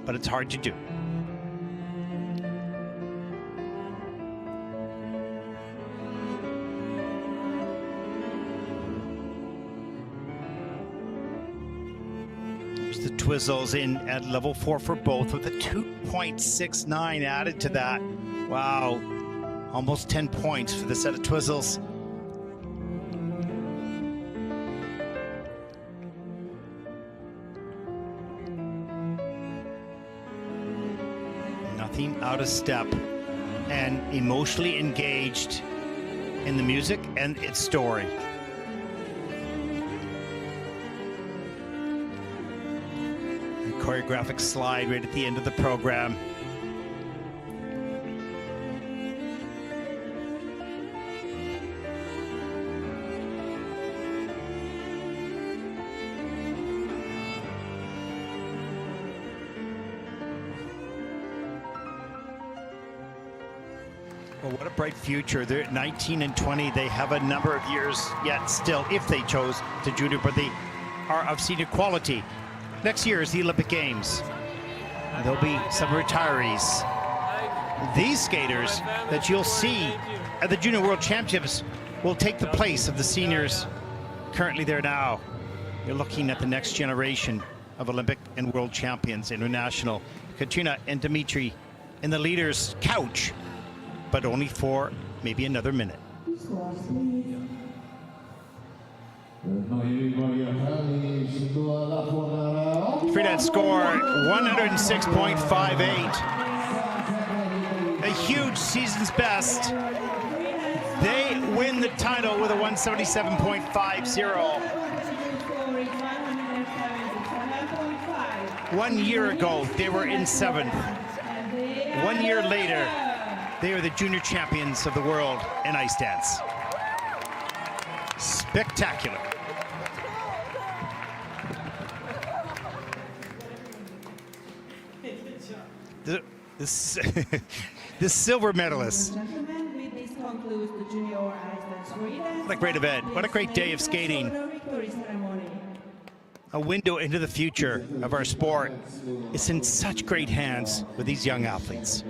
but it's hard to do. There's the Twizzles in at level 4 for both with a 2.69 added to that. Wow, almost 10 points for the set of Twizzles. Nothing out of step and emotionally engaged in the music and its story. The choreographic slide right at the end of the program. Well, what a bright future. They're at 19 and 20. They have a number of years yet still, if they chose to junior, but they are of senior quality. Next year is the Olympic Games. There'll be some retirees. These skaters that you'll see at the Junior World Championships will take the place of the seniors currently there now. You're looking at the next generation of Olympic and World Champions international. Katrina and Dimitri in the leaders' couch, but only for maybe another minute. Freedance score 106.58. A huge season's best. They win the title with a 177.50. 1 year ago, they were in 7th. 1 year later, they are the junior champions of the world in ice dance. Spectacular. The silver medalist. What a great event. What a great day of skating. A window into the future of our sport. It's in such great hands with these young athletes.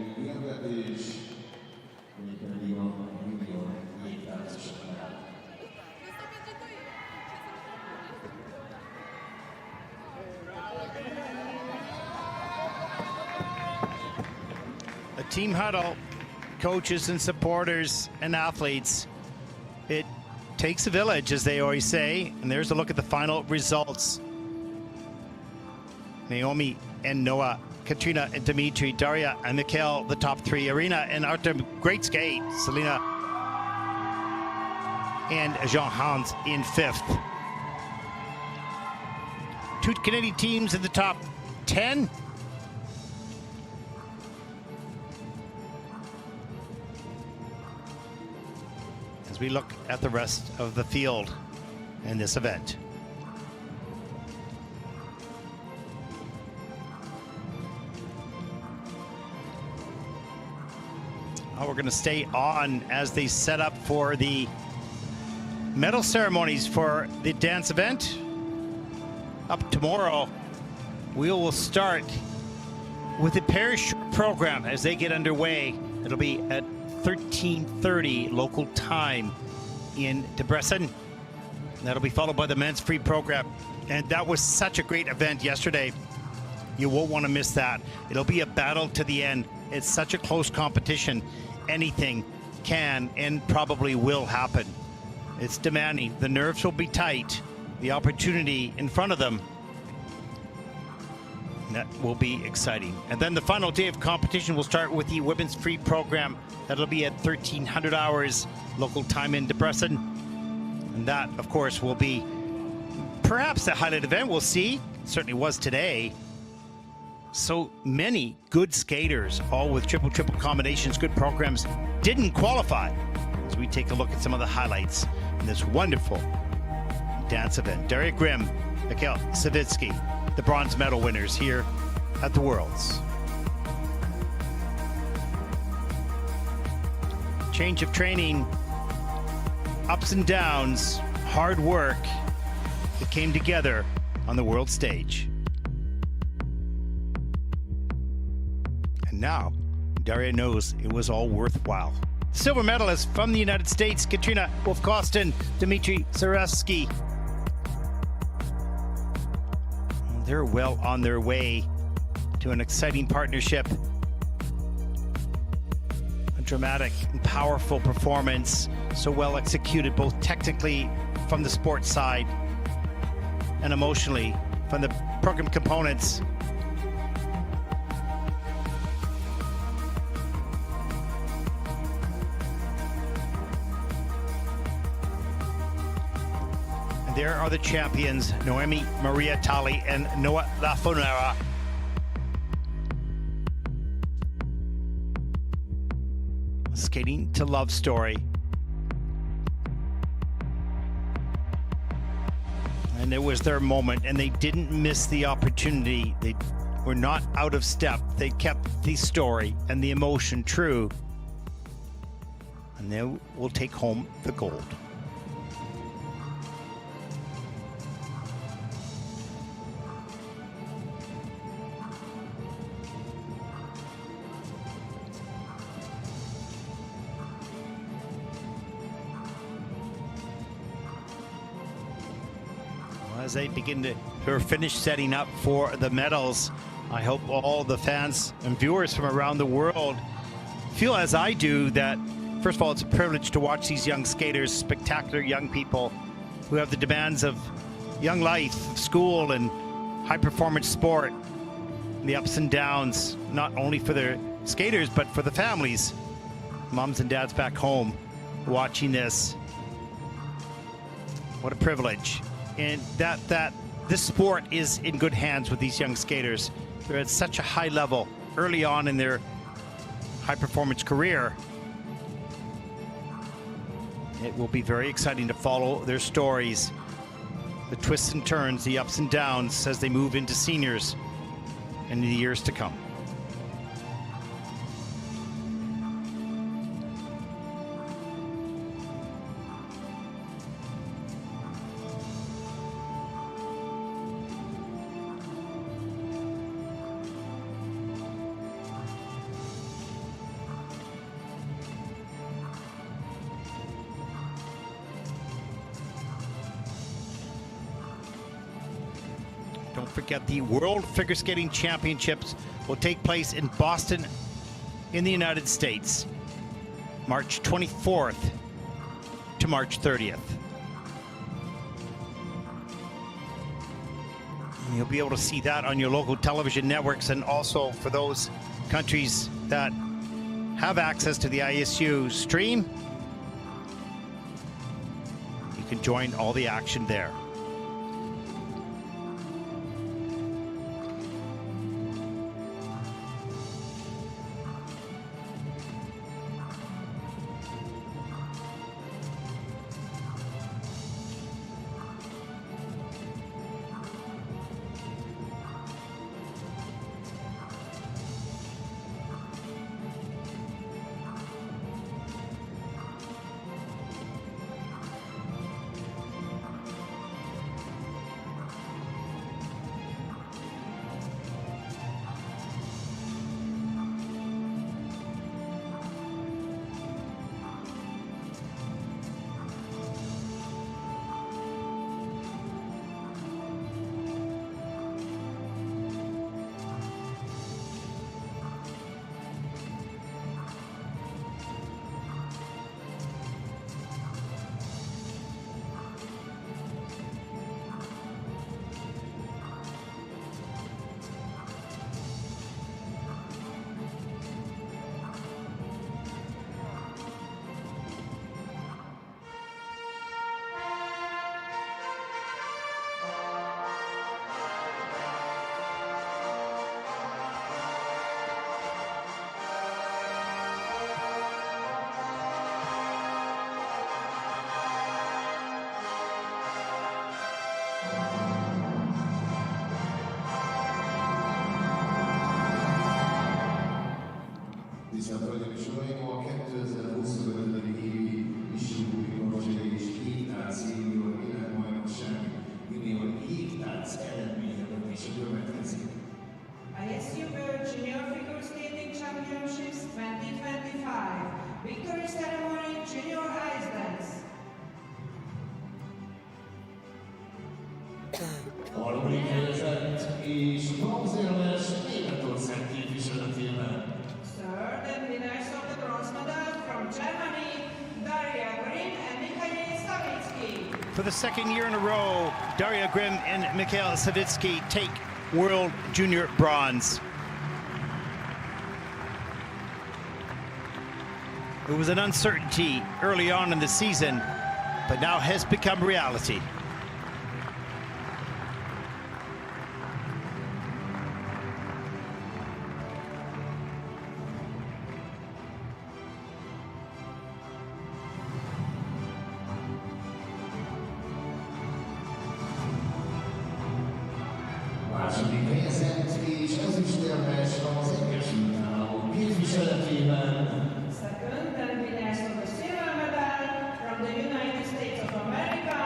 A team huddle, coaches and supporters and athletes. It takes a village, as they always say, and there's a look at the final results. Naomi and Noah, Katrina and Dimitri, Daria and Mikhail, the top 3. Arina and Artem, great skate. Selena and Jean-Hans in 5th. 2 Canadian teams in the top 10. As we look at the rest of the field in this event. We're going to stay on as they set up for the medal ceremonies for the dance event. Up tomorrow, we will start with the parachute program as they get underway. It'll be at 13:30 local time in Debrecen. That'll be followed by the men's free program. And that was such a great event yesterday. You won't want to miss that. It'll be a battle to the end. It's such a close competition. Anything can and probably will happen. It's demanding. The nerves will be tight. The opportunity in front of them, that will be exciting. And then the final day of competition will start with the women's free program. That'll be at 1300 hours local time in Debrecen. And that, of course, will be perhaps the highlight event. We'll see. It certainly was today. So many good skaters, all with triple combinations, good programs, didn't qualify. As we take a look at some of the highlights in this wonderful dance event. Daria Grimm, Mikhail Savitsky, the bronze medal winners here at the Worlds. Change of training, ups and downs, hard work that came together on the world stage. And now, Daria knows it was all worthwhile. Silver medalists from the United States, Katrina Wolf-Kostin, Dmitry Zarevsky. They're well on their way to an exciting partnership. A dramatic and powerful performance, so well executed both technically from the sports side and emotionally from the program components. And there are the champions, Noemi Maria Tali and Noah Lafonera. Skating to love story. And it was their moment, and they didn't miss the opportunity. They were not out of step. They kept the story and the emotion true. And they will take home the gold. As they begin to finish setting up for the medals, I hope all the fans and viewers from around the world feel as I do that, first of all, it's a privilege to watch these young skaters, spectacular young people who have the demands of young life, school, and high-performance sport, the ups and downs, not only for their skaters, but for the families, moms and dads back home watching this. What a privilege. And that this sport is in good hands with these young skaters. They're at such a high level early on in their high-performance career. It will be very exciting to follow their stories, the twists and turns, the ups and downs as they move into seniors in the years to come. Don't forget, the World Figure Skating Championships will take place in Boston in the United States, March 24th to March 30th. And you'll be able to see that on your local television networks, and also for those countries that have access to the ISU stream, you can join all the action there. For the second year in a row, Daria Grimm and Mikhail Savitsky take World Junior bronze. It was an uncertainty early on in the season, but now has become reality. Második helyezett és ezüstérmes az Egyesült Államok képviseletében. Second, then winners of the silver medal from the United States of America,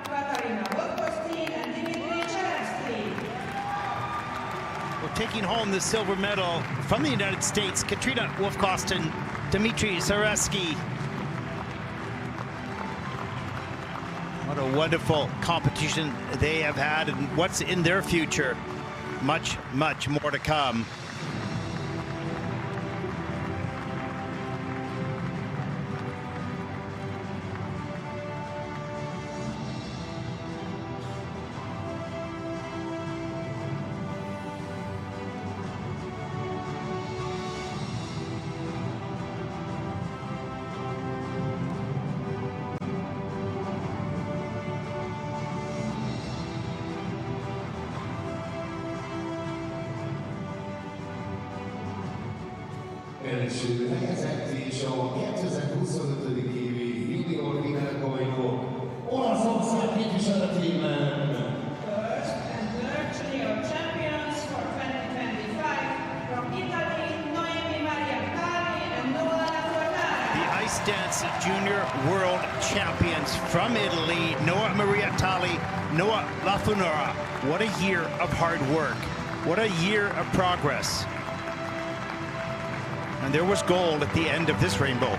Katarina Vodkostin and Dmitry Cherevsky. Well, taking home the silver medal from the United States, Katrina Wolfkostin, Dmitry Zareski. What a wonderful competition they have had, and what's in their future. Much, much more to come. Első helyezett és a 2025. évi junior világbajnok Olaszország képviseletében. First and third junior champions for 2025 from Italy, Noemi Mariampali and Noah Lafornara. The ice dance junior world champions from Italy, Noah Maria Tali, Noah Lafunora. What a year of hard work. What a year of progress. And there was gold at the end of this rainbow.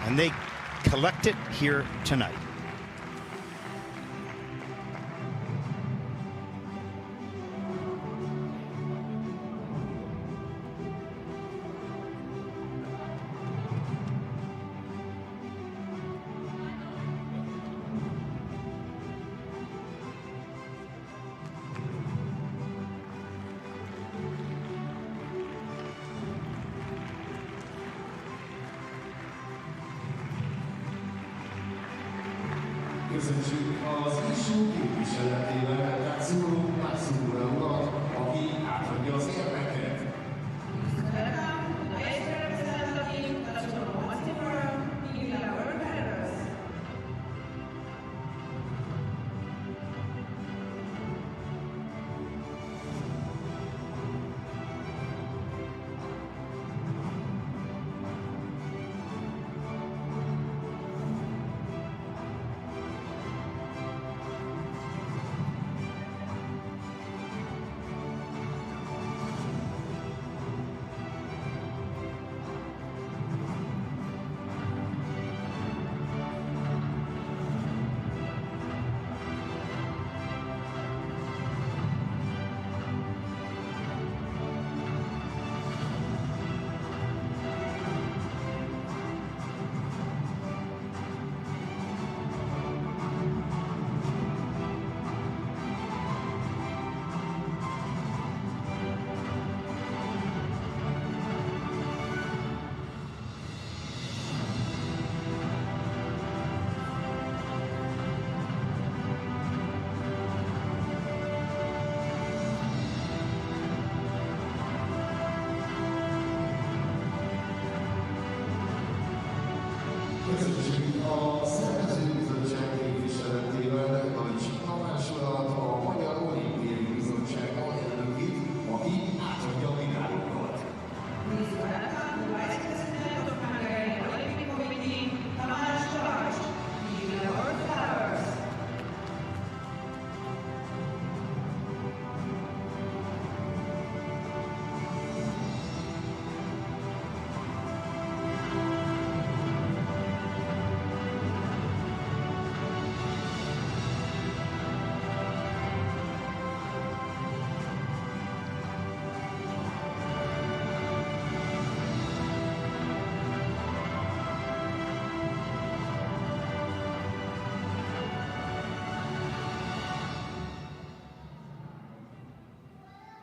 And they collect it here tonight. Köszönjük az ISU képviseletében Katsuro Matsura urat, aki átadja az érmeket. Welcome to the ice representative Katsuro Matsura, Ila World Heroes.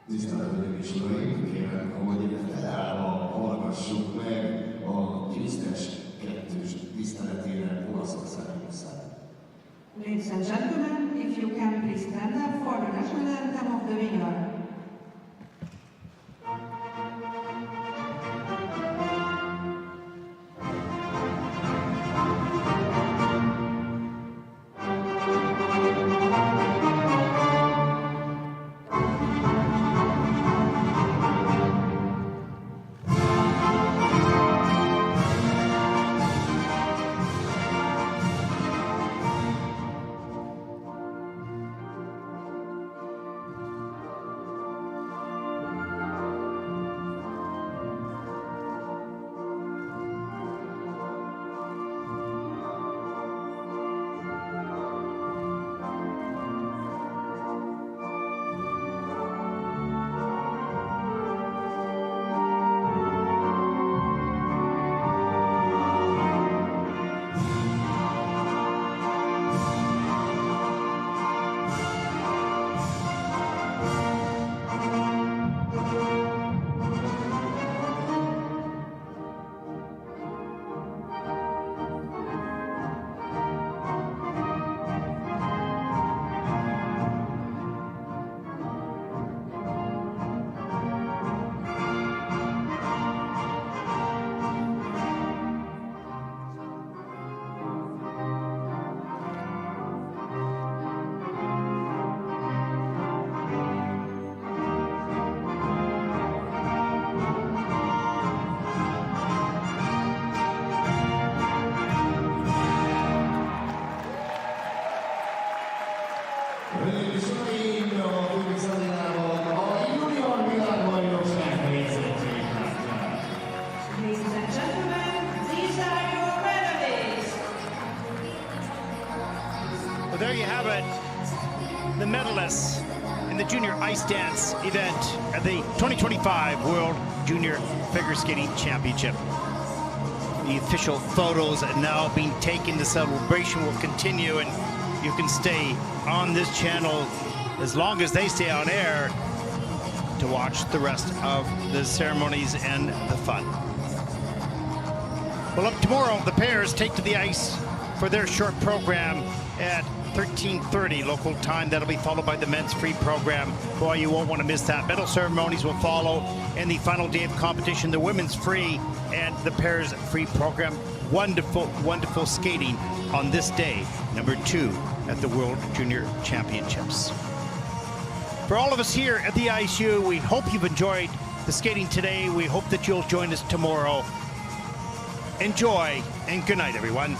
Tisztelt Hölgyeim és Uraim, kérem, hogy felállva hallgassuk meg a győztes kettős tiszteletére Olaszország ország. Ladies and gentlemen, if you can please stand up for the national anthem of the winner. Hölgyeim és Uraim, a Főnix Arénában a junior világbajnokság helyzetét látják. Ladies and gentlemen, these are your medalists. Well, there you have it. The medalists in the junior ice dance event at the 2025 World Junior Figure Skating Championship. The official photos are now being taken. The celebration will continue, and you can stay on this channel as long as they stay on air to watch the rest of the ceremonies and the fun. Well, up tomorrow, the pairs take to the ice for their short program at 13:30 local time. That'll be followed by the men's free program. Boy, you won't want to miss that. Medal ceremonies will follow, and the final day of competition, the women's free and the pairs free program. Wonderful, wonderful skating on this day, number 2 at the World Junior Championships. For all of us here at the ISU, we hope you've enjoyed the skating today. We hope that you'll join us tomorrow. Enjoy, and good night, everyone.